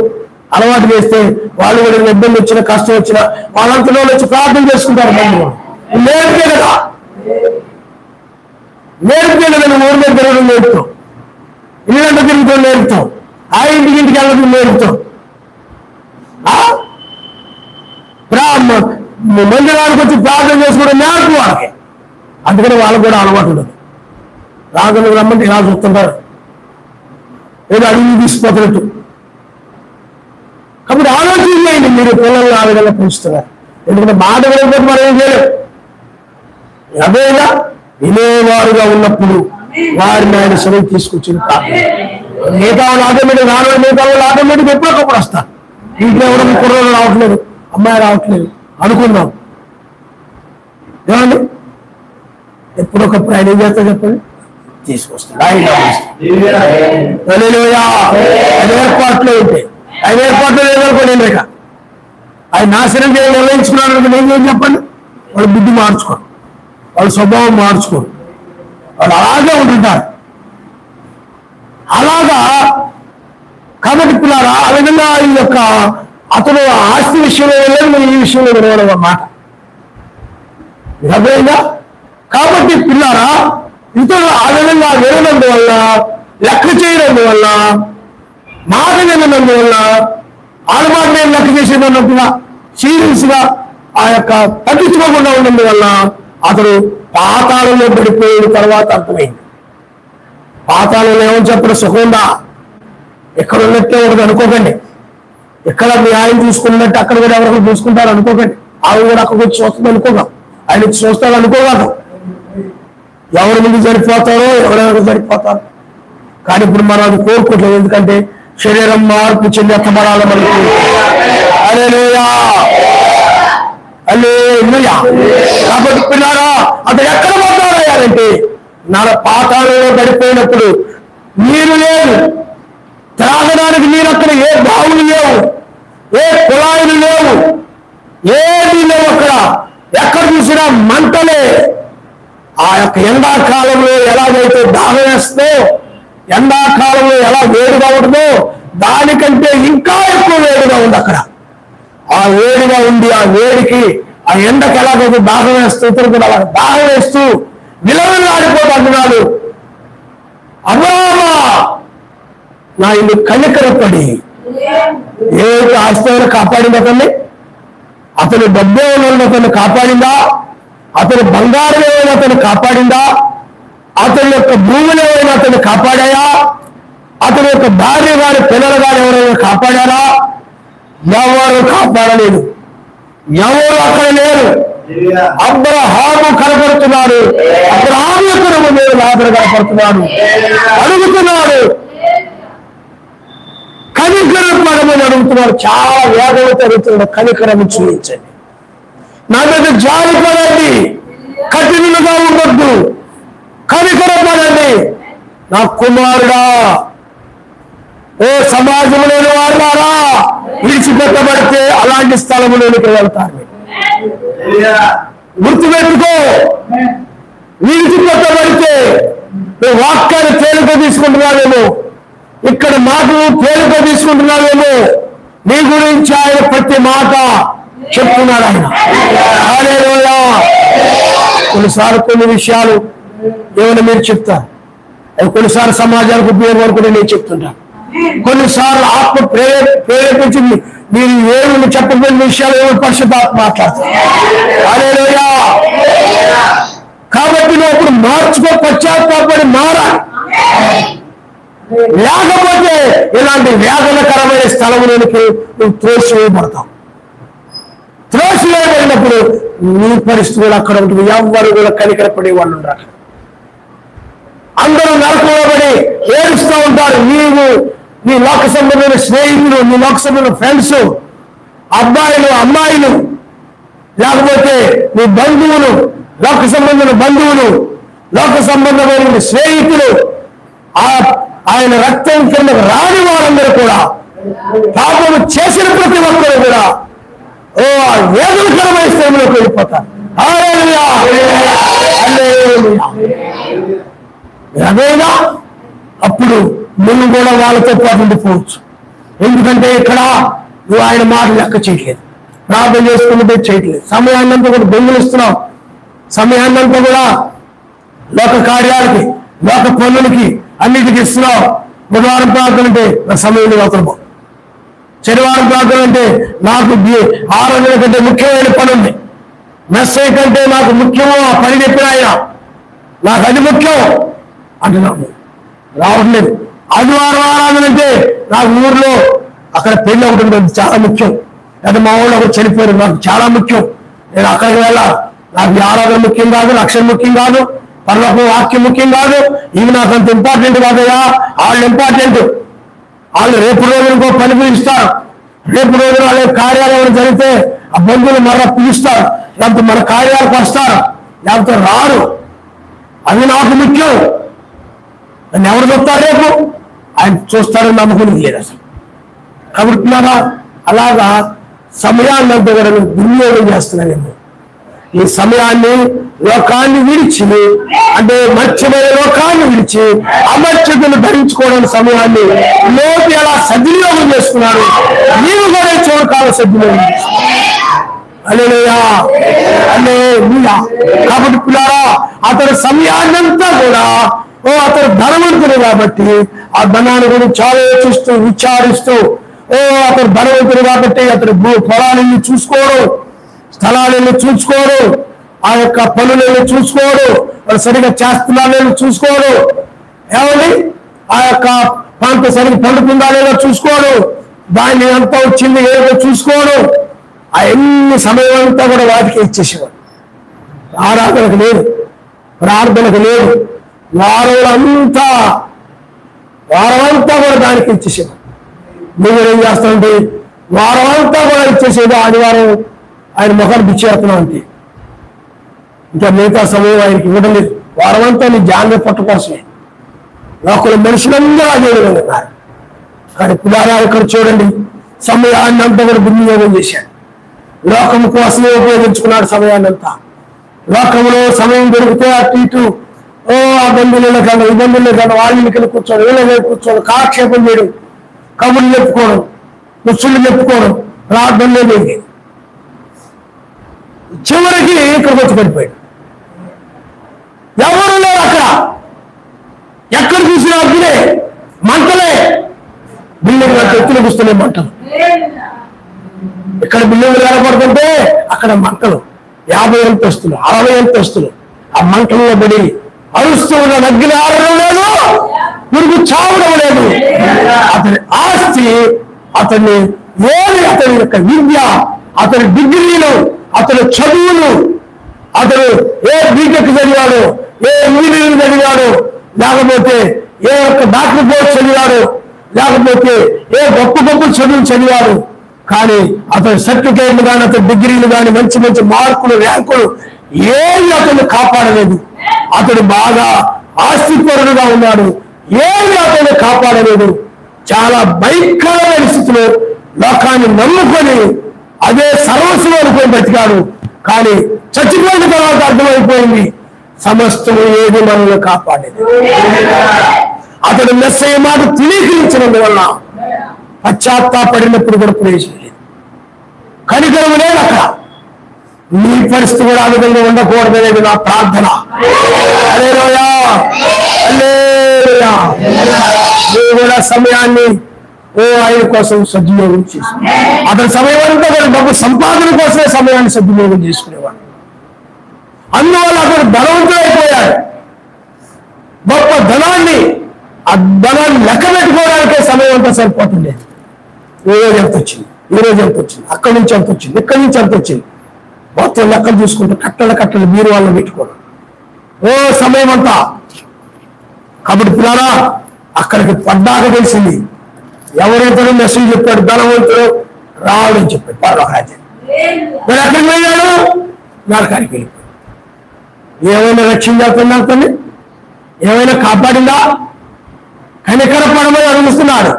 అలవాటు చేస్తే వాళ్ళు కూడా ఇబ్బంది వచ్చినా కష్టం వచ్చినా వాళ్ళంతలో వచ్చి ప్రార్థన చేసుకుంటారు. మందిరం నేర్పే కదా, నువ్వు ఊరి మీద తిరగడం నేర్పుతావు, ఇల్లంతా తిరుగుతాం నేర్పుతావు, ఆ ఇంటికి వెళ్ళడం నేర్పుతావు, మందిరానికి వచ్చి ప్రార్థన చేసుకోవడం నేర్పు వాళ్ళకి. అందుకని వాళ్ళకు కూడా అలవాటు ఉండదు. రాజులు రమ్మంటే ఇలా చూస్తుంటారు, ఏదో అడిగి తీసుకుపోతున్నట్టు. కాబట్టి ఆలోచన చేయండి, మీరు పిల్లల్ని ఆ విధంగా పెంచుతున్నారు. ఎందుకంటే మాట వినకపోతే మనం ఏం చేయలేం. అదేగా వినేవారుగా ఉన్నప్పుడు వారిని ఆయన సెలవు తీసుకొచ్చింది. మిగతా వాళ్ళు ఆటోమేటిక్ రావడం, మిగతా వాళ్ళు ఆటోమేటిక్ ఎప్పటికప్పుడు వస్తారు. ఇంట్లో ఎవరైనా కుర్రోళ్ళు రావట్లేదు, అమ్మాయి రావట్లేదు అనుకుందాం, ఏమండి ఎప్పుడొకప్పుడు ఆయన ఏం చేస్తా చెప్పండి, తీసుకొస్తాడు. ఆయన ఏర్పాట్లో ఉంటాయి, ఆయన ఏర్పాట్లో లేదనుకోండి. ఇక ఆయన నాశనం చేయాలి నిర్ణయించుకున్నాడు ఏం చెప్పండి, వాళ్ళు బుద్ధి మార్చుకోరు, వాళ్ళ స్వభావం మార్చుకోరు, వాళ్ళు అలాగే ఉంటుంటారు. అలాగా కాబట్టి పిల్లారా ఆ విధంగా ఈ యొక్క అతను ఆస్తి విషయంలో వెళ్ళాడు, మనం ఈ విషయంలో వినవడం అన్నమాట. అదేగా కాబట్టి పిల్లారా ఇతరులు ఆ విధంగా విననందువల్ల, లెక్క చేయనందువల్ల, మాట వినందువల్ల, ఆడమాట నేను లెక్క చేసేదన్నట్టుగా సీరియస్ గా ఆ యొక్క పట్టించుకోకుండా ఉన్నందువల్ల అతడు పాతాళంలో పడిపోయిన తర్వాత అర్థమైంది. పాతాళంలో ఏమని చెప్పడం సుఖంగా ఎక్కడ ఉన్నట్టే ఒకటి అనుకోకండి, ఎక్కడ మీ ఆయన చూసుకున్నట్టు అక్కడ కూడా ఎవరికైనా చూసుకుంటారు అనుకోకండి, ఆవిడ కూడా అక్కడికి వచ్చి చూస్తుంది అనుకోగా, ఆయన చూస్తాడు అనుకోగాదు. ఎవరి ముందు సరిపోతారో ఎవరెవరు సరిపోతారు. కానీ ఇప్పుడు మనం అది కోరుకోవట్లేదు, ఎందుకంటే శరీరం మార్పు చెంది ఎత్తబడాలి మనకు. హల్లెలూయా హల్లెలూయా. కాబట్టి పిల్లారా అతను ఎక్కడ పడ్డారయ్యారంటే నాన్న పాతాళంలో పడిపోయినప్పుడు నీరు లేదు, త్రాగడానికి నీరు అక్కడ ఏ బావులు లేవు, ఏ కుళాయిలు లేవు, ఏది లేవు అక్కడ. ఎక్కడ చూసినా మంటలే. ఆ యొక్క ఎండాకాలంలో ఎలాగైతే దాహం వేస్తుందో, ఎండాకాలంలో ఎలా వేడిగా ఉంటుందో దానికంటే ఇంకా ఎక్కువ వేడిగా ఉంది అక్కడ. ఆ వేడిగా ఉంది, ఆ వేడికి ఆ ఎండకు ఎలాగైతే దాహం వేస్తూ ఇతరు కూడా అలా దాహం వేస్తూ నిలవలాడిపోతున్నాడు. అబ్రామా నా ఇల్లు కనికరపడి ఏ ఆస్తిని కాపాడింది అతన్ని, అతని డబ్బే ఉన్న అతన్ని కాపాడిందా, అతని బంగారం ఏమైనా అతన్ని కాపాడిందా, అతని యొక్క భూములు ఏమైనా అతన్ని కాపాడాయా, అతని యొక్క భార్య గారి పిల్లలు గారు ఎవరైనా కాపాడారా? ఎవరు కాపాడలేదు, ఎవరు అక్కడ లేరు. అబ్రహాము కనపడుతున్నాడు, అబ్రహాము యొక్క నేను లాభం కనపడుతున్నాడు, అడుగుతున్నాడు, కనికరం పడమని అడుగుతున్నాడు. చాలా వేగంతో అడుగుతున్నాడు, కనికరం చూపించండి, నా మీద జాలి పడండి, కఠినంగా ఉండొద్దు, కనికరపడండి నా కుమారుడా. ఓ సమాజంలోని వారులారా, విడిచిపెట్టబడితే అలాంటి స్థలంలోనికి వెళ్తారు. గుర్తుపెట్టుకో, విడిచిపెట్టబడితే నువ్వు వాక్యాన్ని తేలిక తీసుకుంటున్నావేమో, ఇక్కడ మాటలు తేలిక తీసుకుంటున్నావేమో, నీ గురించి ఆయన ప్రతి మాట చెప్తున్నాడు ఆయన. హల్లెలూయా. కొన్నిసార్లు కొన్ని విషయాలు ఏమైనా మీరు చెప్తారు, అవి కొన్నిసార్లు సమాజానికి ఉపయోగపడి కూడా నేను చెప్తుంటాను. కొన్నిసార్లు ఆత్మ ప్రేరేపించింది మీరు ఏమి చెప్పబడిన విషయాలు ఏమి పరిశుద్ధాత్మ మాట్లాడతారు. హల్లెలూయా. కాబట్టి నువ్వు అప్పుడు మార్చుకో, పశ్చాత్తాపడి మారాలి. లేకపోతే ఇలాంటి వేదనకరమైన స్థలంలోనికి నువ్వు త్రోసివేయబడతావు. త్రోసివేయబడినప్పుడు నీ పరిస్థితులు అక్కడ ఉంటుంది. ఎవరు కూడా కనికరపడే వాళ్ళు ఉండరు. అందరూ నరకంలో పడి ఏడుస్తూ ఉంటారు. నీవు, నీ లోక సంబంధమైన స్నేహితులు, నీ లోక సంబంధమైన ఫ్రెండ్స్, అబ్బాయిలు అమ్మాయిలు, లేకపోతే నీ బంధువులు, లోక సంబంధమైన బంధువులు, లోక సంబంధమైన స్నేహితులు, ఆయన రక్తం కింద రాని వారందరూ కూడా, పాపము చేసిన ప్రతి ఒక్కరు కూడా ఓ వేదనకరమైన స్థలంలోకి వెళ్ళిపోతారు. హల్లెలూయా హల్లెలూయా. అదేనా అప్పుడు నువ్వు కూడా వాళ్ళతో పాటు ఉండిపోవచ్చు. ఎందుకంటే ఇక్కడ నువ్వు ఆయన మాట లెక్క చేయట్లేదు, ప్రార్థన చేసుకుంటే చేయట్లేదు, సమయాన్నంతా కూడా దొంగిలిస్తున్నావు, సమయాన్నంతా కూడా లోక కార్యాలకి, లోక పనులకి అన్నిటికి ఇస్తున్నావు. బుధవారం ప్రార్థన అంటే నా సమయం అవతలపో, శనివారం ప్రార్థన అంటే నాకు 6 గంటల కంటే ముఖ్యమైన పని ఉంది, మెస్సై కంటే నాకు ముఖ్యమో ఆ పని చెప్పిన ఆయన, నాకు అది ముఖ్యం అంటున్నాను. రావట్లేదు. ఆదివారం ఆరాధన అంటే నాకు ఊర్లో అక్కడ పెళ్లి ఒకటి ఉంటుంది, చాలా ముఖ్యం. లేదా మా ఊళ్ళో ఒకటి చనిపోయారు, నాకు చాలా ముఖ్యం, నేను అక్కడికి వెళ్ళాలి. నాకు ఈ ఆరాధన ముఖ్యం కాదు, రక్షణ ముఖ్యం కాదు, పరలోకం వాక్యం ముఖ్యం కాదు, ఇవి నాకు అంత ఇంపార్టెంట్ కాదయా. వాళ్ళు ఇంపార్టెంట్. వాళ్ళు రేపు రోజున ఇంకో పని పిలుస్తారు, రేపు రోజున వాళ్ళ కార్యాలయం జరిగితే ఆ బంధువులు మరలా పిలుస్తారు, లేకపోతే మన కార్యాలకు వస్తారు, లేకపోతే రారు. అది నాకు ముఖ్యం. నన్ను ఎవరు చూస్తారు రేపు? ఆయన చూస్తారని నమ్మకం లేదు అసలు. కాబట్టి అలాగా సమయాన్ని అంతా కూడా నువ్వు వినియోగం చేస్తున్నావేమో. ఈ సమయాన్ని లోకాన్ని విడిచి, అంటే మత్స్యమైన లోకాన్ని విడిచి అమర్చతను ధరించుకోవడానికి సమయాన్ని లోటు ఎలా సద్వినియోగం చేస్తున్నాడు, నీవు కూడా చూడు కాల సద్వినియోగం చేస్తున్నావు. హల్లెలూయా, హల్లెలూయా. కాబట్టి పిల్లారా, అతని సమయాన్నంతా కూడా అతను ధనవంతుడు కాబట్టి ఆ ధనాన్ని గురించి ఆలోచిస్తూ విచారిస్తూ, అతను ధనవంతుడు కాబట్టి అతను పొలాలను చూసుకోవడం, స్థలాలను చూసుకోవడం, ఆ యొక్క పనులను చూసుకోవడం, వాళ్ళు సరిగా చేస్తున్నారని చూసుకోవడం, ఏమండి ఆ యొక్క పంట సరిగ్గా పండుతుందా లేదో చూసుకోవడం, దాన్ని ఎంత వచ్చింది ఏదో చూసుకోవడం, ఆ ఎన్ని సమయం అంతా కూడా వాటికి ఇచ్చేసేవాడు. ఆరాధనకు లేదు, ప్రార్థనకు లేదు, వారమంతా కూడా దానికి ఇచ్చేసేవాడు. నువ్వు ఏం చేస్తానంటే వారమంతా కూడా ఇచ్చేసేది, ఆదివారం ఆయన ముఖాన్ని పిచ్చేస్తున్నావు అంతే. ఇంకా మిగతా సమయం ఆయనకి ఇవ్వడం లేదు. వారమంతా నీ జాగ్రత్త పట్టు కోసమే. లోకల మనుషులందరూ అదే విధంగా ఉన్నారు. కానీ పిల్లారా, ఇక్కడ చూడండి, సమయాన్ని అంతా కూడా వినియోగం చేశాడు. లోకం కోసమే ఉపయోగించుకున్నాడు సమయాన్ని అంతా. లోకంలో సమయం దొరికితే అటు ఇటు ఆ బంధువుల కన్నా ఈ బంధువుల కన్నా వాళ్ళ ఇక్కడ కూర్చోడు, వీళ్ళ దగ్గర కూర్చోడు, కాలక్షేపం చేయడం, కబుర్లు చెప్పుకోవడం, ముచ్చుళ్ళు చెప్పుకోవడం, ప్రార్థనలే లేదు. చివరికి ఇక్కడికి వచ్చి పడిపోయాడు. ఎవరు లేరు అక్కడ. ఎక్కడ చూసినా అగ్గులే, మంటలే. బిల్డింగ్ ఎత్తులు కూస్తున్నాయి మంటలు. ఇక్కడ బిల్డింగ్లు కనపడుతుంటే అక్కడ మంటలు. 50 అంతస్తులు, 60 అంతస్తులు. ఆ మంటల్లో పడి అరుస్తూ ఉన్న అగ్ని ఆరడం లేదు, పురుగు చావడం లేదు. అతని ఆస్తి, అతని అతని యొక్క విద్య, అతని డిగ్రీలు, అతని చదువులు, అతను ఏ బీటెక్ చదివాడు, ఏ ఇంజనీరింగ్ చదివాడు, లేకపోతే ఏ ఒక్క డాక్టర్ కోర్స్ చదివాడు, లేకపోతే ఏ గొప్ప గొప్ప చదువులు చదివాడు, కానీ అతని సర్టిఫికేట్లు కానీ అతని డిగ్రీలు కానీ మంచి మంచి మార్కులు ర్యాంకులు ఏమి అతను కాపాడలేదు. అతడు బాగా ఆస్తిపరుడుగా ఉన్నాడు, ఏమి అతను కాపాడలేదు. చాలా భయంకరమైన స్థితిలో లోకాన్ని నమ్ముకొని అదే సర్వస్వం అనుకొని బతికాడు. కానీ చచ్చిపోయిన తర్వాత అర్థమైపోయింది, సమస్తం ఏది మనల్ని కాపాడేది. అతడు మెస్సయ్య మాట తునీకరించినందువల్ల పశ్చాత్తాపడినప్పుడు కూడా ప్రవేశం లేదు, కనికరం లేదు అక్కడ. నీ పరిస్థితి కూడా ఆ విధంగా ఉండకూడదనేది నా ప్రార్థన. హల్లెలూయా, హల్లెలూయా. నువ్వు కూడా సమయాన్ని ఆయన కోసం సద్వినియోగం చేసి, అతని సమయం అంతా కూడా డబ్బు సంపాదన కోసమే సమయాన్ని సద్వినియోగం చేసుకునేవాడు. అందువల్ల అతను ధనవంతుడైపోయాడు. గొప్ప ధనాన్ని, ఆ ధనాన్ని లెక్క పెట్టుకోవడానికే సమయం అంతా సరిపోతుంది. ఈ రోజు ఎంత వచ్చింది, ఈ రోజు ఎంత వచ్చింది, అక్కడి నుంచి ఎంత వచ్చింది, ఇక్కడి నుంచి ఎంత వచ్చింది, మొత్తం లెక్కలు చూసుకుంటూ కట్టలు మీరు వాళ్ళని పెట్టుకోవడం సమయం అంతా. కాబట్టి పిల్లారా, అక్కడికి పడ్డాక తెలిసింది ఎవరైతే మెసేజ్ చెప్పాడు, ధనవంతుడు రావాలని చెప్పాడు పరలోకరాజ్యం. మరి ఎక్కడికి వెళ్ళాడు? నరకానికి వెళ్ళిపోయాడు. ఏమైనా రక్షించాల్సిందా అతన్ని? ఏమైనా కాపాడిందా? కనికరపడమని అడుగుతున్నాడు.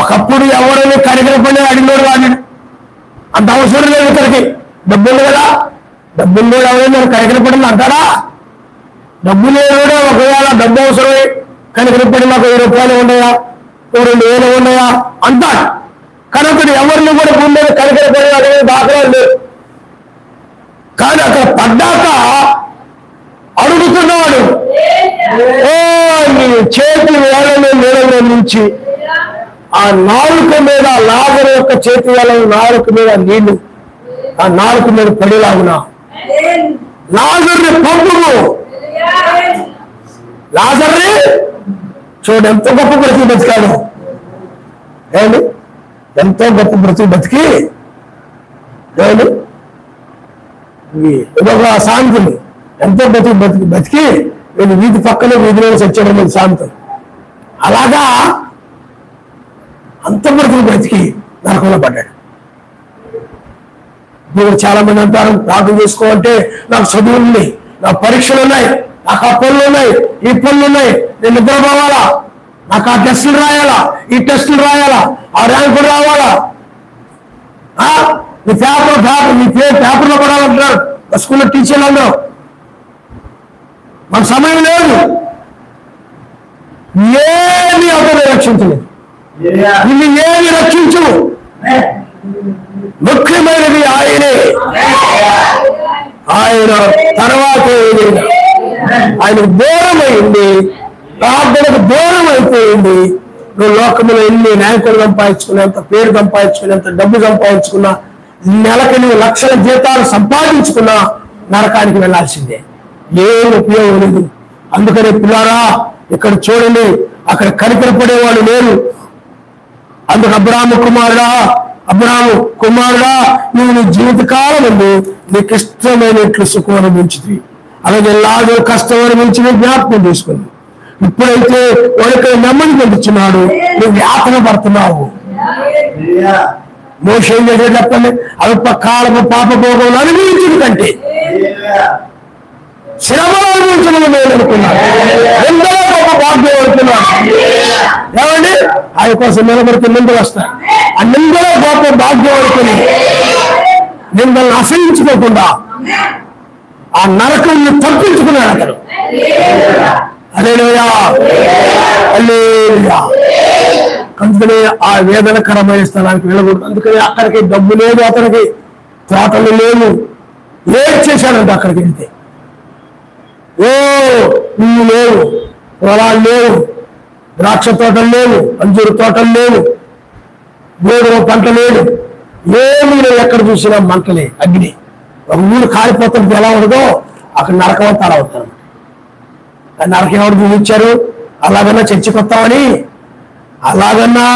ఒకప్పుడు ఎవరైనా కనికరపడి అడిగినోడు వాడిని, అంత అవసరం లేదు. ఇక్కడికి డబ్బులు కదా, డబ్బులు ఎవరైనా కనికరపడింది అంటారా? డబ్బు లేని ఒకవేళ డబ్బు అవసరమే కనికరపడి నాకు 1000 రూపాయలు ఉన్నాయా, 2000 ఉన్నాయా అంటాడు. కానీ అతడు ఎవరిని కూడా గుండె కనికరపడి అడిగే దాఖలాలు లేవు. కానీ అక్కడ పడ్డాక అడుగుతున్నాడు, నీ చేతి వేళలో నీళ్ళలో నుంచి ఆ నాలుక మీద, లాజరు యొక్క చేతి వేళలో నాలుక మీద నీళ్లు ఆ నాలుక మీద పడేలాగునా లాజర్ని పంపుము. లాజర్ని చూడు ఎంత గొప్ప బ్రతికి బతికాడు. ఏమండి, ఎంతో గొప్ప బ్రతికి బతికి, ఏమండి ఇదొక సాంతిని, ఎంతో బతికి వీళ్ళు వీధి పక్కనే వీధిలో చచ్చాడు సాంతం. అలాగా అంత బ్రతికి నరకంలో పడ్డాడు. ఇప్పుడు చాలా మంది అంటారు, ప్రార్థన చేసుకోవాలంటే నాకు చదువులు ఉన్నాయి, నాకు పరీక్షలు ఉన్నాయి, నాకు ఆ పనులు ఉన్నాయి, ఈ పనులు ఉన్నాయి, నేను నిద్రపోవాలా, నాకు ఆ టెస్టులు రాయాలా, ఈ టెస్టులు రాయాలా, ఆ ర్యాంకులు రావాలా, నీ పేపర్లో పడాలంటున్నారు స్కూల్లో టీచర్లు అందరూ. మన సమయం లేదు, ఏమి అతను రక్షించలేదు, నిన్ను ఏమి రక్షించు. ముఖ్యమైనది ఆయనే, ఆయన తర్వాత ఆయనకు దూరమైంది, ప్రార్థనకు దూరం అయిపోయింది. నువ్వు లోకంలో ఎన్ని ర్యాంకులు సంపాదించుకునేంత, పేరు సంపాదించుకునేంత, డబ్బు సంపాదించుకున్నా, నెలకి నువ్వు లక్షల జీతాలు సంపాదించుకున్నా నరకానికి వెళ్లాల్సిందే, ఏం ఉపయోగం లేదు. అందుకని పిల్లారా ఇక్కడ చూడండి, అక్కడ కనికరపడేవాడు లేరు. అందుకు అబ్రాహాము కుమారుడా నువ్వు నీ జీవితకాలం ముందు నీకు ఇష్టమైనట్లు సుఖం అనుభవించింది, అలాగే ఎలాగో కష్టం అనుభవించి జ్ఞాపకం తీసుకుంది. ఇప్పుడైతే వాడికి నెమ్మది పొందుతున్నాడు, నువ్వు యాతన పడుతున్నావు. మోషే ఏం చేసేది చెప్పండి, అల్పకాలపు పాపభోగం అనుభవించిన కంటే శ్రమలు అనుభవించడం నేను అనుకున్నాను, ఎందరో గొప్ప భాగ్యం అనుకున్నాను. ఏమండి ఆయన కోసం నిలబడితే నిందలు వస్తాయి, ఆ నిందలో గొప్ప భాగ్యం అనుకుని నిందలను అసహించుకోకుండా ఆ నరకాన్ని తప్పించుకున్నాడు అతను. హల్లెలూయా హల్లెలూయా. అందుకనే ఆ వేదనకరమైన స్థలానికి వెళ్ళకూడదు. అందుకని అక్కడికి డబ్బు లేదు, అతనికి తోటలు లేవు, ఏం చేశాడంట అక్కడికి వెళ్తే. ఇల్లు లేవు, పొలాలు లేవు, ద్రాక్ష తోటలు లేవు, అంజూరు తోటలు లేవు, గోధుమ పంట లేదు, ఏమీ లేదు. ఎక్కడ చూసినా మంటలే, అగ్ని. ఒక ఊరు కాలిపోతుంటే ఎలా ఉండదో అక్కడ నరకమంతా అలా అవుతారు. నరకం ఎవరు చూపించారు? అలాగన్నా చర్చికి వస్తామని, అలాగన్నా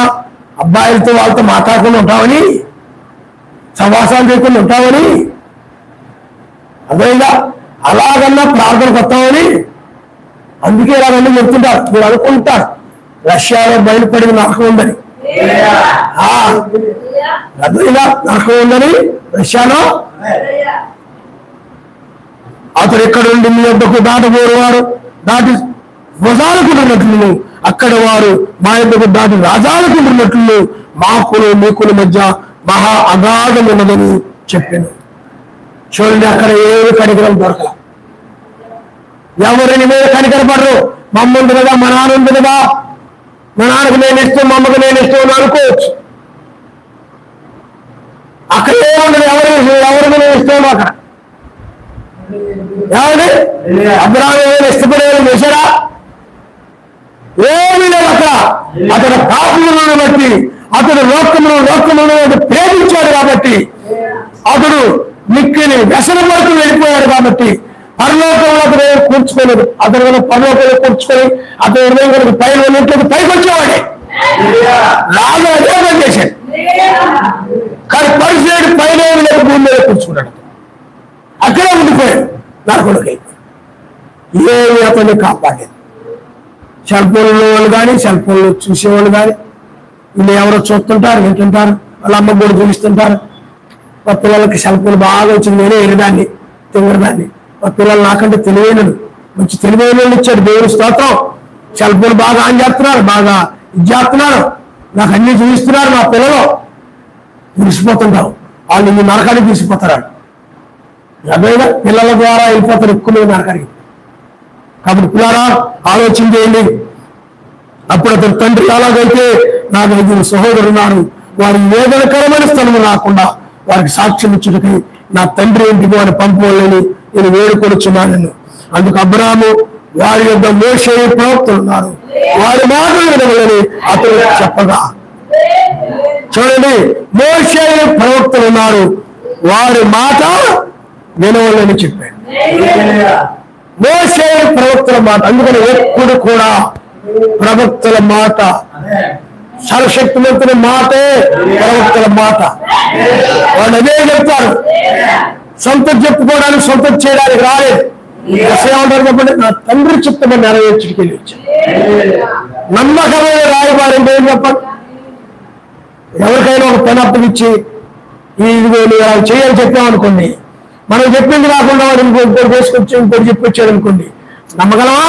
అబ్బాయిలతో వాళ్ళతో మాట్లాడుకుని ఉంటామని, సమాసాలు చేయకుండా ఉంటామని, అదేగా అలాగన్నా ప్రార్థనకు వస్తామని, అందుకే ఇలాగన్నీ చెప్తుంటారు. మీరు అనుకుంటారు రష్యాలో బయలుపడిన నరకం ఉందని, అదేగా నరకం ఉందని రష్యాలో. అతడు ఎక్కడ ఉండి మీ వద్దకు దాటబోరువారు దాటి ప్రజాలకుంటున్నట్లు, అక్కడ వారు మా యొద్దకు దాటి రాజాలకుంటున్నట్లు మాకులు మీకుల మధ్య మహా అగాధం ఉన్నదని చెప్పాను. చూడండి, అక్కడ ఏమి కనికరం దొరకల. ఎవరిని మీద కనికరపడరు. మా అమ్మ ఉంది కదా, మా నాన్న ఉంది కదా, మా నాన్నకు నేను ఇష్టం, మా అమ్మకు నేను ఇష్టం అని అనుకోవచ్చు. అక్కడ ఏముండదు, ఎవరికి నేను ఇష్టం అక్కడ. ఏమండి అబ్రాహాము ఏమైనా ఇష్టపడేవాళ్ళు చేశారా? ఏమీ లేదు అక్కడ. అతడు పాపములను బట్టి, అతడు లోకములను ప్రేమించాడు కాబట్టి, అతడు మిక్కిని వ్యసన వరకు వెళ్ళిపోయాడు కాబట్టి పరలోకంలో అతను కూర్చుకోలేదు. అతను పరలోకంలో కూర్చుకొని అతని హృదయం కనుక పైకి వచ్చేవాడే రాజు అదే పని చేశాడు. కానీ పరిస్థితి పైన భూమి మీద కూర్చుకున్నాడు, అక్కడే ఉండిపోయాడు, నరకుడికి ఏమి అతన్ని కాపాడేది. సెల్ ఫోన్లో వాళ్ళు కానీ, సెల్ ఫోన్లో చూసేవాళ్ళు కానీ, వీళ్ళు ఎవరో చూస్తుంటారు, వింటుంటారు, వాళ్ళ అమ్మకు కూడా చూపిస్తుంటారు. మా పిల్లలకి సెల్ ఫోన్ బాగా వచ్చింది, నేనే ఎరదాన్ని తింగరదాన్ని. మా పిల్లలు నాకంటే తెలివైనడు, మంచి తెలివైన ఇచ్చాడు దేవుని స్తోత్రం. సెల్ ఫోన్ బాగా ఆన్ చేస్తున్నారు, బాగా ఇది చేస్తున్నారు, నాకు అన్ని చూపిస్తున్నారు. మా పిల్లలు మురిసిపోతుంటారు, వాళ్ళు ఈ నరకానికి తీసిపోతారు. అదేగా పిల్లల ద్వారా వెళ్ళిపోతారు ఎక్కువ నరకానికి. కాబట్టి పిల్లరా ఆలోచన చేయండి. అప్పుడు అతని తండ్రి అలాగైతే నాకు 5 సహోదరులు ఉన్నారు, వారి వేదనకరమైన స్థలము రాకుండా వారికి సాక్ష్యం ఇచ్చుటకి నా తండ్రి ఇంటికి వారిని పంపవాలని నేను వేడుకొనుచున్నాను. అందుకు అబ్రాహాము వారి యొక్క మోషే ప్రవక్తలు ఉన్నారు, వారి మాటలు వినవలని అతను చెప్పగా. చూడండి, మోషే ప్రవక్తలు ఉన్నారు, వారి మాట వినవలని చెప్పాడు. మోషే ప్రవక్తల మాట. అందుకని ఎప్పుడు కూడా ప్రవక్తల మాట, సర్వశక్తివంతుని మాటే ప్రవక్తల మాట. వాళ్ళు అదే చెప్తారు, సొంత చెప్పుకోవడానికి, సొంత చేయడానికి రాలేదు. ఏమంటారు చెప్పండి, నా తండ్రి చిత్తమని నెరవేర్చుడికి వెళ్ళి వచ్చాను. నమ్మకమైన రాయబారి అంటే ఏం చెప్పండి? ఎవరికైనా ఒక పని అప్పగిచ్చి ఇది చేయాలని చెప్పామనుకోండి, మనం చెప్పింది కాకుండా వాడు ఇంకోటి చేసుకొచ్చి ఇంకోటి చెప్పొచ్చాడు అనుకోండి, నమ్మగలమా?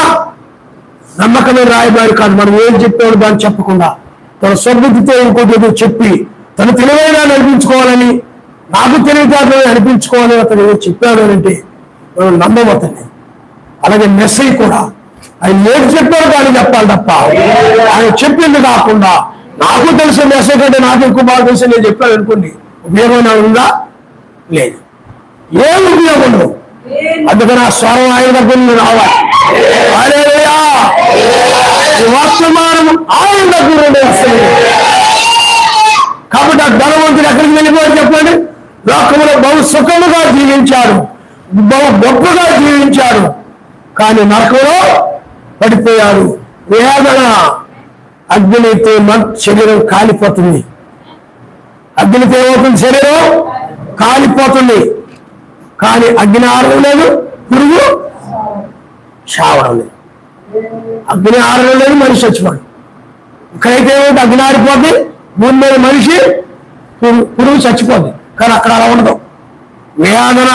నమ్మకమైన రాయబారి కాదు. మనం ఏం చెప్పాడు దాన్ని చెప్పకుండా తన సొబుద్ధితో ఇంకోటి చెప్పి తను తెలివైన అనిపించుకోవాలని, నాకు తెలివితేటలు అనిపించుకోవాలని అతను చెప్పాడు అంటే మనం నమ్మం అతన్ని. అలాగే మెస్సయ్య కూడా ఆయన ఏది చెప్పాడు కానీ చెప్పాలి తప్ప ఆయన చెప్పింది కాకుండా నాకు తెలిసిన మెస్సయ్య కంటే నాకు ఎక్కువ బాగా తెలిసి నేను చెప్పాను అనుకోండి, ఉపయోగం ఉందా? లేదు, ఏం ఉపయోగం ఉండదు. అందుకని ఆ స్వరం ఆయన దగ్గర నుండి రావాలి. హల్లెలూయా! వర్తమానం ఆయన దగ్గర నుండి వస్తుంది. కాబట్టి ఆ ధనవంతుడు ఎక్కడికి వెళ్ళిపోయాడు చెప్పండి? లోకంలో బహు సుఖముగా జీవించాడు, బహు గొప్పగా జీవించాడు, కానీ నరకంలో పడిపోయాడు. వేదన, అగ్నితో శరీరం కాలిపోతుంది. అగ్నితో ఏమవుతుంది? శరీరం కాలిపోతుంది. కానీ అగ్ని ఆరడం లేదు, పురుగు చావడం లేదు. అగ్ని ఆరడం లేదు, మనిషి చచ్చిపోడు. ఇక్కడైతే ఏమిటి? అగ్ని ఆరిపోద్ది, భూమి మీద మనిషి పురుగు చచ్చిపోద్ది. కానీ అక్కడ అలా ఉండదు. వేదన,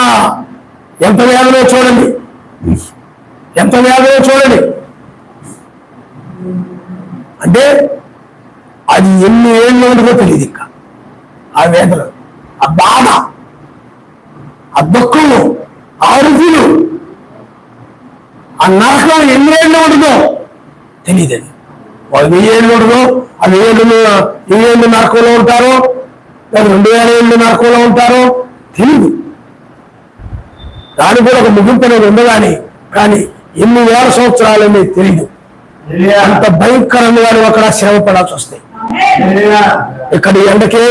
ఎంత వేదనో చూడండి, ఎంత వేదనో చూడండి. అంటే అది ఎన్ని ఏళ్ళు ఉండదో తెలియదు. ఇంకా ఆ వేదన, ఆ బాధ, ఆ దుఃఖము, ఆ అరుపులు, ఆ నరకం ఎన్ని ఏళ్ళు ఉండదో తెలియదు. అది వాళ్ళు 1000 ఏళ్ళు ఉండదో, ఆ 1000 ఏళ్ళు నరకంలో ఉంటారో, లేదా 2000 ఏళ్ళు నరకంలో ఉంటారో తెలియదు. దాని కూడా ఒక ముగింపు అనేది ఉండగాని, కానీ ఎన్ని వేల సంవత్సరాలు అనేది తెలియదు. అంత భయంకరంగా అక్కడ శ్రమ పడాల్సి వస్తాయి. ఇక్కడ ఎండకే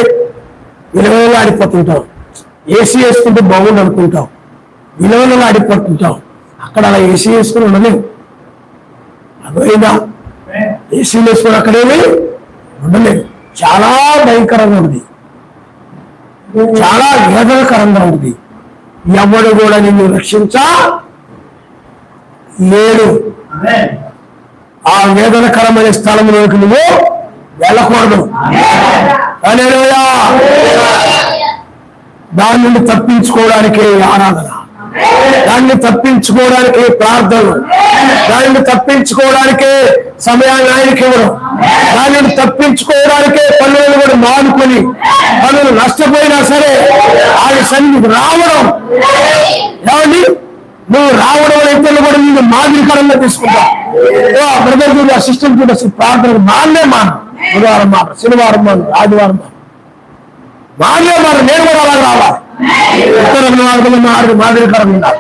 విలువలు ఆడిపోతుంటాం, ఏసీ వేసుకుంటే బాగుండు అనుకుంటాం, విలువలు ఆడిపోతుంటాం. అక్కడ అలా ఏసీ వేసుకుని ఉండలేము. అర్థమైందా? ఏసీ వేసుకుని అక్కడేమి ఉండలేము. చాలా భయంకరంగా ఉంది, చాలా వేదనకరంగా ఉంది. ఎవడు కూడా నిన్ను రక్షించా లేడు. ఆ వేదనకరమైన స్థలంలోకి నువ్వు వెళ్ళకూడదు. హల్లెలూయా! దాని నుండి తప్పించుకోవడానికే ఆరాధన, దాన్ని తప్పించుకోవడానికే ప్రార్థనలు, దానిని తప్పించుకోవడానికే సమయాన్ని ఆయనకి ఇవ్వడం, దానిని తప్పించుకోవడానికే పనులను కూడా మానుకొని పనులు నష్టపోయినా సరే ఆయన సన్నిధికి రావడం. ఏమండి, నువ్వు రావడం అయితే కూడా నేను మాదిరికరంగా తీసుకుంటా. బ్రదర్ కూడా అసిస్టెంట్ కూడా ప్రార్థనకు మానే బుధవారం మాట, శనివారం మాట, ఆదివారం మాట మానే నేను కూడా అలా రావాలి. మాదిరికరంగా ఉండాలి.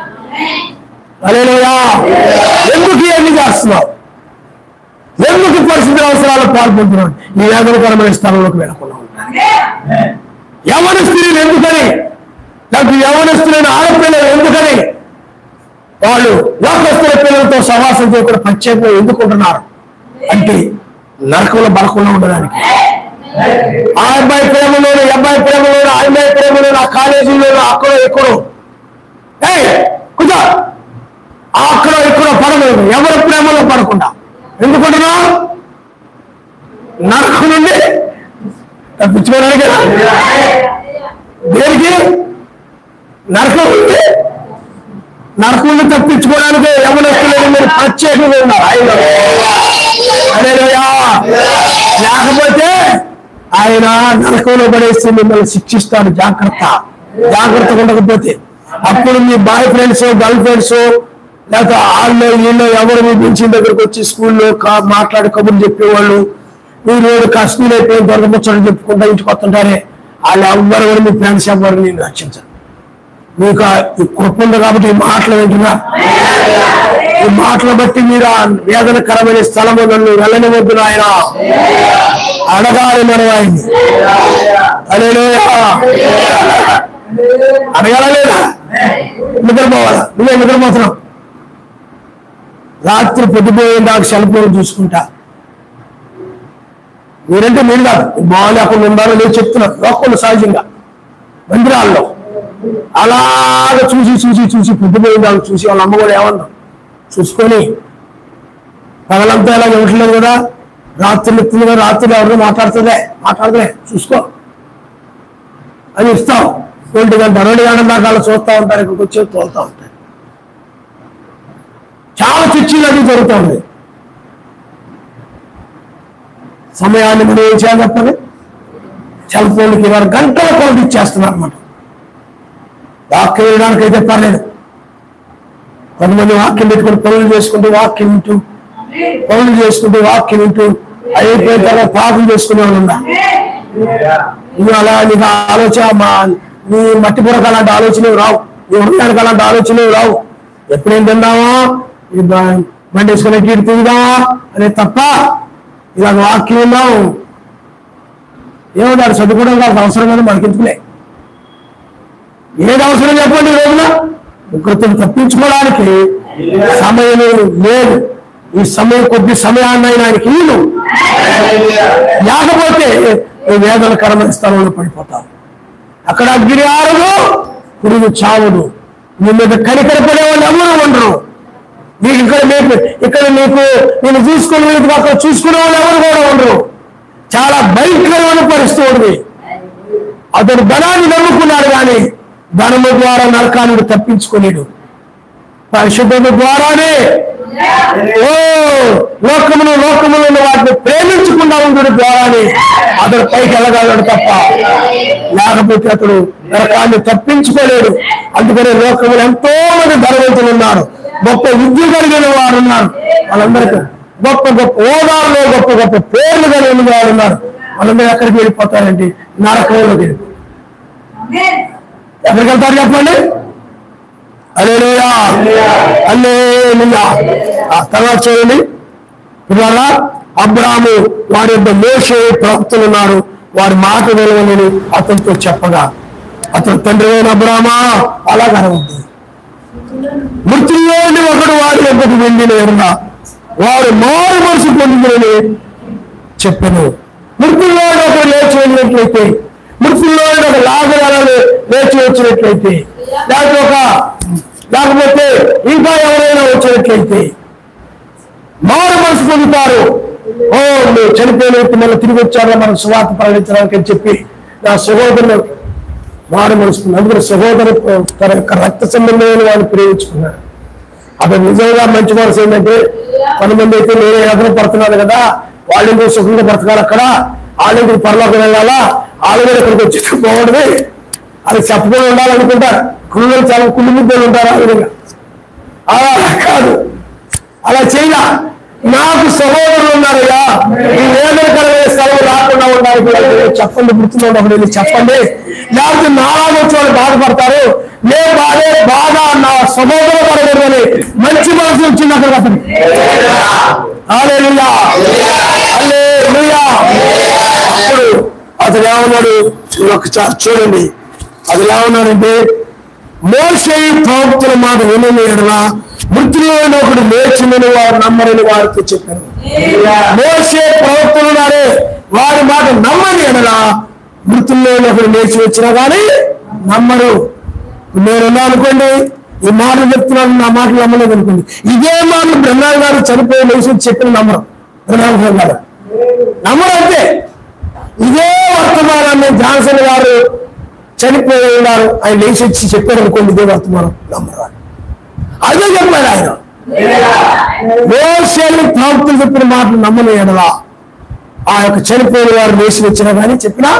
హల్లెలూయా! ఎందుకు ఇవన్నీ చేస్తున్నావు? ఎందుకు పరిస్థితుల అవసరాలు పాల్పొందుతున్నాడు? ఈ వేదనకరమైన స్థలంలోకి వెళ్ళకుండా ఉంటాను. యవనస్తులు ఎందుకని, నాకు యవనస్తులైన ఆడపిల్లలు ఎందుకని వాళ్ళు లోకస్తుల పిల్లలతో సహవాసం చేయకుండా ప్రత్యేకంగా ఎందుకుంటున్నారు అంటే నరకంలో బలకుండా ఉండడానికి. ఆ అబ్బాయి ప్రేమలోను, అబ్బాయి ప్రేమలోను, ఆ అమ్మాయి ప్రేమలోను, ఆ కాలేజీలోను, అక్కడ ఎక్కడో కుదా అక్కడ ఇక్కడ పడలేదు. ఎవరి ప్రేమలో పడకుండా ఎందుకుంటున్నా? నరకం నుండి తప్పించుకోవడానికి. దేనికి? నరకం నుండి, నరకం నుండి తప్పించుకోవడానికి యవనస్తులు మీరు ప్రత్యేకంగా ఉన్నారు. లేకపోతే ఆయన నరకంలో పడేసి మిమ్మల్ని శిక్షిస్తాడు. జాగ్రత్తగా ఉండకపోతే అప్పుడు మీ బాయ్ ఫ్రెండ్స్, గర్ల్ ఫ్రెండ్స్, లేకపోతే వాళ్ళు వీళ్ళు ఎవరు మీ బెంచిన దగ్గరకు వచ్చి స్కూల్లో మాట్లాడి కబుర్లు చెప్పేవాళ్ళు, మీరు స్కూల్ అయిపోయిన దొరకముచ్చని చెప్పుకుంటా ఇంటికి వస్తుంటారే, వాళ్ళు ఎవ్వరు కూడా మీ ఫ్రెండ్స్ ఎవరు నేను రక్షించరు. మీకు ఈ కృప ఉంది కాబట్టి ఈ మాటలు వింటున్నా. ఈ మాటలు బట్టి మీరు ఆ వేదనకరమైన స్థలము నన్ను వెళ్ళనివద్దు ఆయన అడగాలి. మనం ఆయన్ని అడగాల లేదా? నిద్రపోవాలా? నువ్వే నిద్రపోతున్నావు. రాత్రి పొద్దుపోయిన దాకా సెల్ ఫోన్ చూసుకుంటా. మీరంటే మీరు కాదు, బాగాలేకుండా ఉండాలో నేను చెప్తున్నాను. లోకంలో సహజంగా మందిరాల్లో అలాగ చూసి చూసి చూసి పొద్దుపోయిన దాకా చూసి వాళ్ళ అమ్మ కూడా ఏమన్నా చూసుకొని పగలంతా ఇలా ఇవ్వట్లేదు కదా, రాత్రులు ఎత్తుంది కదా, రాత్రులు ఎవరితో మాట్లాడుతుందే చూసుకో అని ఇస్తాం. 1 గంట 2 గంటల దాకా అలా చూస్తూ ఉంటారు, ఇక్కడికి వచ్చి తోలుతూ ఉంటారు. చాలా చర్చలు అది జరుగుతుంది. సమయాన్ని మనం ఏం చేయాలి చెప్పండి? సెల్ ఫోన్కి వారు గంటల కొలది ఇచ్చేస్తున్నారు అన్నమాట. వాక్యం వేయడానికి అయితే పర్లేదు. కొంతమంది వాక్యం పెట్టుకుని పనులు చేసుకుంటూ వాక్యం వింటూ వాక్యం వింటూ అయిపోయిన తర్వాత ప్రార్థన చేసుకునే వాళ్ళు ఉన్నా. నువ్వు అలా నీకు ఆలోచన నీ మట్టి పొరకు అలాంటి ఆలోచనలు రావు, నీ హృదయానికి అలాంటి ఆలోచనలు రావు. ఎప్పుడేం తిందామా, బండి వేసుకుని ఇటు తిందామా అనే తప్ప ఇలాగ వాక్యం ఉన్నాం ఏమో దాన్ని చదువుకోవడం కాదు అవసరం కదా మనకెందుకులే. ఏది అవసరం చెప్పండి ఈ రోజున ఒకరితో తప్పించుకోవడానికి సమయం లేదు. ఈ సమయం కొద్ది సమయాన్ని ఆయనకి ఇల్లు లేకపోతే వేదనకరమైన స్థలంలో పడిపోతావు. అక్కడ అగ్ని ఆరదు, పురుగు చావదు. నీ మీద కనికరపడే వాళ్ళు ఎవరు ఉండరు. నీకు ఇక్కడ నీకు నేను చూసుకునే అక్కడ చూసుకునే వాళ్ళు ఎవరు కూడా ఉండరు. చాలా భయంకరమైన పరిస్థితి ఉంది. అతడు ధనాన్ని నమ్ముకున్నాడు కానీ ధనము ద్వారా నరకాన్ని తప్పించుకోలేడు. పరిశుద్ధత ద్వారానే లోకమును వాటిని ప్రేమించకుండా ఉండడం ద్వారానే అతడు పైకి వెళ్ళగలడు తప్ప లేకపోతే అతడు నరకాన్ని తప్పించుకోలేడు. అందుకనే లోకములు ఎంతో మంది ధనవంతులు ఉన్నారు, గొప్ప విద్య కలిగిన వారు ఉన్నారు. వాళ్ళందరికీ గొప్ప గొప్ప హోదాల్లో గొప్ప గొప్ప పేర్లు కలిగిన వారు ఉన్నారు. వాళ్ళందరూ ఎక్కడికి వెళ్ళిపోతారండి? నరకంలోకి వెళ్ళిపోతారు. ఎక్కడికి వెళ్తారు చెప్పండి? హల్లెలూయా హల్లెలూయా. తర్వాత చూడండి, ఇవాళ అబ్రాహాము వారి యొక్క మోషే ప్రవక్తలు ఉన్నారు, వారి మాట వినవలని అతనితో చెప్పగా అతను తండ్రి అయిన అబ్రామా అలాగ అనవద్దు. మృతుల్లోని ఒకడు వారి యొక్కకు వెళ్ళిన ఎరుగా వారు మారు మనసు పొందుకుని చెప్పాను. మృతుల్లో ఒకరు లేచి వెళ్ళినట్లయితే, మృతుల్లో ఒక లాభాలు లేచి వచ్చినట్లయితే, లేకపోతే ఇంకా ఎవరైనా వచ్చినట్లయితే మారు మనసు పొందుతారు. నువ్వు చనిపోయిన మళ్ళీ తిరిగి వచ్చారో మనం సువార్త ప్రకటించడానికి అని చెప్పి నా సహోదరులు మారు మనసు. అందుకని సహోదరు తన యొక్క రక్త సంబంధమైన వాళ్ళు ప్రేమించుకున్నారు. అతను నిజంగా మంచి మనసు ఏంటంటే, కొంతమంది అయితే నేనే ఎదురు పడుతున్నాను కదా, వాళ్ళు సుఖంగా పడుతున్నారు, అక్కడ వాళ్ళు పరలోకి వెళ్ళాలా, వాళ్ళు కూడా ఇక్కడికి వచ్చి పోవడమే అది చెప్పకుండా ఉండాలనుకుంటారు. కుళ్ళు చాలా కుళ్ళు ముద్దలు ఉంటారు. ఆ విధంగా అలా కాదు, అలా చేయలా. నాకు సహోదరులు ఉన్నారయ్యా, ఈ వేదనకరమైన స్థలం రాకుండా ఉండాలి చెప్పండి. గుర్తున్నాడు ఒకటి వెళ్ళి చెప్పండి, లేకపోతే నాలుగు వచ్చి వాళ్ళు బాధపడతారు. నేను బాధ నా సహోదరు పడకూడదని మంచి మనసు వచ్చింది అక్కడ అతను. హల్లెలూయా హల్లెలూయా. అప్పుడు అతను ఏమన్నాడు ఒకసారి చూడండి, అది ఎలా ఉన్నాడంటే, మోషే ప్రవక్తల మాట వినని ఎడల మృతులైన ఒకడు లేచిందని వారు నమ్మరని వారితో చెప్పారు. మోషే ప్రవక్తలు ఉన్నారే, వారి మాట నమ్మని ఎడల మృతుల్లో ఒకడు లేచి వచ్చినా కానీ నమ్మరు. నేనున్నా అనుకోండి, ఈ మాటలు చెప్తున్నాను, నా మాటలు నమ్మలేదు అనుకోండి. ఇదే మాటలు బ్రహ్మాల్ గారు చనిపోయి లేచి చెప్పిన నమ్మరు. బ్రహ్మాల్ గారు నమ్మరు అంతే. ఇదే వర్తమానాన్ని జాన్సన్ గారు చనిపోయి ఉన్నారు, ఆయన లేచి వచ్చి చెప్పారు అనుకోండి, ఇదే వర్తమానం నమ్మరు. అదే చెప్పాడు ఆయన. మోషేలు ప్రవక్తలు చెప్పిన మాటలు నమ్మని ఎడల ఆ యొక్క చనిపోయిన వారు లేచి వచ్చినా కానీ చెప్పినా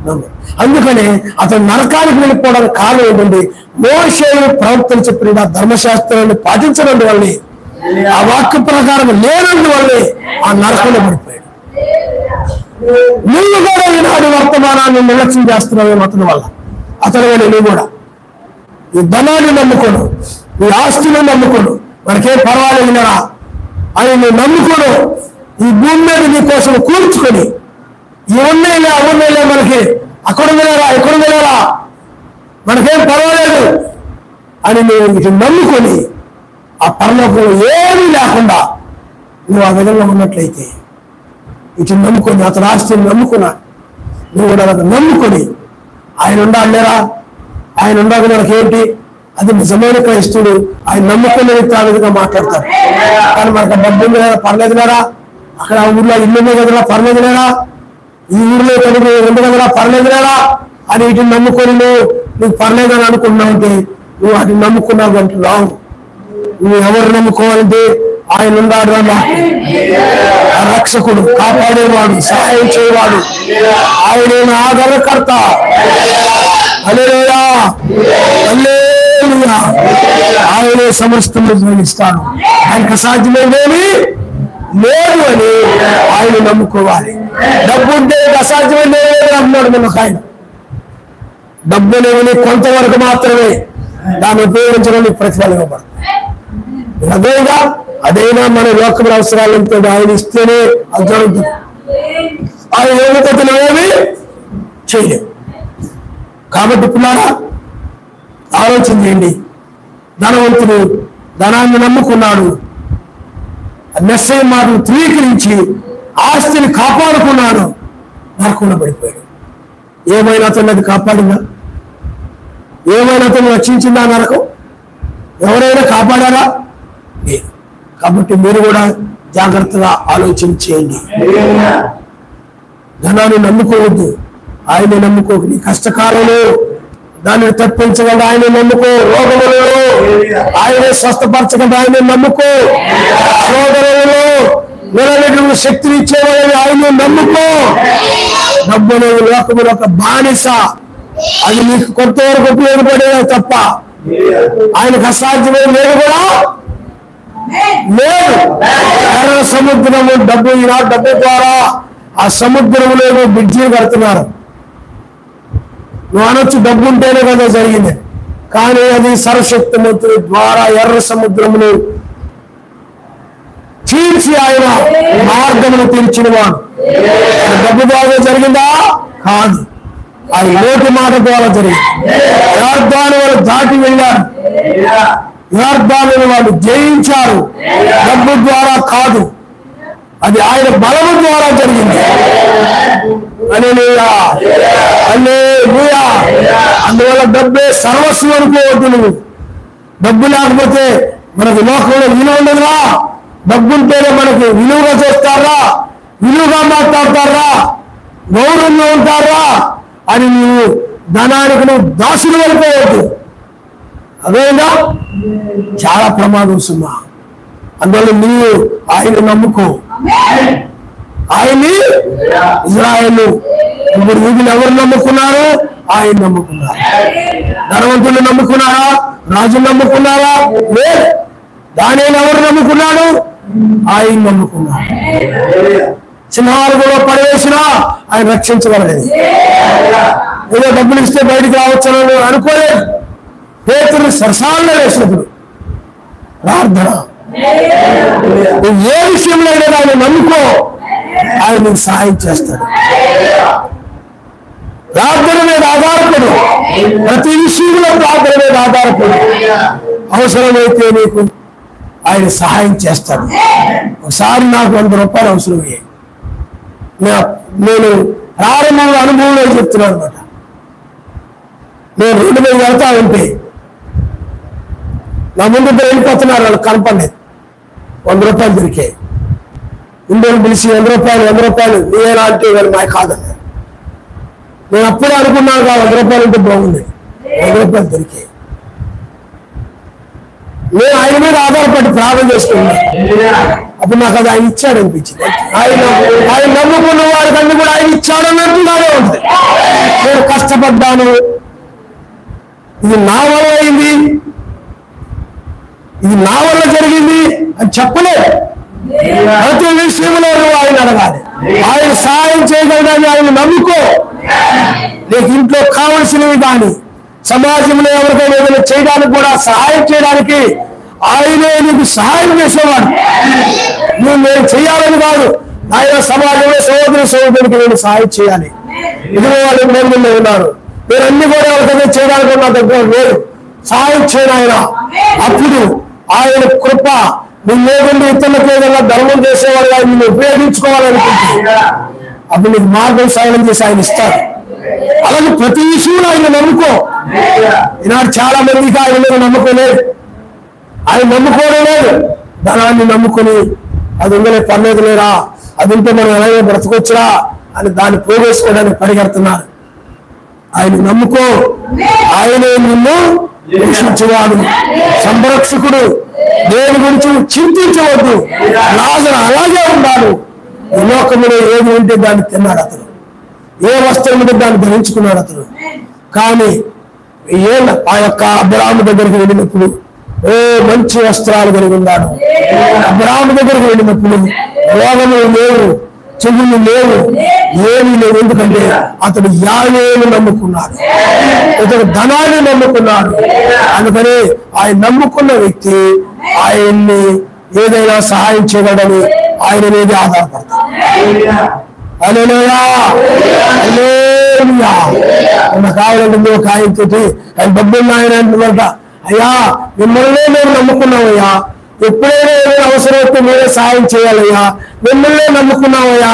నమ్మరు. అందుకని అతను నరకానికి వెళ్ళిపోవడానికి కారణం ఏంటంటే, మోషేలు ప్రవక్తలు చెప్పిన ధర్మశాస్త్రాన్ని పాటించడం వల్లే, ఆ వాక్య ప్రకారం లేనందువల్లే ఆ నరకంలో పడిపోయాడు. నువ్వు కూడా ఈనాడు వర్తమానాన్ని నిర్లక్ష్యం చేస్తున్నావు అతని వల్ల. అతని వల్ల నువ్వు కూడా ఈ ధనాన్ని నమ్ముకోడు, ఈ ఆస్తులను నమ్ముకోడు, మనకేం పర్వాలేదురా అని నువ్వు నమ్ముకోడు. ఈ భూమి మీద నీ కోసం కూర్చుకొని ఇవన్నీలే అవన్నీలే, మనకి అక్కడ వెళ్ళారా ఇక్కడ వెళ్ళారా మనకేం పర్వాలేదు అని నువ్వు ఇది నమ్ముకొని ఆ పరలోకంలో ఏమీ లేకుండా నువ్వు ఆ విధంగా ఉన్నట్లయితే, ఇటు నమ్ముకొని అతను ఆస్తిని నమ్ముకున్నా, నువ్వు కూడా అతను నమ్ముకొని ఆయన ఉండాలి లేరా, ఆయన ఉండాలి మనకేంటి, అది నిజమైన క్రైస్తుడు. ఆయన నమ్ముకునే విధాలుగా మాట్లాడతారు. కానీ మనకు డబ్బు ఉంది లేదా పర్లేదు లేరా, అక్కడ ఆ ఊర్లో ఇల్లు ఉంది కదరా పర్లేదు లేరా, ఈ ఊర్లో తెలుగు ఉంది కదరా పర్లేదు లేరా అని ఇటు నమ్ముకొని నువ్వు పర్లేదు అని అనుకున్నావు అంటే నువ్వు అది నమ్ముకున్నావు అంటే రావు. నువ్వు ఎవరు నమ్ముకోవాలంటే ఆయన ఉన్నాడు నాకు రక్షకుడు, కాపాడేవాడు, సహాయం చేయవాడు. ఆయనే నా ఆదరణకర్త. హల్లెలూయా, హల్లెలూయా. ఆయనే సమస్తము జీవిస్తాడు. ఆయనకు అసాధ్యమైనది లేదు అని ఆయన నమ్ముకోవాలి. డబ్బు ఉంటే అసాధ్యమైన అన్నాడు మన ఆయన. డబ్బు లేని కొంతవరకు మాత్రమే దాన్ని ఉపయోగించడానికి ప్రతిఫలం ఇవ్వబడుతుంది. అదేగా అదైనా మన లోకముల అవసరాలతో ఆయన ఇస్తేనే అది జరుగుతుంది. ఆయన ఏమిటో ఏమి చేయలేవు. కాబట్టి పిల్లారా ఆలోచన చేయండి. ధనవంతుడు ధనాన్ని నమ్ముకున్నాడు, మెస్సయ్య మాటను ధృవీకరించి ఆస్తిని కాపాడుకున్నాడు, నరకంలో పడిపోయాడు. ఏమైనా అతను అది కాపాడిందా? ఏమైనా అతను రక్షించిందా నరకం? ఎవరైనా కాపాడారా? లేదు. కాబట్టి మీరు కూడా జాగ్రత్తగా ఆలోచన చేయండి. ధనాన్ని నమ్ముకోవద్దు, ఆయన నమ్ముకో. నీ కష్టకాలంలో దాన్ని తప్పించగలడు ఆయన నమ్ముకో. రోగములలో ఆయనే స్వస్థపరచగలడు ఆయన నమ్ముకో. శోధనలలో నిలబెట్టిన శక్తిని ఇచ్చేవాళ్ళని ఆయన నమ్ముకో. డబ్బు అనేది లోకముల ఒక బానిస, అది నీకు కొంతవరకు ఉపయోగపడేదే తప్ప ఆయనకు అసాధ్యమైన లేదు కూడా లేదు. ఎర్ర సముద్రము డబ్బు, ఈనాడు డబ్బు ద్వారా ఆ సముద్రంలో బ్రిడ్జిలు కడుతున్నారు. నువ్వు అనొచ్చు డబ్బు ఉంటేనే కదా జరిగింది, కానీ అది సర్వశక్తిమంతుడి ద్వారా ఎర్ర సముద్రమును చీల్చి ఆయన మార్గమును తెరిచిన వాడు. డబ్బు ద్వారా జరిగిందా? కాదు, అది నోటి మాట ద్వారా జరిగింది. యర్దాను వాళ్ళు దాటి వెళ్ళారు, యర్దాను వాళ్ళు జయించారు. డబ్బు ద్వారా కాదు, అది ఆయన బలము ద్వారా జరిగింది. హల్లెలూయా, హల్లెలూయా. అందువల్ల డబ్బే సర్వస్వం అనుకోవద్దు. నువ్వు డబ్బు లేకపోతే మనకు లోకంలో విలువ ఉండదురా. డబ్బు ఉంటేనే మనకు విలువగా చేస్తారా, విలువగా మాట్లాడతారా, గౌరవంగా ఉంటారా అని నువ్వు ధనానికి నువ్వు దాసులు వెళ్ళిపోవద్దు. అదేనా చాలా ప్రమాదం సుమా. అందువల్ల నీవు ఆయన నమ్ముకో. ఆయన్ని ఇజ్రాయేలు ఇప్పుడు వీళ్ళు ఎవరు నమ్ముకున్నారు? ఆయన నమ్ముకున్నారు. ధనవంతులు నమ్ముకున్నారా? రాజు నమ్ముకున్నారా? లేదు. దానిని ఎవరు నమ్ముకున్నాడు? ఆయన నమ్ముకున్నాడు. సింహాలులో పడవేసినా ఆయన రక్షించగలలేదు. ఏదో డబ్బులు ఇస్తే బయటికి రావచ్చని అనుకోలేదు. పేతురు సరసాలలో వేసినప్పుడు ప్రార్థన, నువ్వు ఏ విషయంలో అయినా ఆయన నమ్ముకో, ఆయన నీకు సహాయం చేస్తాడు. ప్రార్థన మీద ఆధారపడు, ప్రతి విషయంలో ప్రార్థన మీద ఆధారపడు. అవసరమైతే నీకు ఆయన సహాయం చేస్తాడు. ఒకసారి నాకు 100 రూపాయలు అవసరమయ్యాయి. నేను ప్రారంభంలో అనుభవంలో చెప్తున్నాను అనమాట. నేను రోడ్డు మీద వెళ్తా ఉంటే నా ముందు వెళ్ళిపోతున్నారు, వాళ్ళు కనపడలేదు. 100 రూపాయలు దొరికాయి. ఇండియన్ పిలిచి 100 రూపాయలు నేనా అంటే వాళ్ళు మా కాదన్నారు. నేను అప్పుడే అనుకున్నాను, 100 రూపాయలు ఉంటే బాగుంది. 100 రూపాయలు దొరికాయి. నేను ఆయన మీద ఆధారపడి ప్రార్థన చేసుకున్నాను. అప్పుడు నాకు అది ఆయన ఇచ్చాడు అనిపించింది. ఆయన నమ్ముకున్న వాడికన్నీ కూడా ఆయన ఇచ్చాడు అన్నట్టుగానే ఉంది. నేను కష్టపడ్డాను, ఇది నా వల్ల అయింది, ఇది నా వల్ల జరిగింది అని చెప్పలేదు. ప్రతి విషయంలో ఆయన అడగాలి. ఆయన సహాయం చేయగలగాని ఆయన నమ్ముకో. నీకు ఇంట్లో కావలసినవి కానీ సమాజంలో ఎవరికైనా ఏదైనా చేయడానికి కూడా సహాయం చేయడానికి ఆయనే నీకు సహాయం చేసేవాడు. నేను చేయాలని కాదు, ఆయన సమాజంలో సహోదరుడికి నేను సహాయం చేయాలి. ఇదిగో వాళ్ళు మంది ఉన్నారు, మీరు అన్ని కూడా ఎవరికైనా చేయడానికి నా దగ్గర లేదు, సహాయం చేయను ఆయన. అప్పుడు ఆయన కృప నువ్వు లేకుండా ఇతరులకు ఏదైనా ధర్మం చేసేవాడు ఆయన నువ్వు ఉపయోగించుకోవాలనుకుంటే అప్పుడు నీకు మార్గం సహాయం చేసి ఆయన ఇస్తాడు. అలాగే ప్రతి విషయంలో ఆయన నమ్ముకో. ఈనాడు చాలా మందికి ఆయన మీద నమ్మకం లేదు, ఆయన నమ్ముకోవడం లేదు. ధనాన్ని నమ్ముకుని అది ఉందలే పర్లేదు లేరా, అది ఉంటే మనం ఎలాగో బ్రతకొచ్చురా అని దాన్ని పోగేసుకోవడానికి పరిగెడుతున్నారు. ఆయన నమ్ముకో, ఆయనే నిన్ను పోషించేవాడు, సంరక్షకుడు. దేని గురించి చింతించవద్దు. లాజరు అలాగే ఉన్నాడు. ఈ లోకంలో ఏది ఉంటే దాన్ని తిన్నాడు అతను, ఏ వస్త్రం ఉంటే దాన్ని ధరించుకున్నాడు అతను. కానీ ఆ యొక్క అబ్రాహాము దగ్గరికి వెళ్ళినప్పుడు మంచి వస్త్రాలు కలిగి ఉన్నాడు. అబ్రాహాము దగ్గరికి వెళ్ళినప్పుడు రోగములు లేవు, చెవులు లేవు, ఏమీ లేవు. ఎందుకంటే అతడు యావేను నమ్ముకున్నాడు, అతడు ధనాన్ని నమ్ముకున్నాడు. అందుకని ఆయన నమ్ముకున్న వ్యక్తి ఆయన్ని ఏదైనా సహాయం చేయగలని ఆయన మీద ఆధారపడతాడు. హల్లెలూయా, హల్లెలూయా. కావాలంటే ఒక ఆయనతో ఆయన డబ్బున్న ఆయన అంటున్నట, అయ్యా మిమ్మల్నే మేము నమ్ముకున్నామయ్యా, ఎప్పుడైనా ఏదైనా అవసరం వస్తే మీరే సహాయం చేయాలయ్యా, మిమ్మల్నే నమ్ముకున్నామయ్యా.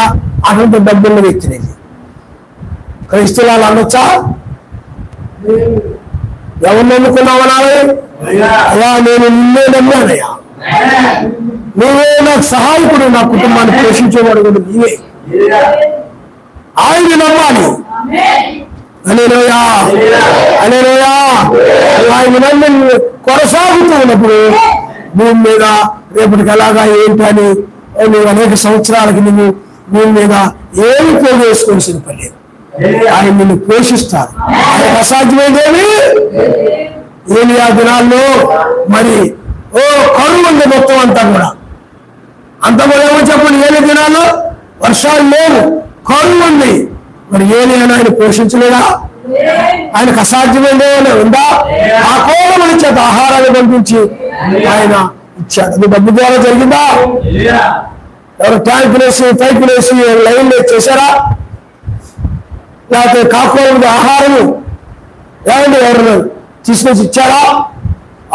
అటువంటి డబ్బున్న వ్యక్తిని క్రైస్తవులు అనొచ్చా? ఎవరు నమ్ముకున్నామనాలి? అయ్యా నేను నిన్నే నమ్మానయ్యా, నువ్వే నాకు సహాయకుడు, నా కుటుంబాన్ని పోషించేవాడు కూడా నీవే. ఆయన నమ్మాలి. హల్లెలూయా, హల్లెలూయా. ఆయన నమ్మి కొనసాగుతూ ఉన్నప్పుడు భూమి మీద రేపటికి ఎలాగా ఏంటని నువ్వు అనేక సంవత్సరాలకి నువ్వు భూమి మీద ఏమి పోగేసుకోవాల్సిన పని లేదు. ఆయన నిన్ను పోషిస్తారు. ఆయనకు అసాధ్యమేదేమి. ఏలియా దినాల్లో మరి కరువు ఉంది మొత్తం అంతా కూడా. అంత కూడా ఏమో చెప్పండి, ఏలి దినాల్లో వర్షాలు లేవు, కరువు ఉంది. మరి ఏలియాను ఆయన పోషించలేదా? ఆయనకు అసాధ్యమేదేమైనా ఉందా? ఆ కోణముల చేత ఆహారాన్ని పంపించి ఆయన ఇచ్చాడు. అది డబ్బు ద్వారా జరిగిందా? ఎవరు ట్యాంకులు వేసి పైపులు వేసి లైన్లు చేశారా? లేకపోతే కాకోల ఆహారము ఏమండి ఎవరు తీసుకొచ్చి ఇచ్చారా?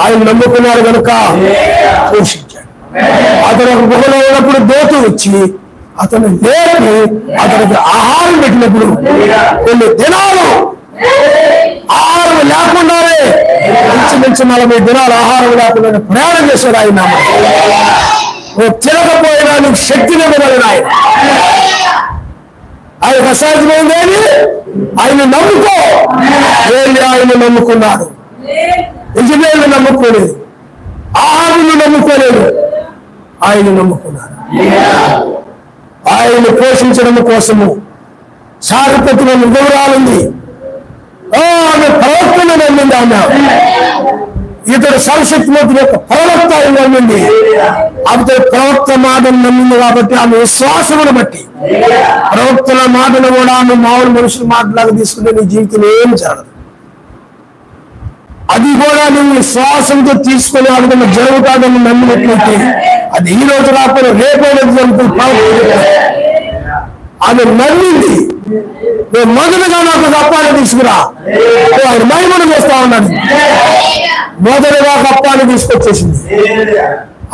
ఆయన నమ్ముకున్నారు కనుక పోషించాడు. అతను ఒక గుహలో ఉన్నప్పుడు దోతు వచ్చి అతను లేపి అతనికి ఆహారం పెట్టినప్పుడు కొన్ని దినాలు ఆహారం లేకుండానే మంచి 40 దినాలు ఆహారం లేకుండా ప్రయాణం చేశాడు ఆయన. తినకపోయినా నీకు శక్తి నివ్వగలిగిన ఆయన. ఆయనకు అసాధ్యమైందేమి? ఆయన నమ్ముకో. ఆయన నమ్ముకున్నాడు, యజమానులు నమ్ముకోలేదు, ఆహారులు నమ్ముకోలేదు, ఆయన నమ్ముకున్నాడు. ఆయన పోషించడం కోసము సారపతిలో వివరాలుంది. ఆమె ప్రవక్తను నమ్మింది. ఆమె ఇతడు సర్వశక్తిమంతుడు యొక్క ప్రవక్త ఆయన నమ్మింది. అతడు ప్రవక్త మాటను నమ్మింది కాబట్టి ఆమె విశ్వాసమును బట్టి ప్రవక్తల మాటను కూడా ఆమె మామూలు మనుషుల మాటలాగా తీసుకుంటే నీ జీవితంలో ఏం జరగదు. అది కూడా నువ్వు విశ్వాసంతో తీసుకుని అనుకున్న జరుగుతాదని నమ్మినట్లయితే అది ఈ రోజు రాకపోయినా రేపైనది జరుగుతుంది. ఆమె నమ్మింది. నువ్వు మొదటగా నాకు కప్పాన్ని తీసుకురా, ఆయన మహిమను చేస్తా ఉన్నాడు. మొదటగా కప్పాన్ని తీసుకొచ్చేసింది,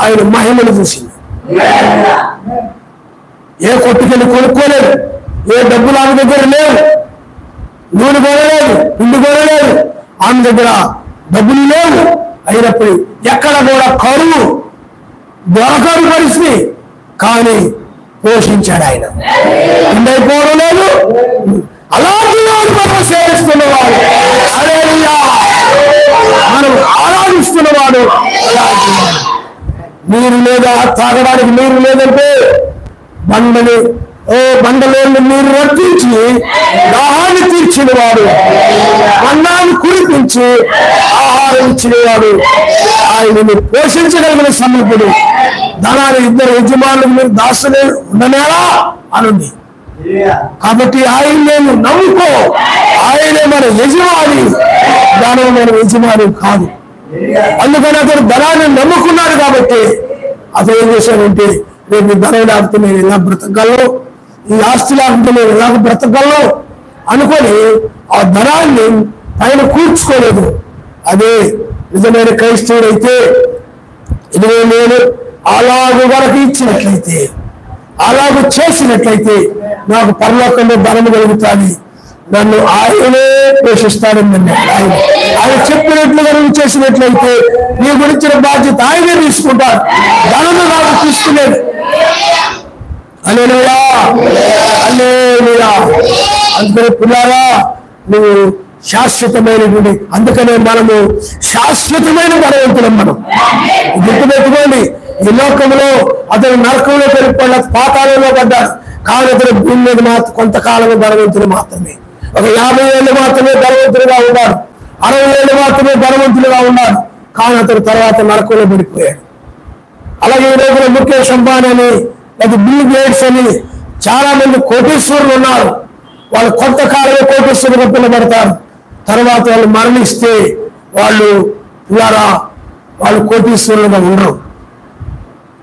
ఆయన మహిమను చూసింది. ఏ కొట్టుకెళ్ళి కొనుక్కోలేదు, ఏ డబ్బులు ఆమె దగ్గర లేవు, నూనె కొనలేదు, పిండి కొనలేదు, ఆమె దగ్గర డబ్బులు లేవు. అయినప్పుడు ఎక్కడ కూడా కరువు దొరకని పరిస్థితి, కానీ పోషించాడు ఆయన. ఇందైపోవడం లేదు. అలాంటి వాడు మనం సేవిస్తున్నవాడు, మనం ఆరాధిస్తున్నవాడు. అలాంటి నీరు లేదా తాగడానికి నీరు లేదంటే బండలో నీరు రప్పించి దాహాన్ని తీర్చినవాడు, అన్నాన్ని కురిపించి ఆహారం ఇచ్చినవాడు, ఆయనని పోషించగలిగిన సమర్థుడు. ధనాన్ని ఇద్దరు యజమానులకు మీరు దాసులే ఉండనేలా అనుంది. కాబట్టి ఆయన నేను నమ్ముకో, ఆయనే మన యజమాని, ధనం మన యజమాని కాదు. అందుకని అతను ధనాన్ని నమ్ముకున్నాడు కాబట్టి అతను ఏం చేశాడంటే, రేపు ధనం లేకపోతే నేను ఎలా బ్రతకగలను, ఈ ఆస్తి లేకపోతే నేను ఎలా బ్రతకగలను అనుకొని ఆ ధనాన్ని పైన కూర్చుకోలేదు. అదే నిజమైన క్రైస్తవుడైతే ఇదిగో నేను అలాగ వరకు ఇచ్చినట్లయితే, అలాగ చేసినట్లయితే నాకు పరలోకంలో ధనం కలుగుతుంది, నన్ను ఆయనే పోషిస్తాడని ఆయన చెప్పినట్లుగా నువ్వు చేసినట్లయితే నీ గురించిన బాధ్యత ఆయనే తీసుకుంటాడు, ధనము నాకు తీసుకునేది. హల్లెలూయా, హల్లెలూయా. అందుకని పిల్లారా, నువ్వు శాశ్వతమైనటువంటి. అందుకనే మనము శాశ్వతమైన ధనవంతులం. మనం గుర్తుపెట్టుకోండి, ఈ లోకంలో అతను నరకంలో పెరిగిపోయిన పాతాళంలో పడ్డాడు. కానీ అతను భూమి మీద మాత్రం కొంతకాలం ధనవంతులు మాత్రమే. ఒక 50 ఏళ్ళు మాత్రమే ధనవంతులుగా ఉన్నాడు, 60 ఏళ్ళు మాత్రమే ధనవంతులుగా ఉన్నాడు. కానీ అతను తర్వాత నరకంలో పడిపోయాడు. అలాగే ఈ రోజున ముఖేష్ అంబానీ అని, లేదా బిల్ గేట్స్ అని చాలా మంది కోటీశ్వరులు ఉన్నారు. వాళ్ళు కొంతకాలమే కోటీశ్వరులుగా పిలబడతారు. తర్వాత వాళ్ళు మరణిస్తే వాళ్ళు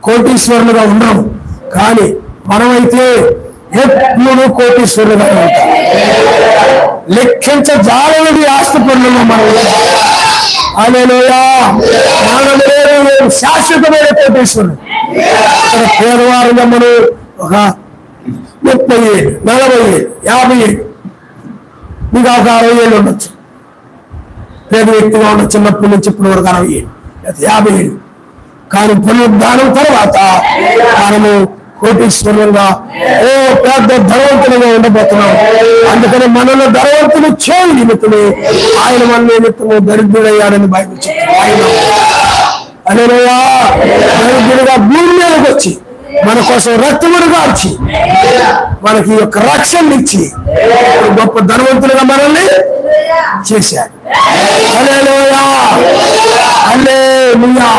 కోటీశ్వరులుగా ఉండరు, కానీ మనమైతే ఎప్పుడు కోటీశ్వరులుగా ఉంటాం. లెక్కించజాలని ఆస్తి పనులు మనం. హల్లెలూయా. శాశ్వతమైన కోటీశ్వరుడు. ఇక్కడ పేదవారుగా మనం ఒక 30 ఏళ్ళు, 40 ఏళ్ళు, 50 ఏళ్ళు, ఇంకా ఒక 60 ఏళ్ళు ఉండొచ్చు. పేద వ్యక్తిగా ఉన్న చిన్నప్పటి నుంచి ఇప్పటి వరకు 60 ఏళ్ళు, 50 ఏళ్ళు. కానీ పునరుద్ధానం తర్వాత మనము కోటీశ్వరులుగా పెద్ద ధనవంతులుగా ఉండబోతున్నాం. అందుకని మనలో ధనవంతులు చేయి నిమిత్తమే ఆయన మన నిమిత్తము దరిద్రుడయ్యాడని బైబిల్ చెప్తుంది. ఆయన హల్లెలూయా. దరిద్రుడిగా భూమి మీదకి వచ్చి మన కోసం రక్తమును కార్చి మనకి యొక్క రక్షణ ఇచ్చి గొప్ప ధనవంతులుగా మనల్ని చేశాడు. హల్లెలూయా, హల్లెలూయా.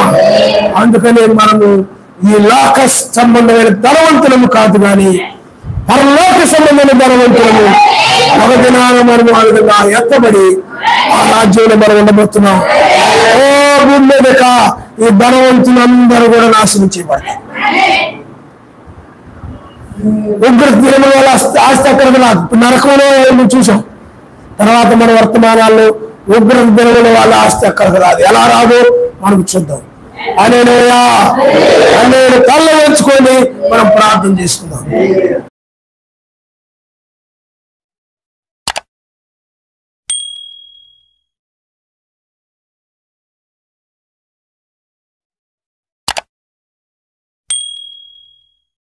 అందుకని మనము ఈ లోక సంబంధమైన ధనవంతులము కాదు, కానీ పరలోక సంబంధమైన ధనవంతులము. ఒక దినాన మనము ఆ విధంగా ఎత్తబడి ఆ రాజ్యంలో మనం ఉండబోతున్నాం. భూమి మీద ఈ ధనవంతులందరూ కూడా నాశనం చేయబడతారు. ఉగ్ర దినముల వల్ల ఆస్తి అక్కడికి రాదు. నరకంలో చూసాం. తర్వాత మన వర్తమానాల్లో ఉగ్ర దినముల వాళ్ళ ఆస్తి అక్కడికి రాదు. ఎలా రాదు మనం చూద్దాం. హల్లెలూయా. కళ్ళు వంచుకొని మనం ప్రార్థన చేసుకుందాం.